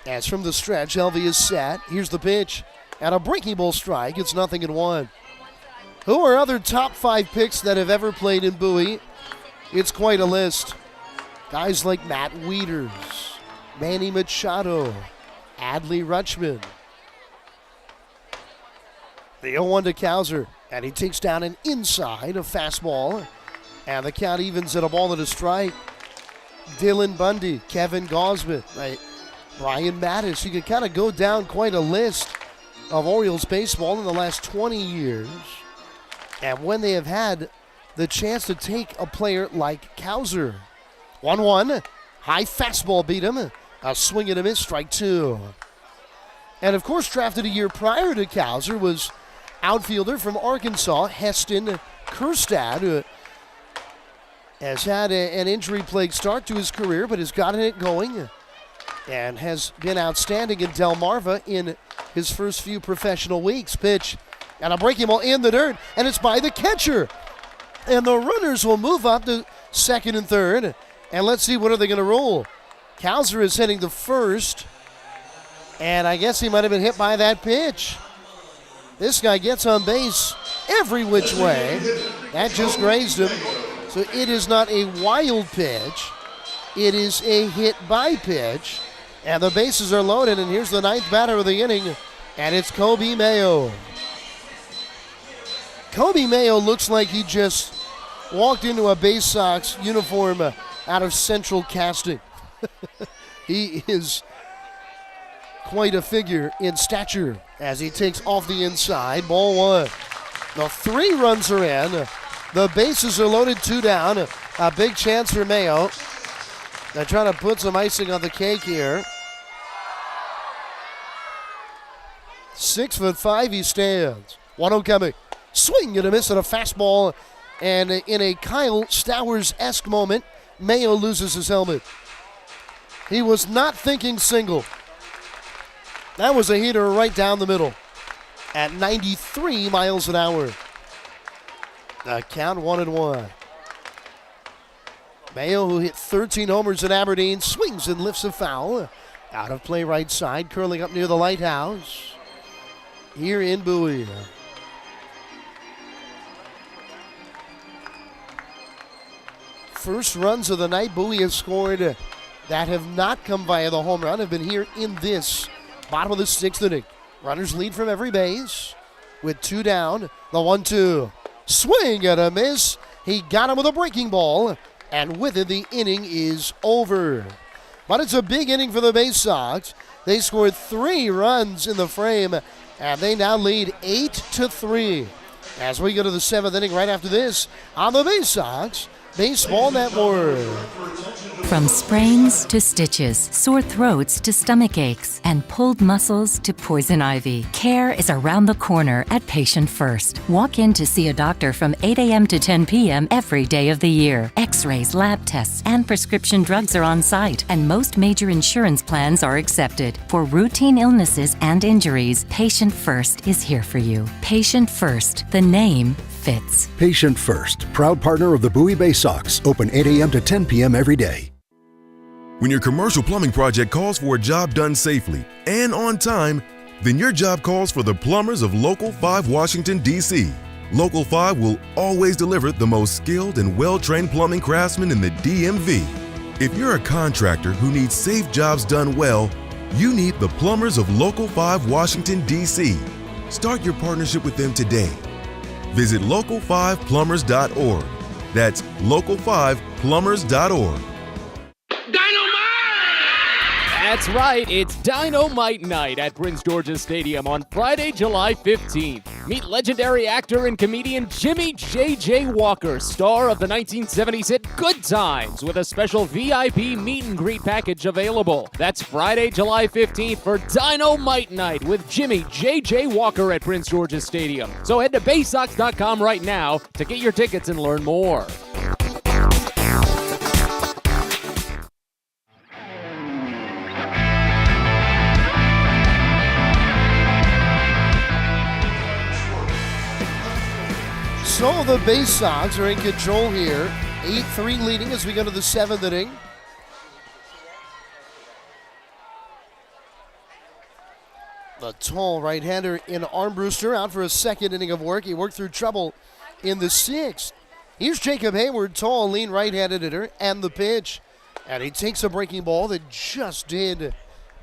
As from the stretch, Helvey is set. Here's the pitch. And a breaking ball strike. It's 0-1. Who are other top 5 picks that have ever played in Bowie? It's quite a list. Guys like Matt Wieters, Manny Machado, Adley Rutschman. The 0-1 to Kauser. And he takes down an inside, a fastball. And the count evens at a ball and a strike. Dylan Bundy, Kevin Gosman, Brian Mattis. You can kind of go down quite a list of Orioles baseball in the last 20 years. And when they have had the chance to take a player like Kauser. 1-1, high fastball beat him. A swing and a miss, strike 2. And of course, drafted a year prior to Kauser was outfielder from Arkansas, Heston Kjerstad, who has had an injury-plagued start to his career, but has gotten it going. And has been outstanding in Delmarva in his first few professional weeks. Pitch, and a breaking ball in the dirt, and it's by the catcher. And the runners will move up to second and third. And let's see, what are they going to roll? Kauser is heading to first, and I guess he might have been hit by that pitch. This guy gets on base every which way. That just grazed him. So it is not a wild pitch. It is a hit by pitch. And the bases are loaded, and here's the 9th batter of the inning. And it's Gobi Mayo. Gobi Mayo looks like he just walked into a Baysox uniform out of Central Casting. He is quite a figure in stature as he takes off the inside. Ball one. Now 3 runs are in. The bases are loaded, 2 down. A big chance for Mayo. They're trying to put some icing on the cake here. 6'5" he stands. 1-0 coming. Swing and a miss and a fastball. And in a Kyle Stowers-esque moment, Mayo loses his helmet. He was not thinking single. That was a hitter right down the middle at 93 miles an hour. The count 1-1. Mayo, who hit 13 homers in Aberdeen, swings and lifts a foul. Out of play right side, curling up near the lighthouse. Here in Bowie. First runs of the night Bowie has scored that have not come via the home run have been here in this bottom of the 6th inning. Runners lead from every base with 2 down. The 1-2. Swing and a miss. He got him with a breaking ball, and with it the inning is over. But it's a big inning for the Baysox. They scored 3 runs in the frame, and they now lead 8-3. As we go to the 7th inning right after this on the Baysox Baseball Network. From sprains to stitches, sore throats to stomach aches, and pulled muscles to poison ivy, care is around the corner at Patient First. Walk in to see a doctor from 8 a.m. to 10 p.m. every day of the year. X-rays, lab tests, and prescription drugs are on site, and most major insurance plans are accepted. For routine illnesses and injuries, Patient First is here for you. Patient First, the name fits. Patient First, proud partner of the Bowie Baysox, open 8 a.m. to 10 p.m. every day. When your commercial plumbing project calls for a job done safely and on time, then your job calls for the plumbers of Local 5 Washington, D.C. Local 5 will always deliver the most skilled and well-trained plumbing craftsmen in the DMV. If you're a contractor who needs safe jobs done well, you need the plumbers of Local 5 Washington, D.C. Start your partnership with them today. Visit local5plumbers.org. That's local5plumbers.org. That's right, it's Dynamite Night at Prince George's Stadium on Friday, July 15th. Meet legendary actor and comedian Jimmy J.J. Walker, star of the 1970s hit Good Times, with a special VIP meet and greet package available. That's Friday, July 15th for Dynamite Night with Jimmy J.J. Walker at Prince George's Stadium. So head to Baysox.com right now to get your tickets and learn more. So the Baysox are in control here. 8-3 leading as we go to the 7th inning. The tall right-hander in Armbruster out for a 2nd inning of work. He worked through trouble in the 6th. Here's Jacob Hayward, tall, lean right-handed hitter, and the pitch. And he takes a breaking ball that just did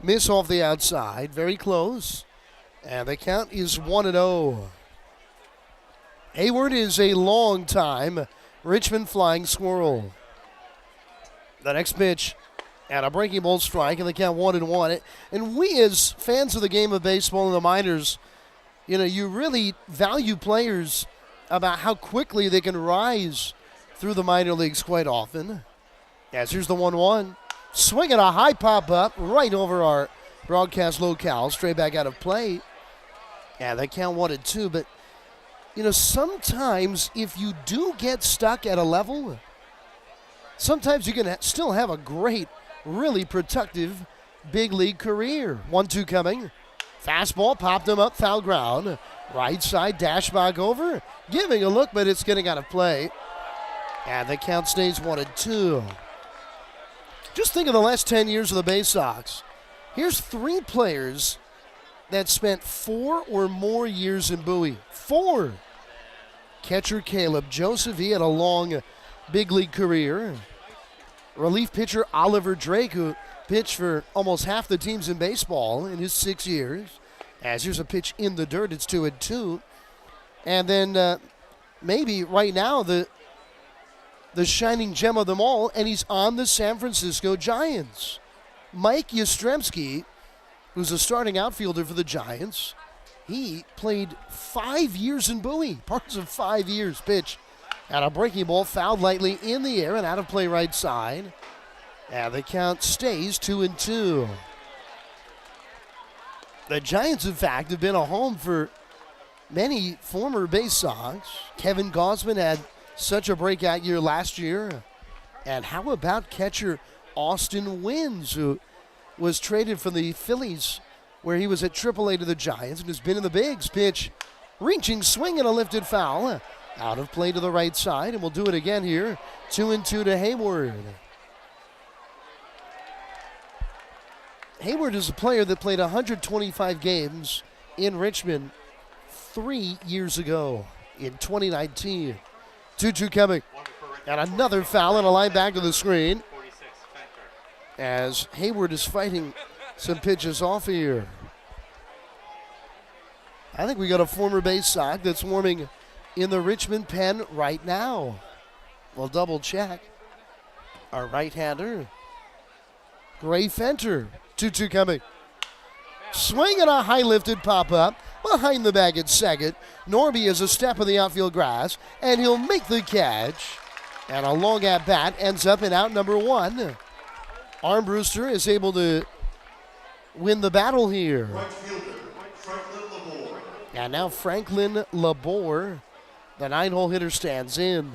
miss off the outside. Very close. And the count is 1-0. Hayward is a long-time Richmond Flying Squirrel. The next pitch, and a breaking ball strike, and the count 1-1. And we, as fans of the game of baseball in the minors, you really value players about how quickly they can rise through the minor leagues quite often. As here's the 1-1. Swinging a high pop-up right over our broadcast locale, straight back out of play. And the count 1-2, but sometimes if you do get stuck at a level, sometimes you can still have a great, really productive big league career. 1-2 coming. Fastball popped him up, foul ground. Right side, dash back over. Giving a look, but it's getting out of play. And the count stays 1-2. Just think of the last 10 years of the Baysox. Here's 3 players that spent 4 or more years in Bowie. 4. Catcher Caleb Joseph, he had a long big league career. Relief pitcher Oliver Drake, who pitched for almost half the teams in baseball in his 6 years. As here's a pitch in the dirt, it's 2-2. And then maybe right now the shining gem of them all, and he's on the San Francisco Giants. Mike Yastrzemski, who's a starting outfielder for the Giants. He played 5 years in Bowie, parts of 5 years. Pitch and a breaking ball fouled lightly in the air and out of play right side. And the count stays 2-2. The Giants, in fact, have been a home for many former Baysox. Kevin Gausman had such a breakout year last year. And how about catcher Austin Wynns, who was traded from the Phillies, where he was at AAA to the Giants and has been in the bigs. Pitch, reaching swing and a lifted foul. Out of play to the right side, and we'll do it again here. 2-2 to Hayward. Hayward is a player that played 125 games in Richmond 3 years ago in 2019. 2-2 coming. And another foul and a line back to the screen. As Hayward is fighting some pitches off here. I think we got a former Baysox that's warming in the Richmond pen right now. We'll double check. Our right-hander, Gray Fenter. 2-2 coming. Swing and a high lifted pop-up behind the bag at second. Norby is a step of the outfield grass, and he'll make the catch. And a long at-bat ends up in out number one. Armbruster is able to win the battle here. And now Franklin Labor, the 9-hole hitter, stands in.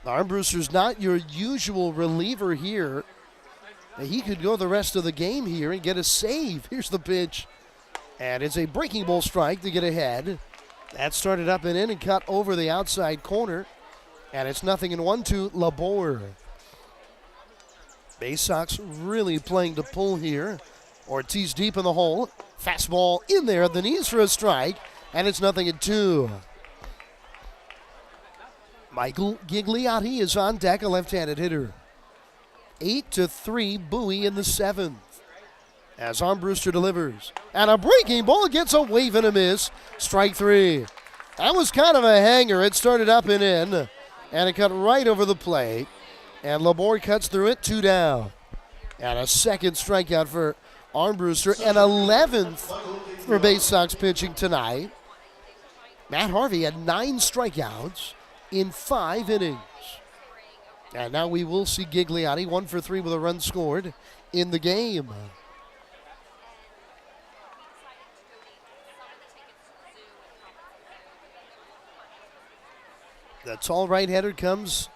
Armbruster's not your usual reliever here. He could go the rest of the game here and get a save. Here's the pitch. And it's a breaking ball strike to get ahead. That started up and in and cut over the outside corner. And it's 0-1 to Labor. Baysox really playing to pull here. Ortiz deep in the hole. Fastball in there at the knees for a strike. And it's 0-2. Michael Gigliotti is on deck, a left-handed hitter. 8-3 Bowie in the seventh. As Armbruster delivers. And a breaking ball gets a wave and a miss. Strike three. That was kind of a hanger. It started up and in. And it cut right over the plate. And Labor cuts through it, 2 down. And a second strikeout for Armbruster. And 11th for Baysox pitching tonight. Matt Harvey had 9 strikeouts in 5 innings. And now we will see Gigliotti 1 for 3 with a run scored in the game. The tall right-hander comes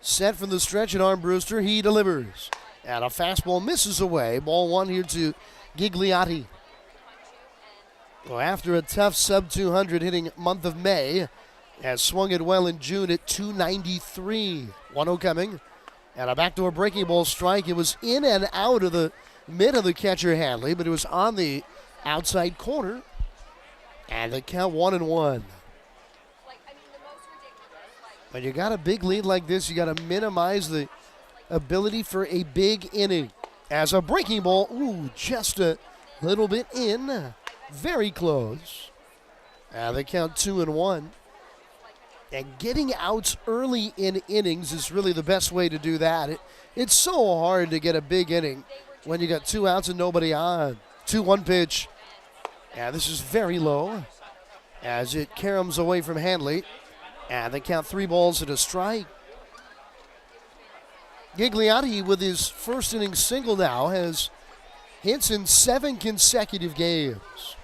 set from the stretch at Armbruster. He delivers. And a fastball misses away. Ball 1 here to Gigliotti. Well, after a tough sub-200 hitting month of May, has swung it well in June at 293. 1-0 coming. And a backdoor breaking ball strike. It was in and out of the mid of the catcher Hanley, but it was on the outside corner. And the count 1-1. When you got a big lead like this, you got to minimize the ability for a big inning. As a breaking ball, just a little bit in. Very close. And they count 2-1. And getting outs early in innings is really the best way to do that. It's so hard to get a big inning when you got 2 outs and nobody on. 2-1 pitch. And this is very low as it caroms away from Hanley. And they count 3 balls and a strike. Gigliotti, with his first inning single now, has hits in 7 consecutive games.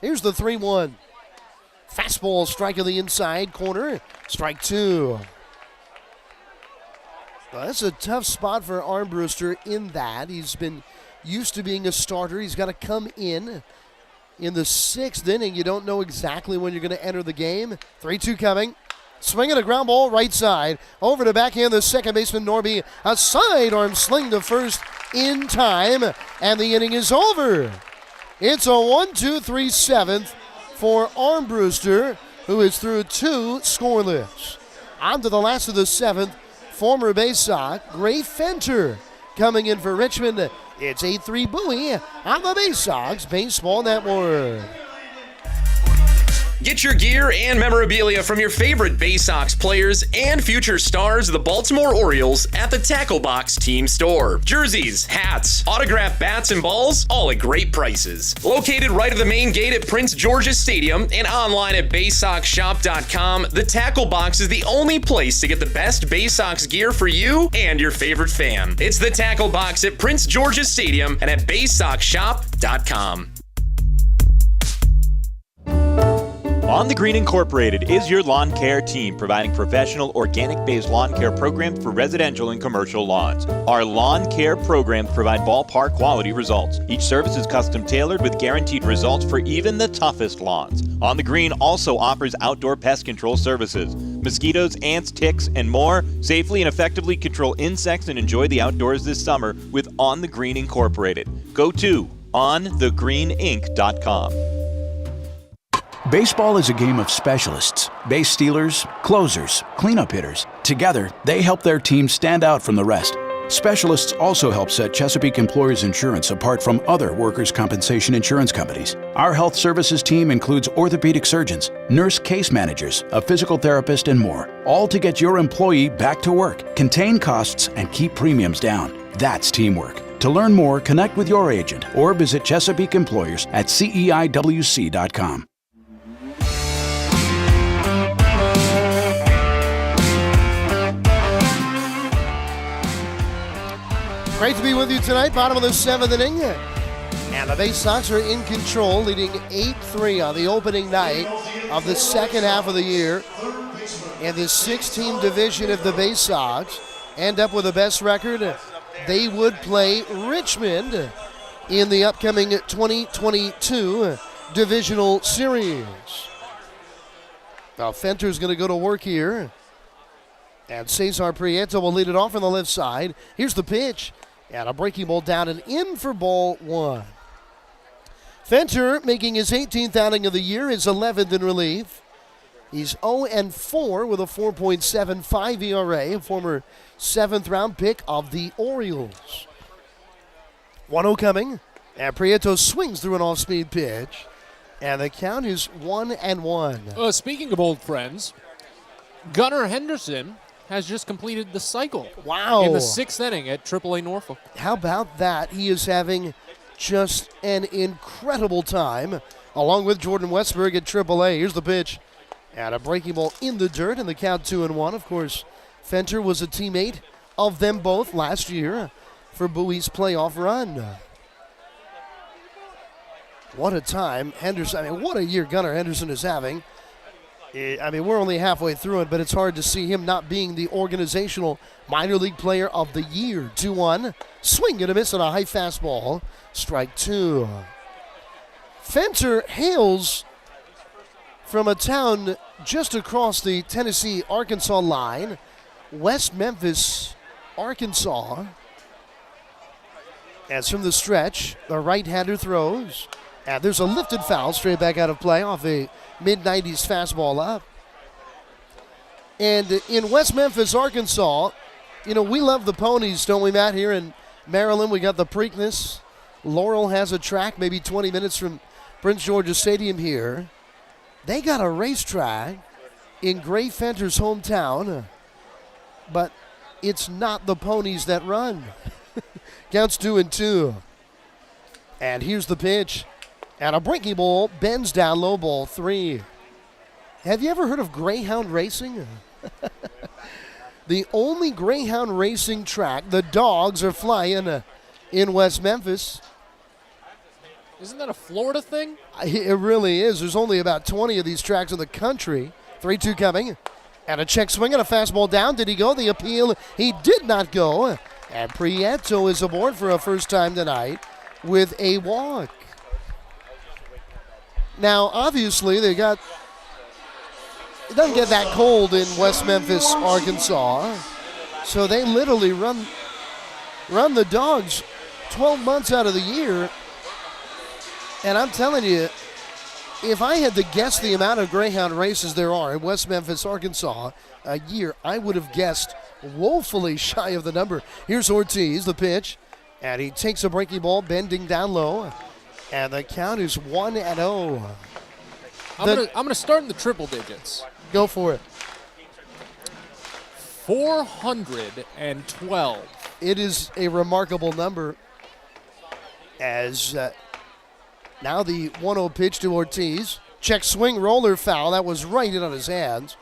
Here's the 3-1. Fastball, strike of the inside corner. Strike 2. Well, that's a tough spot for Armbruster in that. He's been used to being a starter. He's got to come in the 6th inning. You don't know exactly when you're going to enter the game. 3-2 coming. Swinging a ground ball right side. Over to backhand the second baseman Norby. A sidearm sling to first in time. And the inning is over. It's a 1-2-3 7th for Armbruster, who is through 2 scoreless. On to the last of the 7th, former Baysox, Gray Fenter coming in for Richmond. It's 8-3 Bowie on the Baysox Baseball Network. Get your gear and memorabilia from your favorite Baysox players and future stars of the Baltimore Orioles at the Tackle Box Team Store. Jerseys, hats, autographed bats and balls, all at great prices. Located right at the main gate at Prince George's Stadium and online at BaysoxShop.com, the Tackle Box is the only place to get the best Baysox gear for you and your favorite fan. It's the Tackle Box at Prince George's Stadium and at BaysoxShop.com. On the Green Incorporated is your lawn care team, providing professional organic-based lawn care programs for residential and commercial lawns. Our lawn care programs provide ballpark quality results. Each service is custom tailored with guaranteed results for even the toughest lawns. On the Green also offers outdoor pest control services. Mosquitoes, ants, ticks, and more. Safely and effectively control insects and enjoy the outdoors this summer with On the Green Incorporated. Go to onthegreeninc.com. Baseball is a game of specialists. Base stealers, closers, cleanup hitters. Together, they help their team stand out from the rest. Specialists also help set Chesapeake Employers Insurance apart from other workers' compensation insurance companies. Our health services team includes orthopedic surgeons, nurse case managers, a physical therapist, and more, all to get your employee back to work, contain costs, and keep premiums down. That's teamwork. To learn more, connect with your agent or visit Chesapeake Employers at CEIWC.com. Great to be with you tonight, bottom of the 7th inning. And the Baysox are in control, leading 8-3 on the opening night of the second half of the year. And this 6-team division of the Baysox end up with the best record. They would play Richmond in the upcoming 2022 divisional series. Now Fenter's going to go to work here. And Cesar Prieto will lead it off on the left side. Here's the pitch. And a breaking ball down and in for ball one. Fenter making his 18th outing of the year, his 11th in relief. He's 0-4 with a 4.75 ERA, a former 7th-round pick of the Orioles. 1-0 coming, and Prieto swings through an off-speed pitch, and the count is 1-1. Speaking of old friends, Gunnar Henderson has just completed the cycle. Wow. In the 6th inning at AAA Norfolk. How about that? He is having just an incredible time, along with Jordan Westberg at AAA. Here's the pitch. And a breaking ball in the dirt, and the count 2-1. Of course, Fenter was a teammate of them both last year for Bowie's playoff run. What a time Henderson, what a year Gunnar Henderson is having. We're only halfway through it, but it's hard to see him not being the organizational minor league player of the year. 2-1, swing and a miss on a high fastball. Strike two. Fenter hails from a town just across the Tennessee-Arkansas line, West Memphis, Arkansas. As from the stretch, the right-hander throws. And there's a lifted foul straight back out of play off a mid-90s fastball up. And in West Memphis, Arkansas, we love the ponies, don't we, Matt? Here in Maryland, we got the Preakness. Laurel has a track maybe 20 minutes from Prince George's Stadium here. They got a racetrack in Gray Fenter's hometown, but it's not the ponies that run. Counts 2-2. And here's the pitch. And a breaking ball bends down low, ball three. Have you ever heard of Greyhound racing? The only Greyhound racing track the dogs are flying in West Memphis. Isn't that a Florida thing? It really is. There's only about 20 of these tracks in the country. 3-2 coming. And a check swing and a fastball down. Did he go? The appeal, he did not go. And Prieto is aboard for a first time tonight with a walk. Now, obviously, it doesn't get that cold in West Memphis, Arkansas. So they literally run the dogs 12 months out of the year. And I'm telling you, if I had to guess the amount of Greyhound races there are in West Memphis, Arkansas a year, I would have guessed woefully shy of the number. Here's Ortiz, the pitch, and he takes a breaking ball, bending down low, and the count is 1-0. I'm gonna start in the triple digits. Go for it. 412. It is a remarkable number, as now the 1-0 pitch to Ortiz. Check swing, roller foul. That was right in on his hands.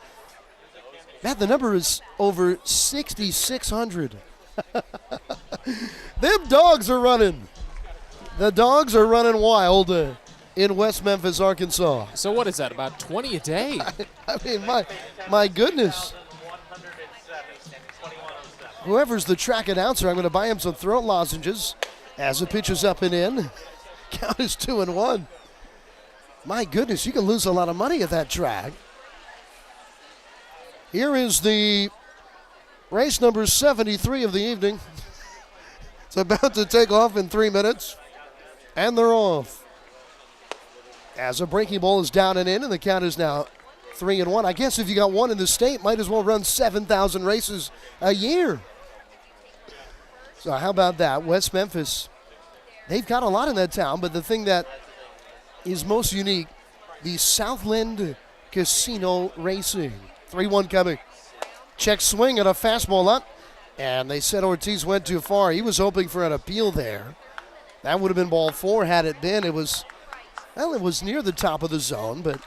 Matt, the number is over 6,600. Them dogs are running. The dogs are running wild in West Memphis, Arkansas. So what is that, about 20 a day? I mean, my goodness. Whoever's the track announcer, I'm going to buy him some throat lozenges as the pitch is up and in. Count is 2-1. My goodness, you can lose a lot of money at that track. Here is the race number 73 of the evening. It's about to take off in 3 minutes, and they're off. As a breaking ball is down and in, and the count is now 3-1. I guess if you got one in the state, might as well run 7,000 races a year. So how about that? West Memphis, they've got a lot in that town, but the thing that is most unique, the Southland Casino Racing. 3-1 coming. Check swing and a fastball up, and they said Ortiz went too far. He was hoping for an appeal there. That would have been ball 4 had it been. It was near the top of the zone, but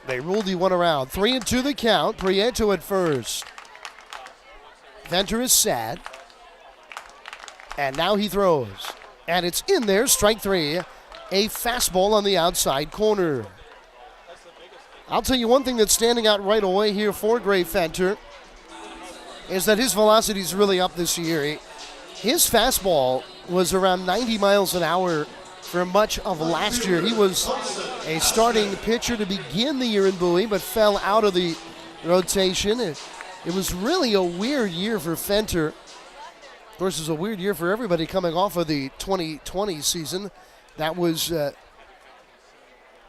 they ruled he went around. 3-2 the count. Prieto at first. Venter is sad. And now he throws. And it's in there, strike 3. A fastball on the outside corner. I'll tell you one thing that's standing out right away here for Gray Venter is that his velocity is really up this year. His fastball was around 90 miles an hour for much of last year. He was a starting pitcher to begin the year in Bowie, but fell out of the rotation. It was really a weird year for Venter. Of course, it was a weird year for everybody coming off of the 2020 season. That was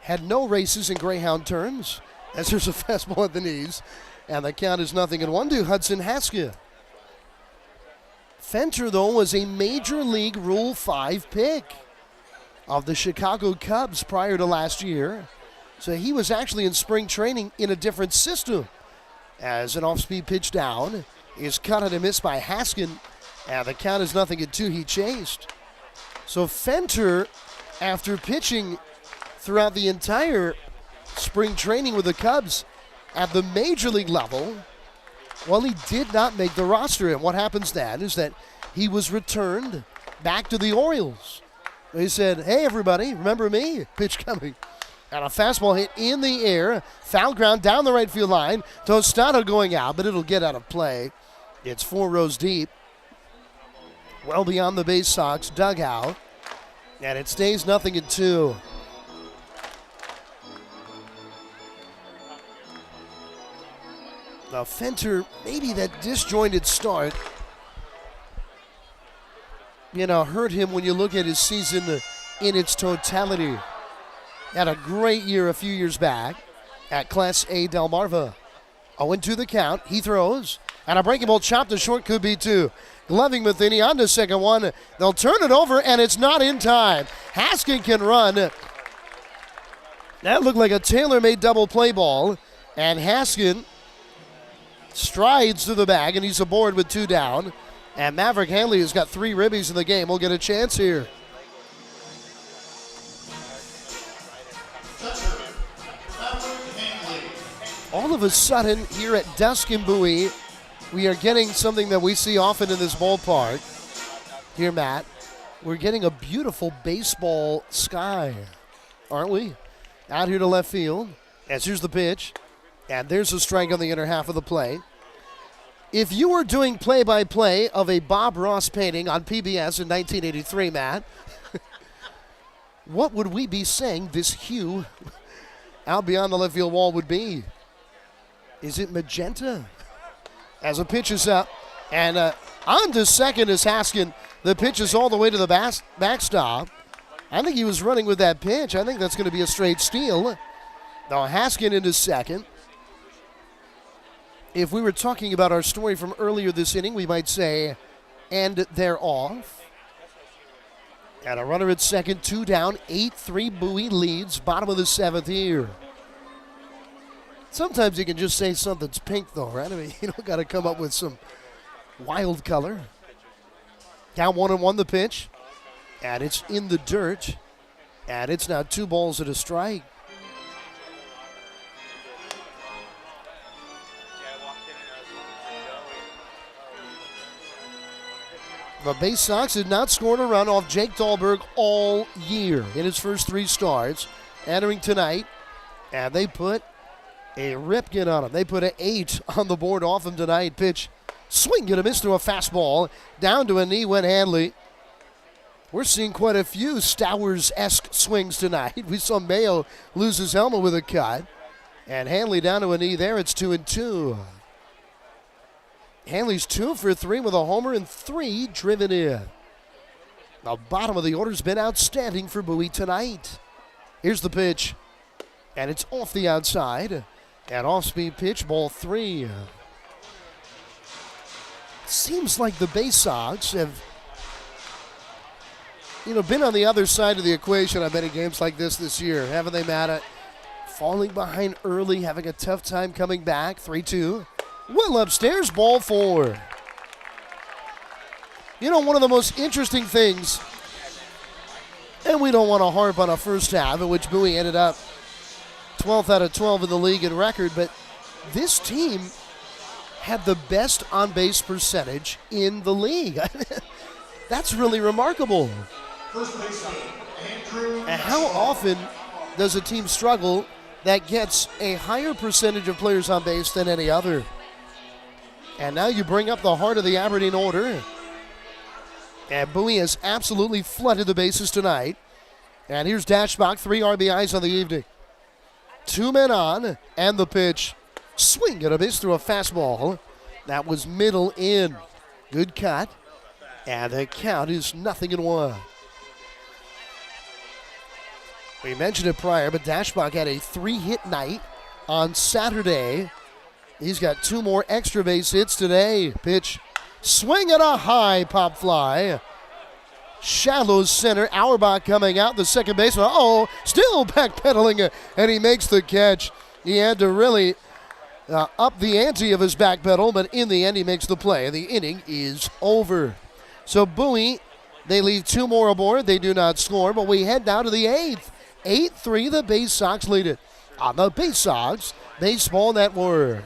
had no races in Greyhound terms, as there's a fastball at the knees, and the count is 0-1 to Hudson Haskell. Venter, though, was a Major League Rule 5 pick of the Chicago Cubs prior to last year. So he was actually in spring training in a different system. As an off-speed pitch down is cut and a miss by Haskell, and the count is 0-2. He chased. So Venter, after pitching throughout the entire spring training with the Cubs at the major league level, well, he did not make the roster. And what happens then is that he was returned back to the Orioles. They said, hey, everybody, remember me? Pitch coming. And a fastball hit in the air. Foul ground down the right field line. Tostado going out, but it'll get out of play. It's 4 rows deep. Well beyond the Baysox dugout. And it stays 0-2. Now, Venter, maybe that disjointed start, hurt him when you look at his season in its totality. Had a great year a few years back at Class A Delmarva. 0-2 the count. He throws. And a breaking ball chopped to short, could be 2. Gloving Matheny on to second one. They'll turn it over, and it's not in time. Haskell can run. That looked like a tailor-made double play ball. And Haskell strides to the bag, and he's aboard with 2 down. And Maverick Hanley has got 3 ribbies in the game. We'll get a chance here. All of a sudden, here at dusk in Bowie, we are getting something that we see often in this ballpark. Here, Matt, we're getting a beautiful baseball sky, aren't we? Out here to left field, as here's the pitch, and there's a strike on the inner half of the plate. If you were doing play-by-play of a Bob Ross painting on PBS in 1983, Matt, what would we be saying this hue out beyond the left field wall would be? Is it magenta? As a pitch is up, and on to second is Haskell. The pitch is all the way to the backstop. I think he was running with that pitch. I think that's going to be a straight steal. Now Haskell into second. If we were talking about our story from earlier this inning, we might say, and they're off. And a runner at second, 2 down, 8-3 Bowie leads, bottom of the 7th here. Sometimes you can just say something's pink, though, right? I mean, you don't got to come up with some wild color. Down 1-1 the pitch, and it's in the dirt, and it's now 2 balls and a strike. The Baysox did not score a run off Jake Dahlberg all year in his first 3 starts. Entering tonight, and they put a ripkin on him. They put an 8 on the board off him tonight. Pitch, swing and a miss to a fastball. Down to a knee went Hanley. We're seeing quite a few Stowers-esque swings tonight. We saw Mayo lose his helmet with a cut. And Hanley down to a knee there. It's 2-2. Hanley's 2 for 3 with a homer and 3 driven in. The bottom of the order's been outstanding for Bowie tonight. Here's the pitch. And it's off the outside. An off-speed pitch, ball 3. Seems like the Baysox have, been on the other side of the equation, I bet, in games like this year. Haven't they, Matt? Falling behind early, having a tough time coming back. 3-2. Well upstairs, ball 4. One of the most interesting things, and we don't want to harp on a first half in which Bowie ended up 12th out of 12 in the league in record, but this team had the best on-base percentage in the league. That's really remarkable. And how often does a team struggle that gets a higher percentage of players on base than any other? And now you bring up the heart of the Aberdeen order. And Bowie has absolutely flooded the bases tonight. And here's Dashbach, 3 RBIs on the evening. 2 men on, and the pitch. Swing and a miss through a fastball. That was middle in. Good cut. And the count is 0-1. We mentioned it prior, but Dashbach had a 3-hit night on Saturday. He's got 2 more extra base hits today. Pitch. Swing and a high pop fly. Shallow center. Arbach coming out. The second baseman. Still backpedaling, and he makes the catch. He had to really up the ante of his back pedal, but in the end, he makes the play, and the inning is over. So Bowie, they leave 2 more aboard. They do not score, but we head down to the 8th. 8-3, the Baysox lead it on the Baysox Baseball Network.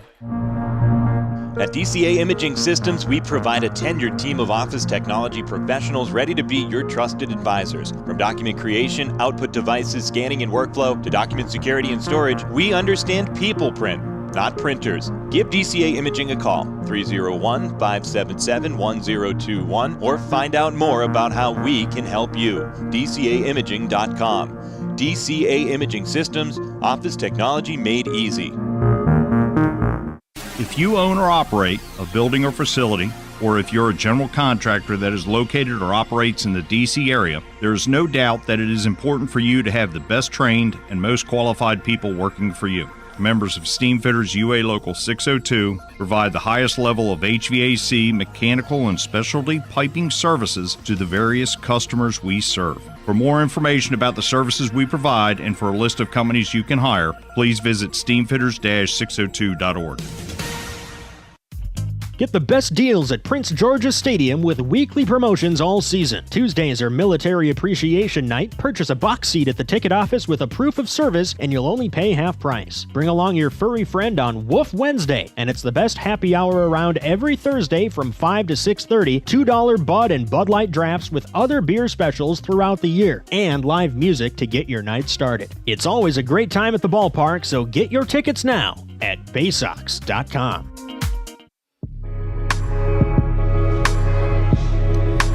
At DCA Imaging Systems, we provide a tenured team of office technology professionals ready to be your trusted advisors. From document creation, output devices, scanning and workflow, to document security and storage, we understand people print, not printers. Give DCA Imaging a call, 301-577-1021, or find out more about how we can help you. DCAimaging.com. DCA Imaging Systems, office technology made easy. If you own or operate a building or facility, or if you're a general contractor that is located or operates in the D.C. area, there is no doubt that it is important for you to have the best trained and most qualified people working for you. Members of Steamfitters UA Local 602 provide the highest level of HVAC, mechanical, and specialty piping services to the various customers we serve. For more information about the services we provide and for a list of companies you can hire, please visit steamfitters-602.org. Get the best deals at Prince George's Stadium with weekly promotions all season. Tuesdays are Military Appreciation Night. Purchase a box seat at the ticket office with a proof of service and you'll only pay half price. Bring along your furry friend on Woof Wednesday, and it's the best happy hour around every Thursday from 5 to 6:30. $2 Bud and Bud Light drafts with other beer specials throughout the year, and live music to get your night started. It's always a great time at the ballpark, so get your tickets now at Baysox.com.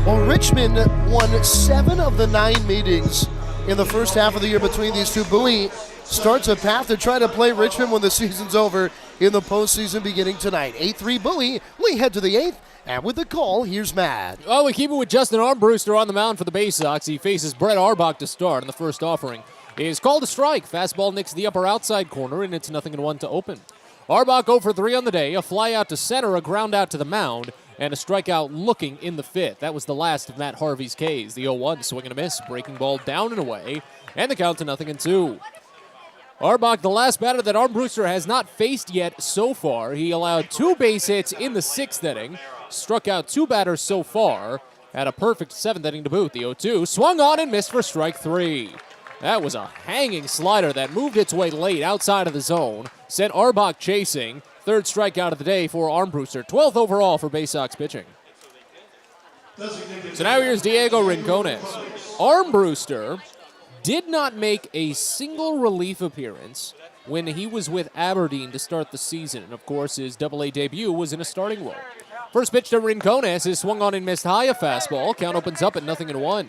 Well, Richmond won 7 of the 9 meetings in the first half of the year between these two. Bowie starts a path to try to play Richmond when the season's over in the postseason beginning tonight. 8-3 Bowie. We head to the 8th, and with the call, here's Matt. Well, we keep it with Justin Armbruster on the mound for the Baysox. He faces Brett Arbach to start in the first offering. He is called a strike. Fastball nicks the upper outside corner, and it's 0-1 to open. Arbach 0 for 3 on the day, a fly out to center, a ground out to the mound, and a strikeout looking in the fifth. That was the last of Matt Harvey's Ks. The 0-1 swing and a miss, breaking ball down and away, and the count to 0-2. Arbach, the last batter that Armbruster has not faced yet so far. He allowed 2 base hits in the 6th inning, struck out 2 batters so far, had a perfect 7th inning to boot. The 0-2 swung on and missed for strike 3. That was a hanging slider that moved its way late outside of the zone, sent Arbach chasing. 3rd strikeout of the day for Armbruster, 12th overall for Baysox pitching. So now here's Diego Rincones. Armbruster did not make a single relief appearance when he was with Aberdeen to start the season. And of course, his AA debut was in a starting role. First pitch to Rincones is swung on and missed high, a fastball. Count opens up at 0-1.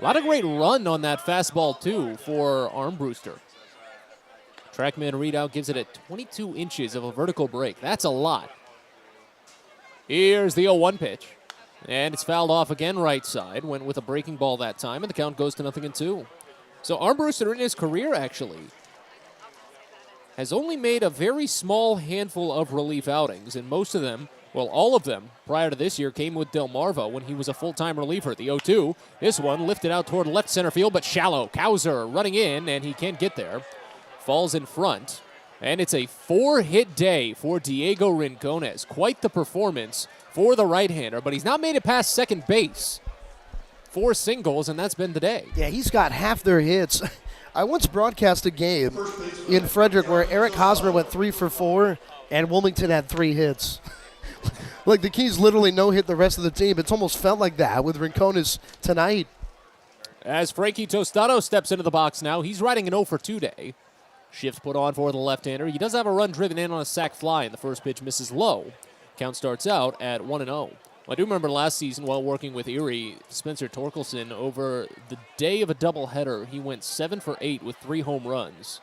A lot of great run on that fastball, too, for Armbruster. Trackman readout gives it at 22 inches of a vertical break. That's a lot. Here's the 0-1 pitch. And it's fouled off again right side. Went with a breaking ball that time, and the count goes to 0-2. So Armbruster in his career, actually, has only made a very small handful of relief outings, and most of them, well, all of them, prior to this year, came with Delmarva when he was a full-time reliever. The 0-2, this one lifted out toward left center field, but shallow. Kauser running in, and he can't get there. Falls in front, and it's a 4-hit day for Diego Rincones. Quite the performance for the right-hander, but he's not made it past second base. 4 singles, and that's been the day. Yeah, he's got half their hits. I once broadcast a game in Frederick where Eric Hosmer went 3 for 4, and Wilmington had 3 hits. Like, the Keys literally no-hit the rest of the team. It's almost felt like that with Rincones tonight. As Frankie Tostado steps into the box now, he's riding an 0 for 2 day. Shift put on for the left-hander. He does have a run driven in on a sac fly, and the first pitch misses low. Count starts out at 1-0. I do remember last season while working with Erie, Spencer Torkelson, over the day of a doubleheader, he went 7 for 8 with 3 home runs.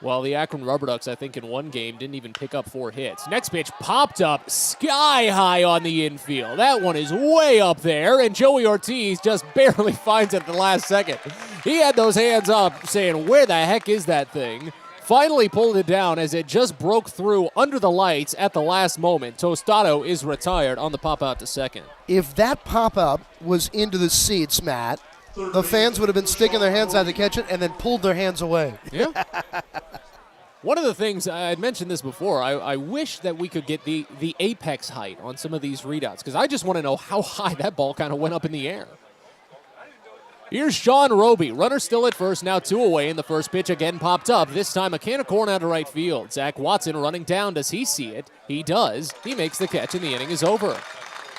While the Akron Rubber Ducks, I think in one game, didn't even pick up 4 hits. Next pitch popped up sky high on the infield. That one is way up there, and Joey Ortiz just barely finds it at the last second. He had those hands up saying, where the heck is that thing? Finally pulled it down as it just broke through under the lights at the last moment. Tostado is retired on the pop out to second. If that pop-up was into the seats, Matt, the fans would have been sticking their hands out to catch it and then pulled their hands away. Yeah. One of the things, I had mentioned this before, I wish that we could get the apex height on some of these readouts, because I just want to know how high that ball kind of went up in the air. Here's Sean Roby. Runner still at first, now 2 away, and the first pitch again popped up. This time a can of corn out to right field. Zach Watson running down. Does he see it? He does. He makes the catch, and the inning is over.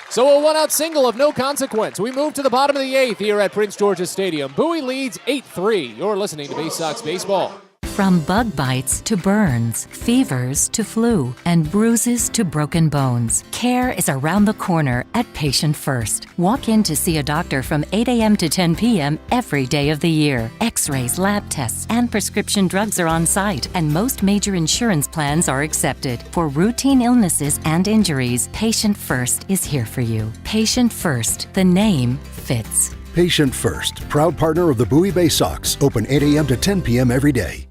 So a one-out single of no consequence. We move to the bottom of the 8th here at Prince George's Stadium. Bowie leads 8-3. You're listening to Baysox Baseball. From bug bites to burns, fevers to flu, and bruises to broken bones, care is around the corner at Patient First. Walk in to see a doctor from 8 a.m. to 10 p.m. every day of the year. X-rays, lab tests, and prescription drugs are on site, and most major insurance plans are accepted. For routine illnesses and injuries, Patient First is here for you. Patient First, the name fits. Patient First, proud partner of the Bowie Baysox, open 8 a.m. to 10 p.m. every day.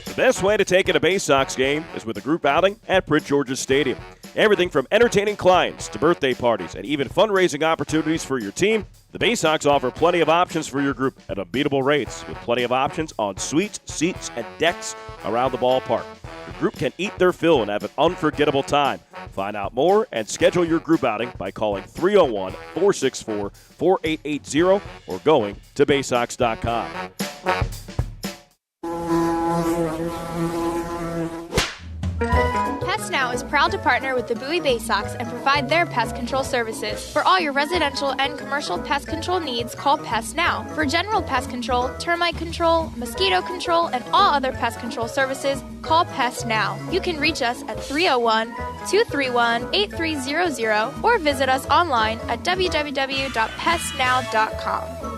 The best way to take in a Baysox game is with a group outing at Prince George's Stadium. Everything from entertaining clients to birthday parties and even fundraising opportunities for your team, the Baysox offer plenty of options for your group at unbeatable rates with plenty of options on suites, seats, and decks around the ballpark. Your group can eat their fill and have an unforgettable time. Find out more and schedule your group outing by calling 301-464-4880 or going to Baysox.com. Pest Now is proud to partner with the Bowie Baysox and provide their pest control services. For all your residential and commercial pest control needs, call Pest Now. For general pest control, termite control, mosquito control, and all other pest control services, call Pest Now. You can reach us at 301-231-8300 or visit us online at www.pestnow.com.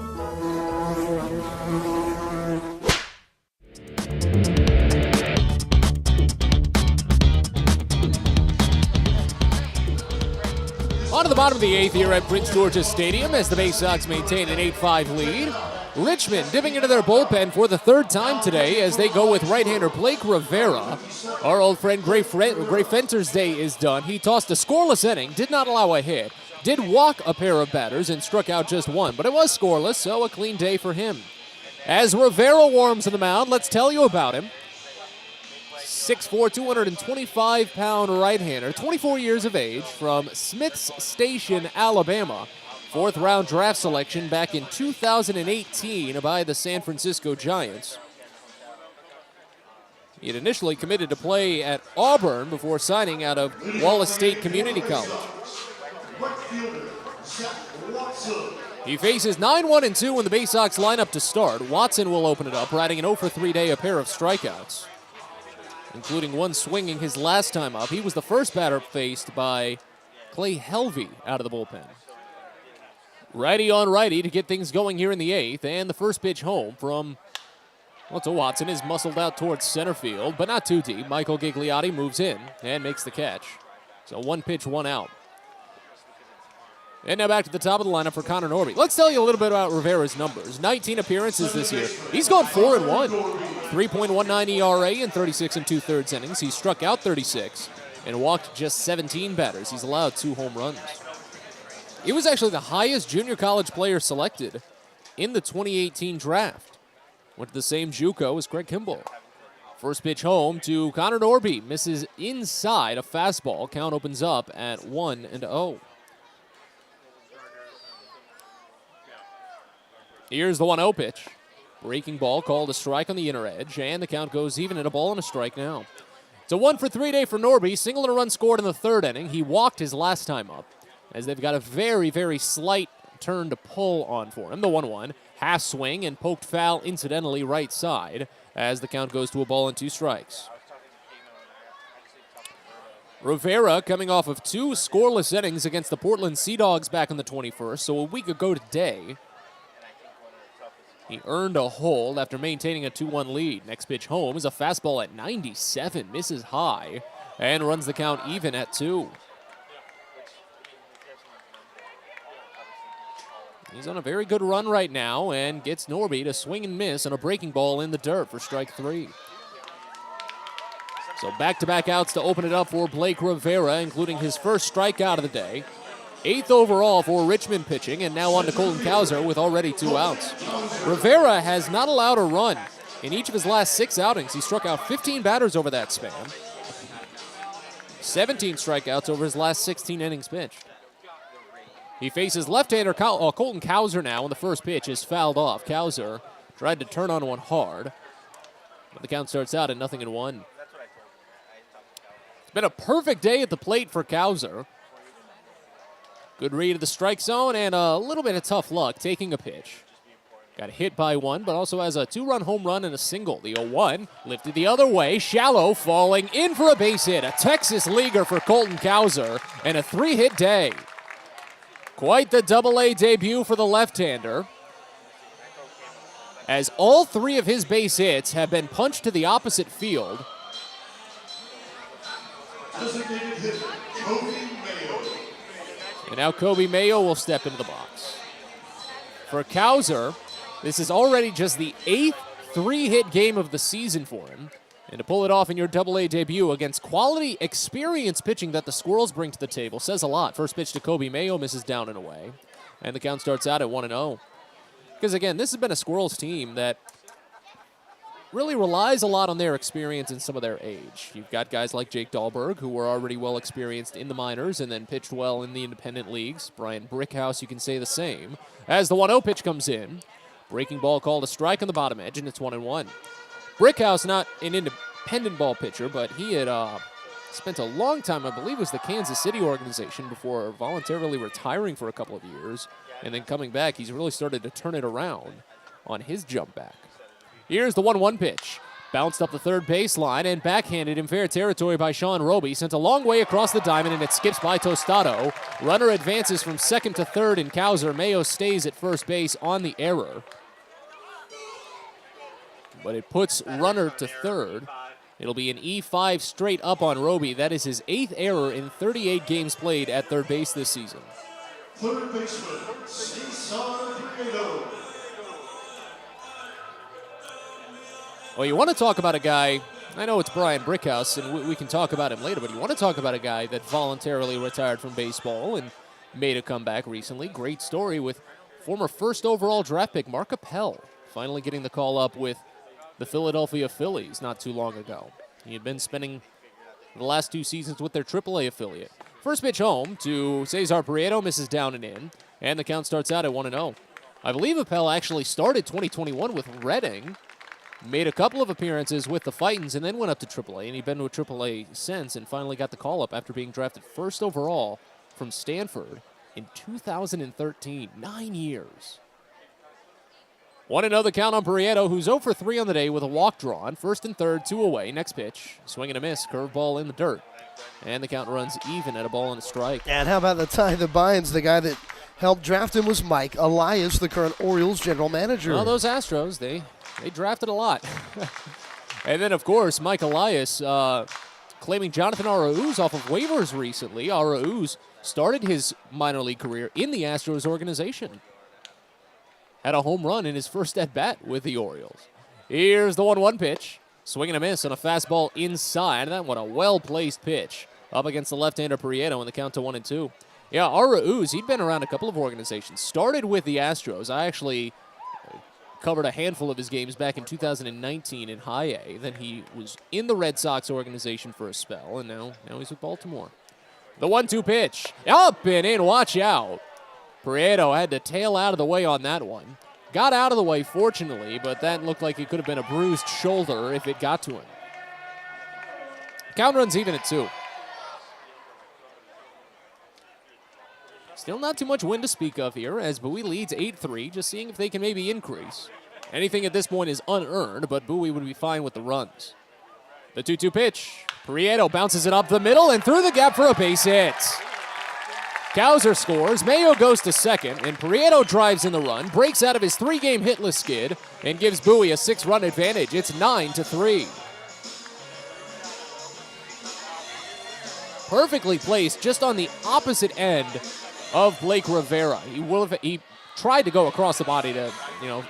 On to the bottom of the 8th here at Prince George's Stadium as the Baysox maintain an 8-5 lead. Richmond dipping into their bullpen for the third time today as they go with right-hander Blake Rivera. Our old friend Gray Fenter's day is done. He tossed a scoreless inning, did not allow a hit, did walk a pair of batters and struck out just one, but it was scoreless, so a clean day for him. As Rivera warms in the mound, let's tell you about him. 6'4", 225-pound right-hander, 24 years of age, from Smith's Station, Alabama. Fourth-round draft selection back in 2018 by the San Francisco Giants. He had initially committed to play at Auburn before signing out of Wallace State Community College. He faces 9-1-2 when the Baysox line up to start. Watson will open it up, riding an 0-for-3 day, a pair of strikeouts, including one swinging his last time up. He was the first batter faced by Clay Helvey out of the bullpen. Righty on righty to get things going here in the 8th, and the first pitch home from, to Watson is muscled out towards center field, but not too deep. Michael Gigliotti moves in and makes the catch. So 1 pitch, 1 out. And now back to the top of the lineup for Conor Norby. Let's tell you a little bit about Rivera's numbers. 19 appearances this year. He's gone 4-1. 3.19 ERA in 36 2/3 innings. He struck out 36 and walked just 17 batters. He's allowed 2 home runs. He was actually the highest junior college player selected in the 2018 draft. Went to the same JUCO as Craig Kimball. First pitch home to Conor Norby. Misses inside a fastball. Count opens up at 1-0. Here's the 1-0 pitch. Breaking ball called a strike on the inner edge, and the count goes even at a ball and a strike now. It's a 1-for-3 day for Norby. Single and a run scored in the 3rd inning. He walked his last time up, as they've got a very, very slight turn to pull on for him. The 1-1, half swing and poked foul incidentally right side, as the count goes to a ball and 2 strikes. Rivera coming off of 2 scoreless innings against the Portland Sea Dogs back on the 21st, so a week ago today. He earned a hold after maintaining a 2-1 lead. Next pitch home is a fastball at 97, misses high, and runs the count even at 2. He's on a very good run right now and gets Norby to swing and miss on a breaking ball in the dirt for strike 3. So back-to-back outs to open it up for Blake Rivera, including his first strikeout of the day. 8th overall for Richmond pitching, and now on to Colton Kauser with already 2 outs. Rivera has not allowed a run in each of his last 6 outings. He struck out 15 batters over that span. 17 strikeouts over his last 16 innings pitched. He faces left-hander Colton Kauser now, and the first pitch is fouled off. Kauser tried to turn on one hard, but the count starts out at 0-1. It's been a perfect day at the plate for Kauser. Good read of the strike zone and a little bit of tough luck taking a pitch. Got hit by one, but also has a 2-run home run and a single. The 0-1 lifted the other way, shallow, falling in for a base hit. A Texas leaguer for Colton Kauser and a 3-hit day. Quite the Double-A debut for the left-hander, as all 3 of his base hits have been punched to the opposite field. Designated hitter, Gobi Mayo. And now Gobi Mayo will step into the box. For Kauser, this is already just the 8th 3-hit game of the season for him. And to pull it off in your Double-A debut against quality, experienced pitching that the Squirrels bring to the table says a lot. First pitch to Gobi Mayo, misses down and away. And the count starts out at 1-0. Because again, this has been a Squirrels team that really relies a lot on their experience and some of their age. You've got guys like Jake Dahlberg, who were already well experienced in the minors and then pitched well in the independent leagues. Brian Brickhouse, you can say the same. As the 1-0 pitch comes in, breaking ball called a strike on the bottom edge, and it's 1-1. Brickhouse, not an independent ball pitcher, but he had spent a long time, I believe it was the Kansas City organization, before voluntarily retiring for a couple of years. And then coming back, he's really started to turn it around on his jump back. Here's the 1-1 pitch. Bounced up the third baseline and backhanded in fair territory by Sean Roby. Sent a long way across the diamond, and it skips by Tostado. Runner advances from second to third in Kauser. Mayo stays at first base on the error, but it puts runner to third. It'll be an E5 straight up on Roby. That is his 8th error in 38 games played at third base this season. Third baseman, Cesar Prieto. Well, you want to talk about a guy, I know it's Brian Brickhouse, and we can talk about him later, but you want to talk about a guy that voluntarily retired from baseball and made a comeback recently. Great story with former first overall draft pick Mark Appel finally getting the call up with the Philadelphia Phillies not too long ago. He had been spending the last 2 seasons with their AAA affiliate. First pitch home to Cesar Prieto, misses down and in, and the count starts out at 1-0. I believe Appel actually started 2021 with Reading, made a couple of appearances with the Fightins, and then went up to AAA, and he'd been to AAA since and finally got the call-up after being drafted first overall from Stanford in 2013. 9 years. 1-0 the count on Prieto, who's 0 for 3 on the day with a walk drawn. First and third, 2 away. Next pitch, swing and a miss, curveball in the dirt. And the count runs even at a ball and a strike. And how about the tie the binds? The guy that helped draft him was Mike Elias, the current Orioles general manager. Well, those Astros, they drafted a lot. And then, of course, Mike Elias claiming Jonathan Arauz off of waivers recently. Arauz started his minor league career in the Astros organization. Had a home run in his first at-bat with the Orioles. Here's the 1-1 pitch. Swing and a miss on a fastball inside. That one a well-placed pitch up against the left-hander Prieto, and the count to 1-2. Yeah, Arauz, he'd been around a couple of organizations. Started with the Astros. I actually covered a handful of his games back in 2019 in High A. Then he was in the Red Sox organization for a spell, and now he's with Baltimore. The 1-2 pitch. Up and in, watch out. Prieto had to tail out of the way on that one. Got out of the way, fortunately, but that looked like it could have been a bruised shoulder if it got to him. Count runs even at 2. Still not too much wind to speak of here as Bowie leads 8-3, just seeing if they can maybe increase. Anything at this point is unearned, but Bowie would be fine with the runs. The 2-2 pitch. Prieto bounces it up the middle and through the gap for a base hit. Kauser scores, Mayo goes to second, and Prieto drives in the run, breaks out of his 3-game hitless skid, and gives Bowie a 6-run advantage. It's 9-3. Perfectly placed, just on the opposite end of Blake Rivera. He tried to go across the body to,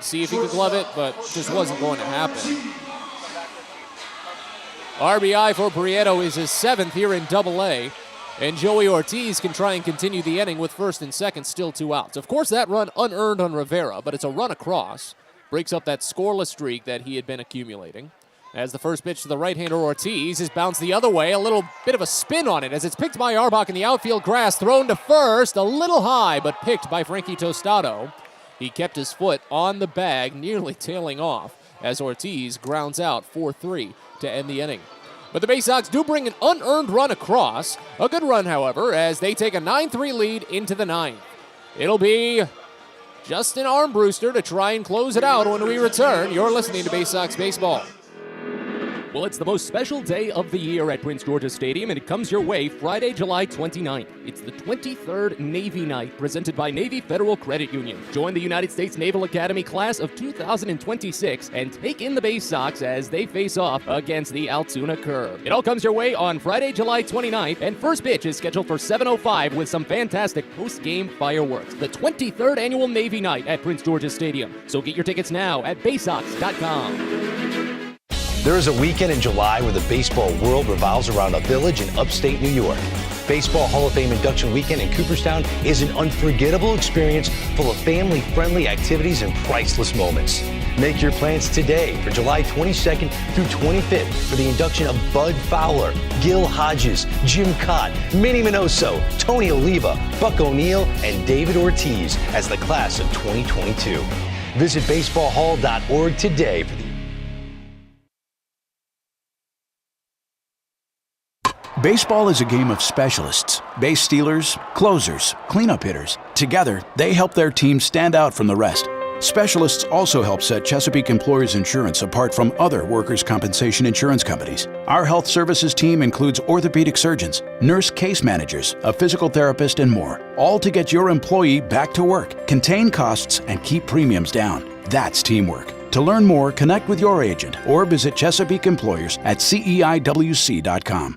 see if he could glove it, but just wasn't going to happen. RBI for Prieto is his 7th here in Double-A. And Joey Ortiz can try and continue the inning with first and second, still 2 outs. Of course, that run unearned on Rivera, but it's a run across. Breaks up that scoreless streak that he had been accumulating. As the first pitch to the right-hander Ortiz is bounced the other way, a little bit of a spin on it as it's picked by Arbach in the outfield grass, thrown to first, a little high, but picked by Frankie Tostado. He kept his foot on the bag, nearly tailing off, as Ortiz grounds out 4-3 to end the inning. But the Baysox do bring an unearned run across. A good run, however, as they take a 9-3 lead into the 9th. It'll be Justin Armbruster to try and close it out when we return. You're listening to Baysox Baseball. Well, it's the most special day of the year at Prince George's Stadium, and it comes your way Friday, July 29th. It's the 23rd Navy Night, presented by Navy Federal Credit Union. Join the United States Naval Academy class of 2026 and take in the Baysox as they face off against the Altoona Curve. It all comes your way on Friday, July 29th, and first pitch is scheduled for 7:05 with some fantastic post-game fireworks. The 23rd Annual Navy Night at Prince George's Stadium. So get your tickets now at Baysox.com. There is a weekend in July where the baseball world revolves around a village in upstate New York. Baseball Hall of Fame induction weekend in Cooperstown is an unforgettable experience full of family-friendly activities and priceless moments. Make your plans today for July 22nd through 25th for the induction of Bud Fowler, Gil Hodges, Jim Cott, Minnie Minoso, Tony Oliva, Buck O'Neill, and David Ortiz as the class of 2022. Visit baseballhall.org today for the Baseball is a game of specialists. Base stealers, closers, cleanup hitters. Together, they help their team stand out from the rest. Specialists also help set Chesapeake Employers Insurance apart from other workers' compensation insurance companies. Our health services team includes orthopedic surgeons, nurse case managers, a physical therapist, and more, all to get your employee back to work, contain costs, and keep premiums down. That's teamwork. To learn more, connect with your agent or visit Chesapeake Employers at CEIWC.com.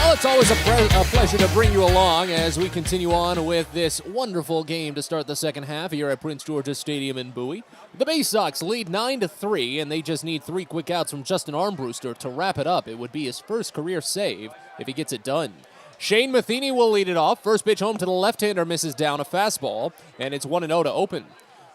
Let's always a pleasure to bring you along as we continue on with this wonderful game to start the second half here at Prince George's Stadium in Bowie. The Baysox lead 9-3, and they just need 3 quick outs from Justin Armbruster to wrap it up. It would be his first career save if he gets it done. Shane Matheny will lead it off. First pitch home to the left-hander misses down a fastball, and it's 1-0 to open.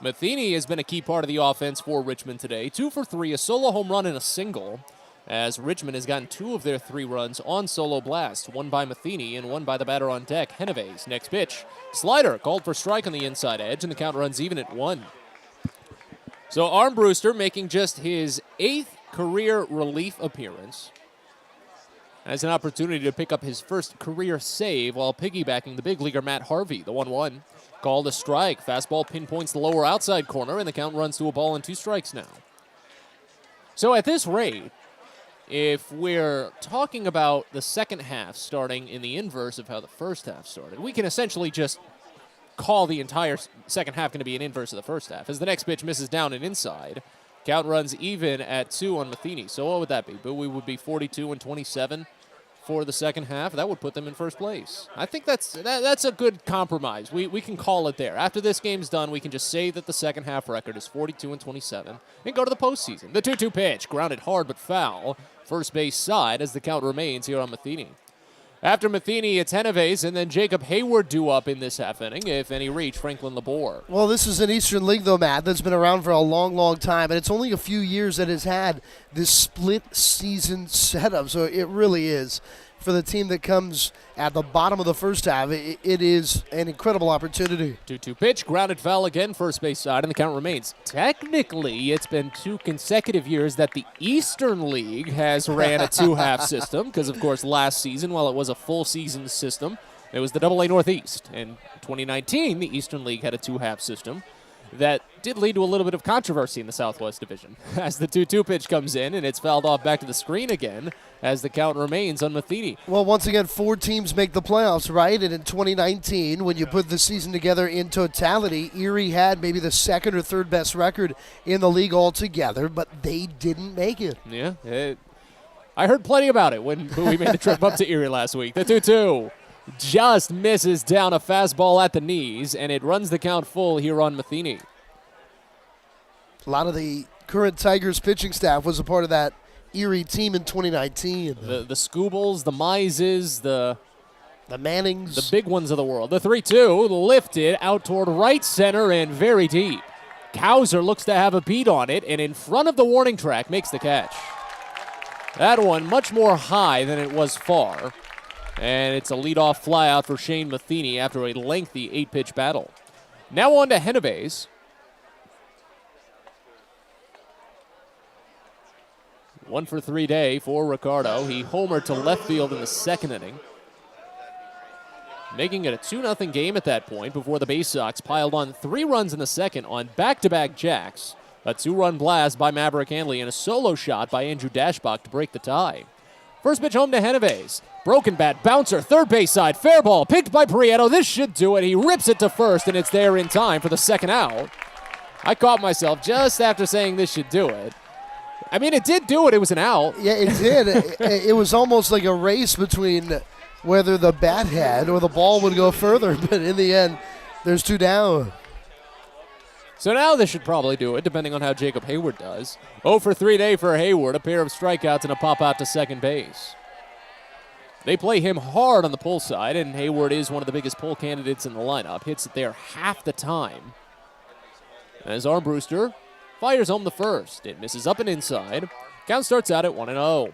Matheny has been a key part of the offense for Richmond today. 2 for 3, a solo home run and a single, as Richmond has gotten 2 of their 3 runs on solo blast, one by Matheny and one by the batter on deck, Genovese. Next pitch, slider called for strike on the inside edge, and the count runs even at 1. So Armbruster making just his 8th career relief appearance has an opportunity to pick up his first career save while piggybacking the big leaguer Matt Harvey. The 1-1 called a strike. Fastball pinpoints the lower outside corner, and the count runs to a ball and 2 strikes now. So at this rate, if we're talking about the second half starting in the inverse of how the first half started, we can essentially just call the entire second half going to be an inverse of the first half. As the next pitch misses down and inside, count runs even at 2 on Matheny. So what would that be? Bowie would be 42-27 for the second half. That would put them in first place. I think that's a good compromise. We can call it there. After this game's done, we can just say that the second half record is 42-27 and go to the postseason. The 2-2 pitch, grounded hard but foul. First base side as the count remains here on Matheny. After Matheny, it's Genovese and then Jacob Hayward due up in this half inning, if any reach, Franklin Labor. Well, this is an Eastern League, though, Matt, that's been around for a long, long time, and it's only a few years that it's had this split-season setup, so it really is. For the team that comes at the bottom of the first half, it is an incredible opportunity. 2-2 pitch, grounded foul again, first base side, and the count remains. Technically, it's been 2 consecutive years that the Eastern League has ran a 2-half system, because, of course, last season, while it was a full-season system, it was the AA Northeast. In 2019, the Eastern League had a 2-half system. That did lead to a little bit of controversy in the Southwest Division as the 2-2 pitch comes in and it's fouled off back to the screen again as the count remains on Matheny. Well, once again, 4 teams make the playoffs, right? And in 2019, when you put the season together in totality, Erie had maybe the 2nd or 3rd best record in the league altogether, but they didn't make it. Yeah, I heard plenty about it when we made the trip up to Erie last week. The 2-2. Just misses down a fastball at the knees, and it runs the count full here on Matheny. A lot of the current Tigers pitching staff was a part of that Erie team in 2019. The Scoobles, the Mises, the Mannings. The big ones of the world. The 3-2 lifted out toward right center and very deep. Kauser looks to have a beat on it, and in front of the warning track makes the catch. That one much more high than it was far. And it's a leadoff flyout for Shane Matheny after a lengthy 8-pitch battle. Now on to Genovese. 1 for 3 day for Ricardo. He homered to left field in the second inning, making it a 2-0 game at that point before the Baysox piled on 3 runs in the second on back-to-back jacks. A 2-run blast by Maverick Hanley and a solo shot by Andrew Dashbach to break the tie. First pitch home to Genovese. Broken bat, bouncer, third base side, fair ball, picked by Prieto. This should do it. He rips it to first, and it's there in time for the second out. I caught myself just after saying this should do it. I mean, it did do it. It was an out. Yeah, it did. It was almost like a race between whether the bat head or the ball would go further, but in the end, there's 2 down. So now this should probably do it, depending on how Jacob Hayward does. 0 for 3 day for Hayward, a pair of strikeouts and a pop out to second base. They play him hard on the pull side, and Hayward is one of the biggest pull candidates in the lineup. Hits it there half the time. As Armbruster fires home the first. It misses up and inside. Count starts out at 1-0.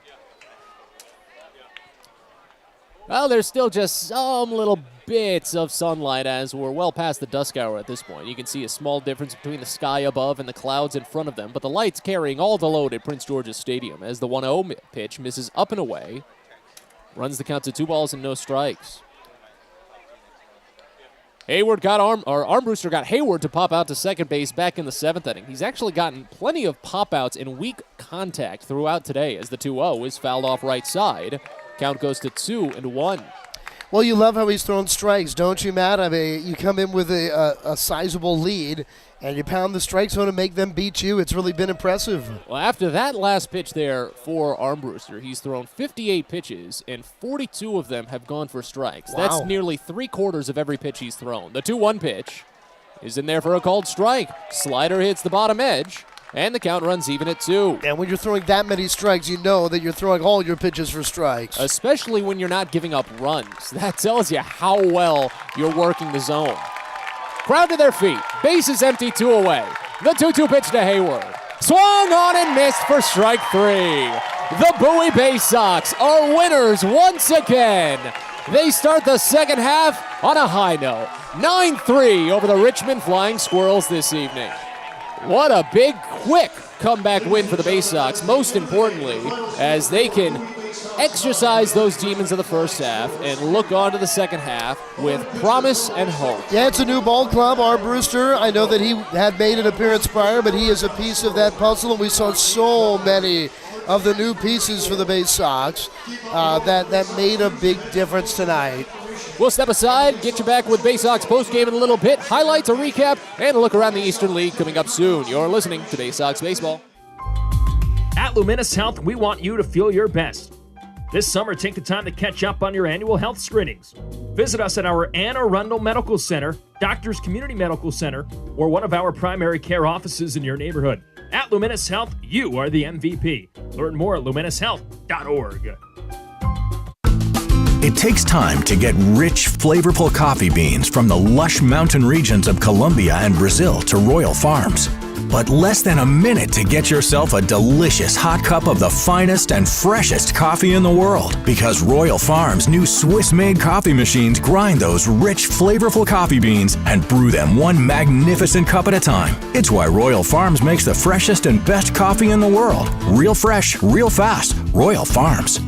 Well, there's still just some little bits of sunlight as we're well past the dusk hour at this point. You can see a small difference between the sky above and the clouds in front of them, but the light's carrying all the load at Prince George's Stadium as the 1-0 pitch misses up and away. Runs the count to 2 balls and no strikes. Armbruster got Hayward to pop out to second base back in the 7th inning. He's actually gotten plenty of pop-outs and weak contact throughout today as the 2-0 is fouled off right side. Count goes to 2-1. Well, you love how he's throwing strikes, don't you, Matt? I mean, you come in with a sizable lead, and you pound the strike zone to make them beat you. It's really been impressive. Well, after that last pitch there for Armbruster, he's thrown 58 pitches, and 42 of them have gone for strikes. Wow. That's nearly 3/4 of every pitch he's thrown. The 2-1 pitch is in there for a called strike. Slider hits the bottom edge, and the count runs even at 2. And when you're throwing that many strikes, you know that you're throwing all your pitches for strikes. Especially when you're not giving up runs. That tells you how well you're working the zone. Crowd to their feet. Base is empty, 2 away. The 2-2 pitch to Hayward. Swung on and missed for strike 3. The Bowie Baysox are winners once again. They start the second half on a high note. 9-3 over the Richmond Flying Squirrels this evening. What a big, quick comeback win for the Baysox, most importantly, as they can exercise those demons of the first half and look on to the second half with promise and hope. Yeah, it's a new ball club, Armbruster. I know that he had made an appearance prior, but he is a piece of that puzzle, and we saw so many of the new pieces for the Baysox that made a big difference tonight. We'll step aside, get you back with Baysox postgame in a little bit, highlights, a recap, and a look around the Eastern League coming up soon. You're listening to Baysox Baseball. At Luminous Health, we want you to feel your best. This summer, take the time to catch up on your annual health screenings. Visit us at our Anne Arundel Medical Center, Doctors Community Medical Center, or one of our primary care offices in your neighborhood. At Luminous Health, you are the MVP. Learn more at luminoushealth.org. It takes time to get rich, flavorful coffee beans from the lush mountain regions of Colombia and Brazil to Royal Farms. But less than a minute to get yourself a delicious hot cup of the finest and freshest coffee in the world. Because Royal Farms' new Swiss-made coffee machines grind those rich, flavorful coffee beans and brew them one magnificent cup at a time. It's why Royal Farms makes the freshest and best coffee in the world. Real fresh, real fast. Royal Farms.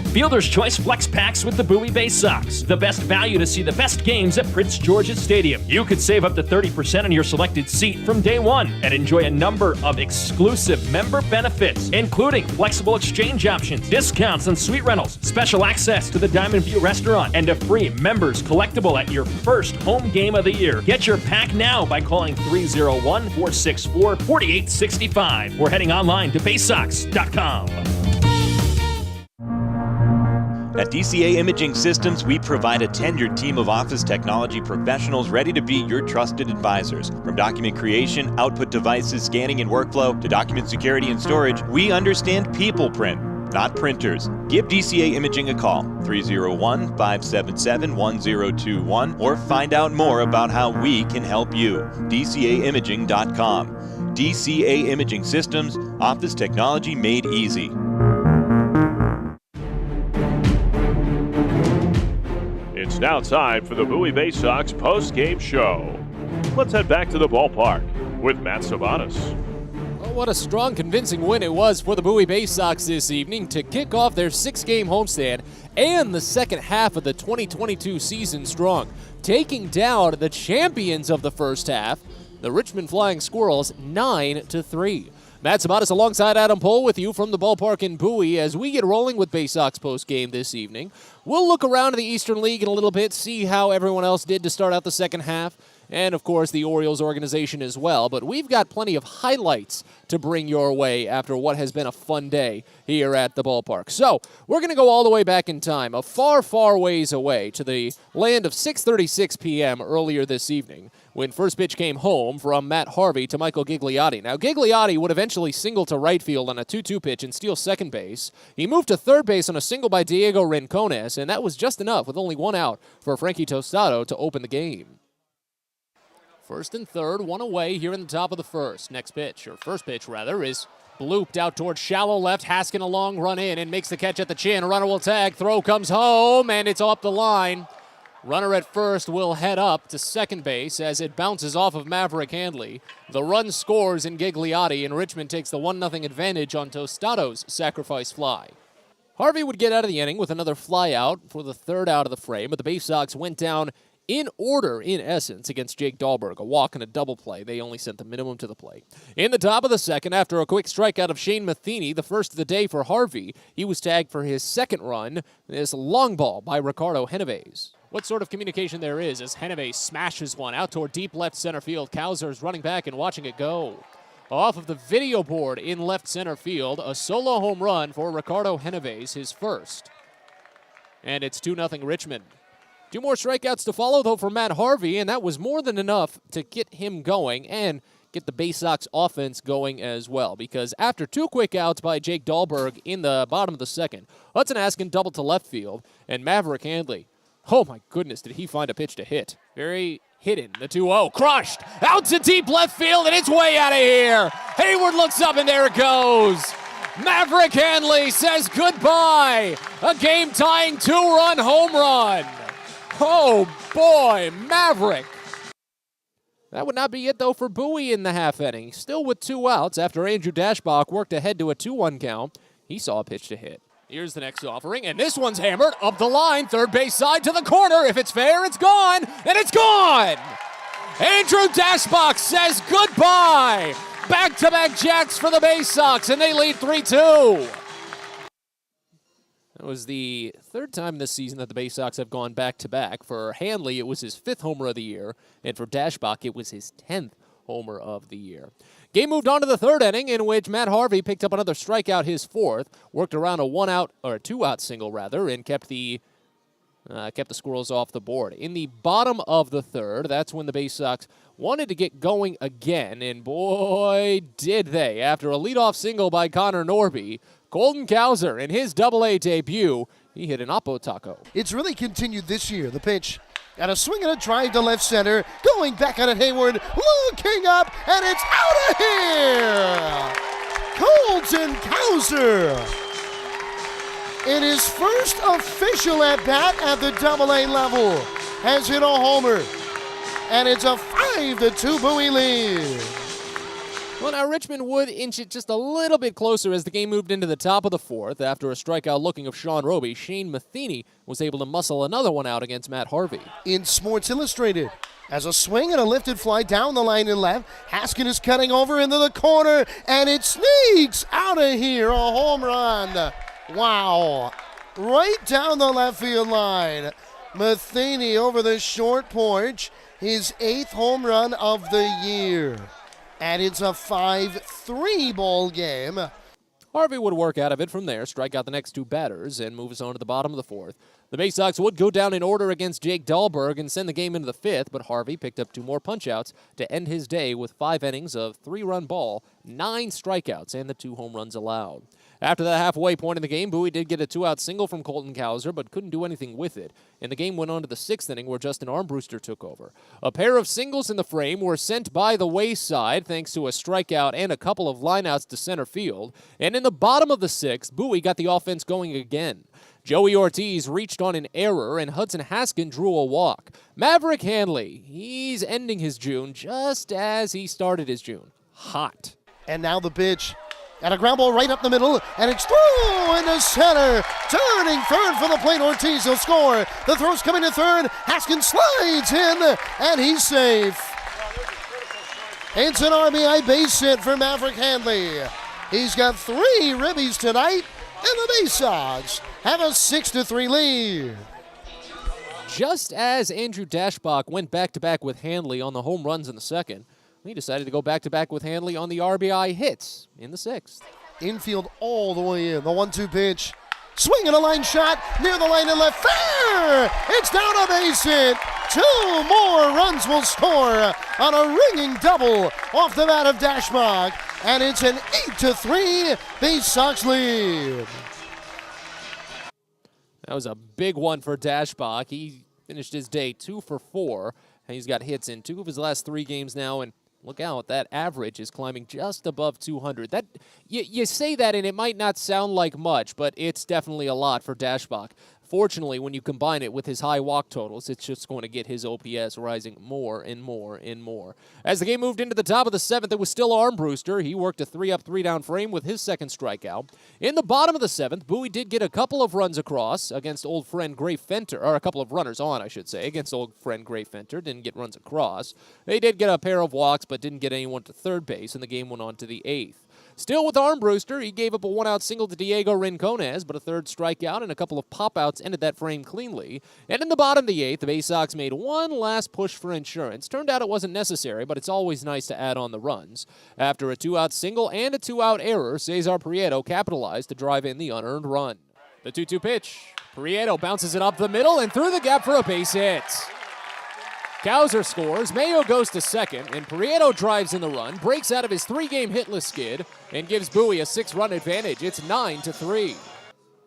Fielder's Choice Flex Packs with the Bowie Baysox. The best value to see the best games at Prince George's Stadium. You could save up to 30% on your selected seat from day one and enjoy a number of exclusive member benefits, including flexible exchange options, discounts on suite rentals, special access to the Diamond View restaurant, and a free members collectible at your first home game of the year. Get your pack now by calling 301-464-4865 or heading online to baysox.com. At DCA Imaging Systems, we provide a tenured team of office technology professionals ready to be your trusted advisors. From document creation, output devices, scanning and workflow, to document security and storage, we understand people print, not printers. Give DCA Imaging a call, 301-577-1021, or find out more about how we can help you. DCAimaging.com. DCA Imaging Systems, office technology made easy. It's now time for the Bowie Baysox post-game show. Let's head back to the ballpark with Matt Sabanas. Oh, what a strong, convincing win it was for the Bowie Baysox this evening to kick off their 6-game homestand and the second half of the 2022 season strong, taking down the champions of the first half, the Richmond Flying Squirrels, 9-3. Matt Sabatas alongside Adam Pohl with you from the ballpark in Bowie as we get rolling with Baysox post-game this evening. We'll look around the Eastern League in a little bit, see how everyone else did to start out the second half, and of course the Orioles organization as well. But we've got plenty of highlights to bring your way after what has been a fun day here at the ballpark. So we're going to go all the way back in time, a far, far ways away to the land of 6:36 p.m. earlier this evening, when first pitch came home from Matt Harvey to Michael Gigliotti. Now, Gigliotti would eventually single to right field on a 2-2 pitch and steal second base. He moved to third base on a single by Diego Rincones, and that was just enough with only one out for Frankie Tostado to open the game. First and third, one away here in the top of the first. Next pitch, or first pitch rather, is blooped out towards shallow left. Haskin a long run in and makes the catch at the chin. Runner will tag, throw comes home, and it's up the line. Runner at first will head up to second base as it bounces off of Maverick Handley. The run scores in Gigliotti, and Richmond takes the 1-0 advantage on Tostado's sacrifice fly. Harvey would get out of the inning with another fly out for the third out of the frame, but the Baysox went down in order, in essence, against Jake Dahlberg. A walk and a double play. They only sent the minimum to the plate. In the top of the second, after a quick strikeout of Shane Matheny, the first of the day for Harvey, he was tagged for his second run. This long ball by Ricardo Genovese. What sort of communication there is as Genovese smashes one out toward deep left center field. Kauser is running back and watching it go. Off of the video board in left center field, a solo home run for Ricardo Genovese, his first. And it's 2-0 Richmond. 2 more strikeouts to follow, though, for Matt Harvey, and that was more than enough to get him going and get the Baysox offense going as well, because after 2 quick outs by Jake Dahlberg in the bottom of the second, Hudson Askin doubled to left field, and Maverick Handley, oh my goodness, did he find a pitch to hit. Very hidden, the 2-0, crushed, out to deep left field, and it's way out of here. Hayward looks up, and there it goes. Maverick Handley says goodbye. A game-tying 2-run home run. Oh boy, Maverick. That would not be it, though, for Bowie in the half inning. Still with 2 outs after Andrew Dashbach worked ahead to a 2-1 count. He saw a pitch to hit. Here's the next offering, and this one's hammered up the line, third base side to the corner. If it's fair, it's gone, and it's gone! Andrew Dashbach says goodbye! Back-to-back jacks for the Baysox, and they lead 3-2. That was the third time this season that the Baysox have gone back-to-back. For Handley, it was his 5th homer of the year, and for Dashbach, it was his 10th homer of the year. Game moved on to the 3rd inning, in which Matt Harvey picked up another strikeout, his 4th, worked around a 2-out single rather, and kept the Squirrels off the board. In the bottom of the 3rd, that's when the Baysox wanted to get going again, and boy, did they. After a leadoff single by Conor Norby, Colton Kauser, in his Double-A debut, he hit an Oppo Taco. It's really continued this year. The pitch, and a swing and a drive to left center, going back on it, Hayward, looking up, and it's out of here! Colton Kauser, in his first official at-bat at the Double-A level, has hit a homer, and it's a 5-2 Bowie lead. Well, now Richmond would inch it just a little bit closer as the game moved into the top of the 4th. After a strikeout looking of Sean Roby, Shane Matheny was able to muscle another one out against Matt Harvey. In Sports Illustrated, as a swing and a lifted fly down the line and left, Haskin is cutting over into the corner, and it sneaks out of here, a home run. Wow. Right down the left field line. Matheny over the short porch, his 8th home run of the year. And it's a 5-3 ball game. Harvey would work out of it from there, strike out the next 2 batters, and move us on to the bottom of the 4th. The Baysox would go down in order against Jake Dahlberg and send the game into the 5th, but Harvey picked up 2 more punch-outs to end his day with 5 innings of 3-run ball, 9 strikeouts, and the 2 home runs allowed. After the halfway point in the game, Bowie did get a 2-out single from Colton Kauser, but couldn't do anything with it, and the game went on to the 6th inning where Justin Armbruster took over. A pair of singles in the frame were sent by the wayside thanks to a strikeout and a couple of lineouts to center field, and in the bottom of the 6th, Bowie got the offense going again. Joey Ortiz reached on an error, and Hudson Haskin drew a walk. Maverick Handley, he's ending his June just as he started his June. Hot. And now the pitch. And a ground ball right up the middle, and it's through into center. Turning third for the plate, Ortiz will score. The throw's coming to third. Haskin slides in, and he's safe. It's an RBI base hit for Maverick Handley. He's got 3 ribbies tonight, and the Baysox have a 6-3 lead. Just as Andrew Dashbach went back-to-back with Handley on the home runs in the 2nd, he decided to go back-to-back with Handley on the RBI hits in the 6th. Infield all the way in. The 1-2 pitch. Swing and a line shot near the line and left. Fair! It's down a base hit. 2 more runs will score on a ringing double off the bat of Dashbach. And it's an 8-3 Baysox lead. That was a big one for Dashbach. He finished his day 2 for 4. And he's got hits in 2 of his last 3 games now, and look out, that average is climbing just above 200. That you say that, and it might not sound like much, but it's definitely a lot for Dashbach. Fortunately, when you combine it with his high walk totals, it's just going to get his OPS rising more and more and more. As the game moved into the top of the 7th, it was still Armbruster. He worked a 3-up, 3-down frame with his second strikeout. In the bottom of the 7th, Bowie did get a couple of runs across against old friend Gray Fenter, or a couple of runners on, I should say, against old friend Gray Fenter. Didn't get runs across. They did get a pair of walks, but didn't get anyone to third base, and the game went on to the 8th. Still with Armbruster, he gave up a 1-out single to Diego Rincones, but a third strikeout and a couple of pop-outs ended that frame cleanly. And in the bottom of the 8th, the Baysox made one last push for insurance. Turned out it wasn't necessary, but it's always nice to add on the runs. After a 2-out single and a 2-out error, Cesar Prieto capitalized to drive in the unearned run. The 2-2 pitch. Prieto bounces it up the middle and through the gap for a base hit. Kauser scores, Mayo goes to second, and Prieto drives in the run, breaks out of his 3-game hitless skid, and gives Bowie a 6-run advantage. It's 9-3.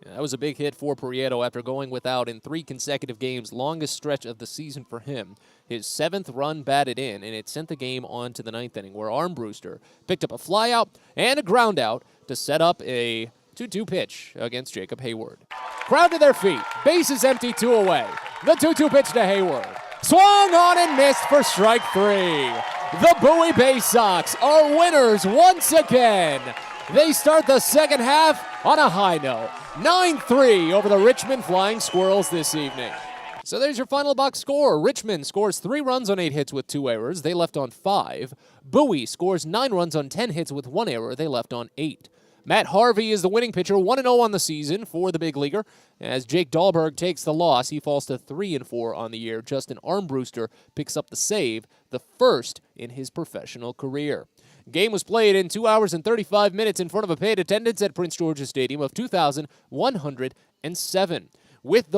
That was a big hit for Prieto after going without in 3 consecutive games, longest stretch of the season for him. His 7th run batted in, and it sent the game on to the 9th inning, where Armbruster picked up a flyout and a groundout to set up a 2-2 pitch against Jacob Hayward. Crowd to their feet, bases empty, 2 away. The 2-2 pitch to Hayward. Swung on and missed for strike 3. The Bowie Baysox are winners once again. They start the second half on a high note. 9-3 over the Richmond Flying Squirrels this evening. So there's your final box score. Richmond scores 3 runs on 8 hits with 2 errors. They left on 5. Bowie scores 9 runs on 10 hits with 1 error. They left on 8. Matt Harvey is the winning pitcher, 1-0 on the season for the big leaguer. As Jake Dahlberg takes the loss, he falls to 3-4 on the year. Justin Armbruster picks up the save, the first in his professional career. Game was played in 2 hours and 35 minutes in front of a paid attendance at Prince George's Stadium of 2,107. With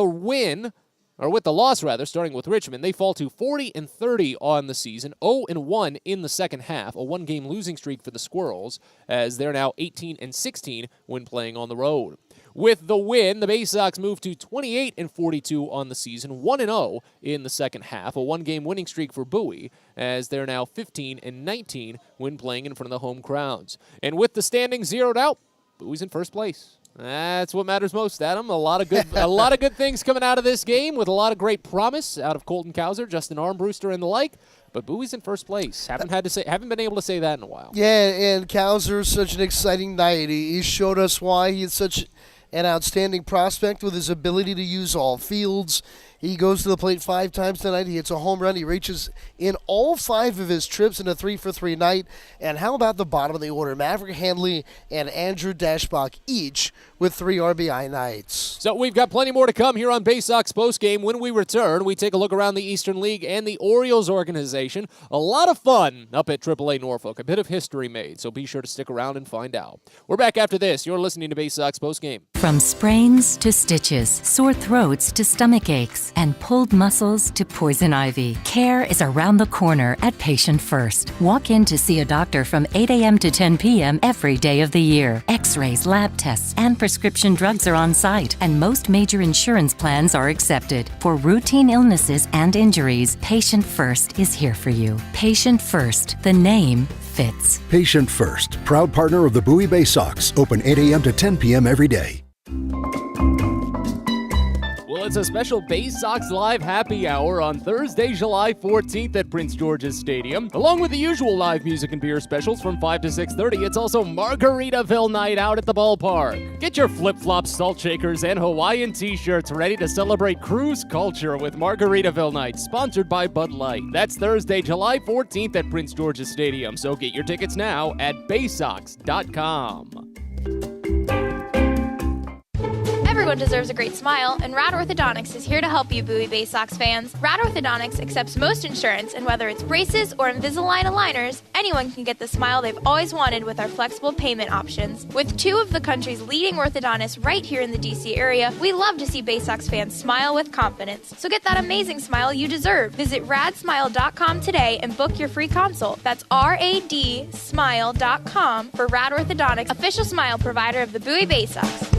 the loss, starting with Richmond, they fall to 40-30 on the season, 0-1 in the second half, a 1-game losing streak for the Squirrels, as they're now 18-16 when playing on the road. With the win, the Baysox move to 28-42 on the season, 1-0 in the second half, a 1-game winning streak for Bowie, as they're now 15-19 when playing in front of the home crowds. And with the standings zeroed out, Bowie's in first place. That's what matters most, Adam. A lot of good things coming out of this game with a lot of great promise out of Colton Kauser, Justin Armbruster, and the like. But Bowie's in first place. Haven't been able to say that in a while. Yeah, and Kauser, such an exciting night. He showed us why he's such an outstanding prospect with his ability to use all fields. He goes to the plate 5 times tonight. He hits a home run. He reaches in all 5 of his trips in a 3-for-3 night. And how about the bottom of the order? Maverick Handley and Andrew Dashbach each with 3 RBI nights. So we've got plenty more to come here on Baysox Postgame. When we return, we take a look around the Eastern League and the Orioles organization. A lot of fun up at AAA Norfolk. A bit of history made, so be sure to stick around and find out. We're back after this. You're listening to Baysox Postgame. From sprains to stitches, sore throats to stomach aches, and pulled muscles to poison ivy, care is around the corner at Patient First. Walk in to see a doctor from 8 a.m. to 10 p.m. every day of the year. X-rays, lab tests, and prescription drugs are on site, and most major insurance plans are accepted. For routine illnesses and injuries, Patient First is here for you. Patient First, the name fits. Patient First, proud partner of the Bowie Baysox, open 8 a.m. to 10 p.m. every day. Well, it's a special Baysox Live Happy Hour on Thursday, July 14th at Prince George's Stadium. Along with the usual live music and beer specials from 5 to 6:30, it's also Margaritaville night out at the ballpark. Get your flip-flops, salt shakers, and Hawaiian t-shirts ready to celebrate cruise culture with Margaritaville night, sponsored by Bud Light. That's Thursday, July 14th at Prince George's Stadium, so get your tickets now at baysox.com. Everyone deserves a great smile, and Rad Orthodontics is here to help you, Bowie Baysox fans. Rad Orthodontics accepts most insurance, and whether it's braces or Invisalign aligners, anyone can get the smile they've always wanted with our flexible payment options. With 2 of the country's leading orthodontists right here in the DC area, we love to see Baysox fans smile with confidence. So get that amazing smile you deserve. Visit radsmile.com today and book your free consult. That's radsmile.com for Rad Orthodontics, official smile provider of the Bowie Baysox.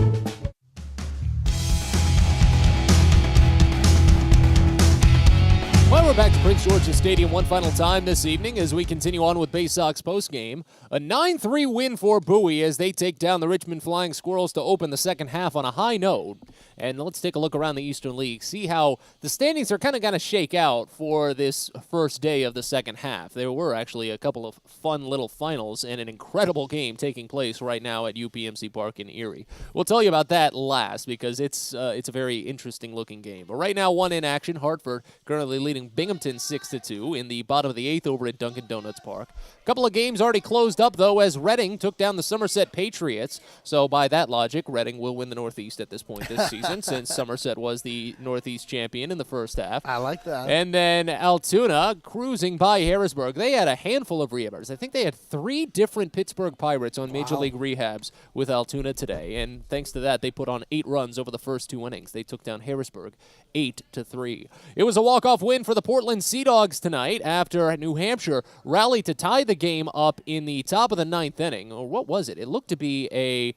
And we're back to Prince George's Stadium one final time this evening as we continue on with Baysox postgame. A 9-3 win for Bowie as they take down the Richmond Flying Squirrels to open the second half on a high note. And let's take a look around the Eastern League, see how the standings are kind of going to shake out for this first day of the second half. There were actually a couple of fun little finals and an incredible game taking place right now at UPMC Park in Erie. We'll tell you about that last because it's a very interesting-looking game. But right now, one in action, Hartford currently leading Binghamton 6-2 in the bottom of the eighth over at Dunkin' Donuts Park. A couple of games already closed up, though, as Reading took down the Somerset Patriots. So by that logic, Reading will win the Northeast at this point this season since Somerset was the Northeast champion in the first half. I like that. And then Altoona cruising by Harrisburg. They had a handful of rehabbers. I think they had 3 different Pittsburgh Pirates on Major League rehabs with Altoona today. And thanks to that, they put on 8 runs over the first 2 innings. They took down Harrisburg 8-3. It was a walk-off win for the Portland Sea Dogs tonight after New Hampshire rallied to tie the game up in the top of the 9th inning. Or what was it? It looked to be a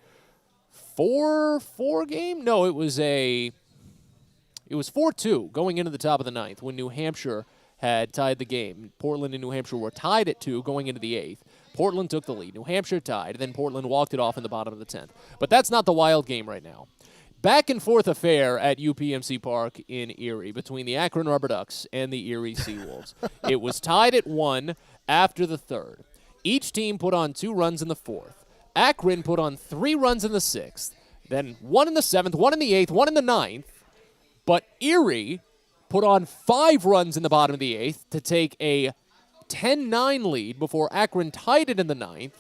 4-4 game? No, it was 4-2 going into the top of the 9th when New Hampshire had tied the game. Portland and New Hampshire were tied at 2 going into the 8th. Portland took the lead. New Hampshire tied, and then Portland walked it off in the bottom of the 10th. But that's not the wild game right now. Back and forth affair at UPMC Park in Erie between the Akron Rubber Ducks and the Erie Seawolves. It was tied at 1 after the 3rd. Each team put on 2 runs in the 4th. Akron put on 3 runs in the 6th, then 1 in the 7th, 1 in the 8th, 1 in the 9th. But Erie put on 5 runs in the bottom of the 8th to take a 10-9 lead before Akron tied it in the 9th,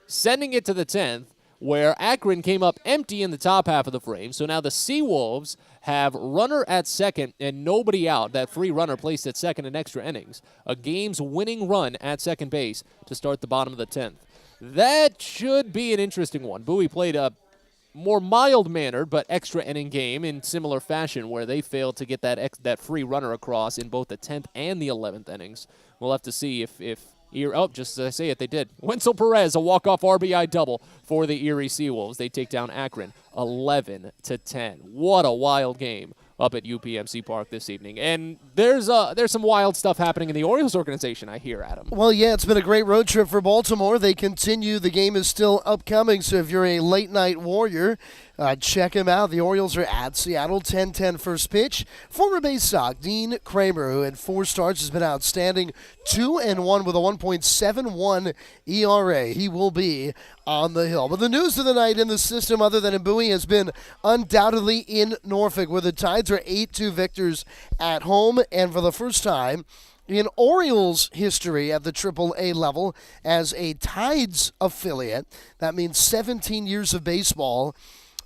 sending it to the 10th, where Akron came up empty in the top half of the frame. So now the Seawolves have runner at second and nobody out. That free runner placed at second in extra innings. A game's winning run at second base to start the bottom of the 10th. That should be an interesting one. Bowie played a more mild-mannered but extra inning game in similar fashion where they failed to get that free runner across in both the 10th and the 11th innings. We'll have to see if just as I say it, they did. Wenzel Perez, a walk-off RBI double for the Erie Seawolves. They take down Akron 11-10. What a wild game up at UPMC Park this evening. And there's some wild stuff happening in the Orioles organization, I hear, Adam. Well, yeah, it's been a great road trip for Baltimore. They continue. The game is still upcoming, so if you're a late-night warrior, check him out. The Orioles are at Seattle, 10-10 first pitch. Former Baysox Dean Kramer, who had 4 starts, has been outstanding, 2-1 with a 1.71 ERA. He will be on the hill. But the news of the night in the system, other than in Bowie, has been undoubtedly in Norfolk, where the Tides are 8-2 victors at home, and for the first time in Orioles history at the AAA level as a Tides affiliate, that means 17 years of baseball,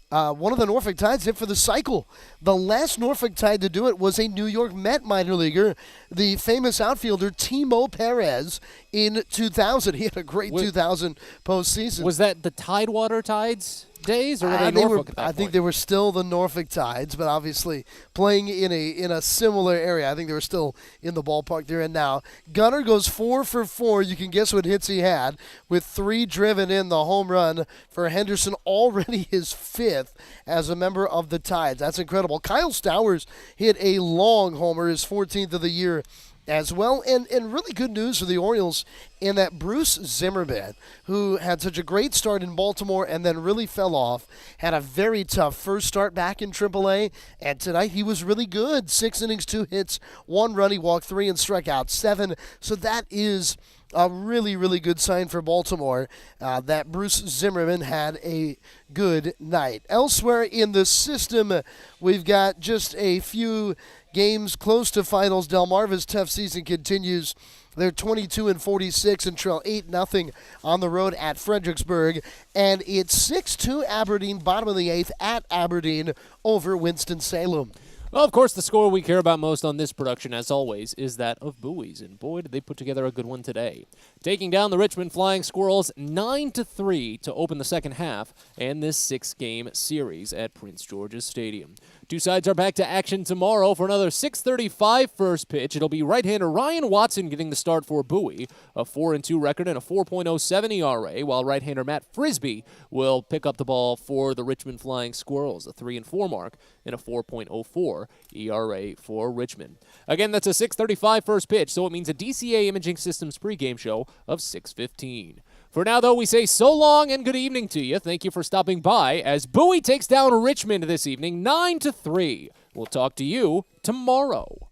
one of the Norfolk Tides hit for the cycle. The last Norfolk Tide to do it was a New York Met minor leaguer, the famous outfielder Timo Perez in 2000. He had a great 2000 postseason. Was that the Tidewater Tides days, or were they Norfolk at that I think point? they were still the Norfolk Tides, but obviously playing in a similar area. I think they were still in the ballpark they're in now. Gunnar goes 4 for 4. You can guess what hits he had, with 3 driven in. The home run for Henderson, already his 5th as a member of the Tides. That's incredible. Kyle Stowers hit a long homer, his 14th of the year as well. And really good news for the Orioles in that Bruce Zimmerman, who had such a great start in Baltimore and then really fell off, had a very tough first start back in AAA, and tonight he was really good. 6 innings, 2 hits, 1 run. He walked 3 and struck out 7. So that is a really, really good sign for Baltimore that Bruce Zimmerman had a good night. Elsewhere in the system, we've got just a few games close to finals. Delmarva's tough season continues. They're 22-46 and trail 8-0 on the road at Fredericksburg. And it's 6-2 Aberdeen, bottom of the 8th at Aberdeen over Winston-Salem. Well, of course, the score we care about most on this production, as always, is that of Bowie's. And boy, did they put together a good one today. Taking down the Richmond Flying Squirrels 9-3 to open the second half and this 6-game series at Prince George's Stadium. Two sides are back to action tomorrow for another 6:35 first pitch. It'll be right-hander Ryan Watson getting the start for Bowie, a 4-2 record and a 4.07 ERA, while right-hander Matt Frisbee will pick up the ball for the Richmond Flying Squirrels, a 3-4 mark and a 4.04 ERA for Richmond. Again, that's a 6:35 first pitch, so it means a DCA Imaging Systems pregame show of 6:15. For now, though, we say so long and good evening to you. Thank you for stopping by as Bowie takes down Richmond this evening, 9-3. We'll talk to you tomorrow.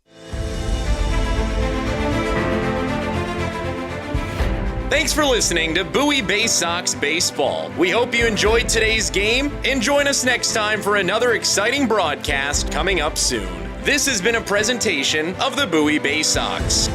Thanks for listening to Bowie Baysox Baseball. We hope you enjoyed today's game and join us next time for another exciting broadcast coming up soon. This has been a presentation of the Bowie Baysox.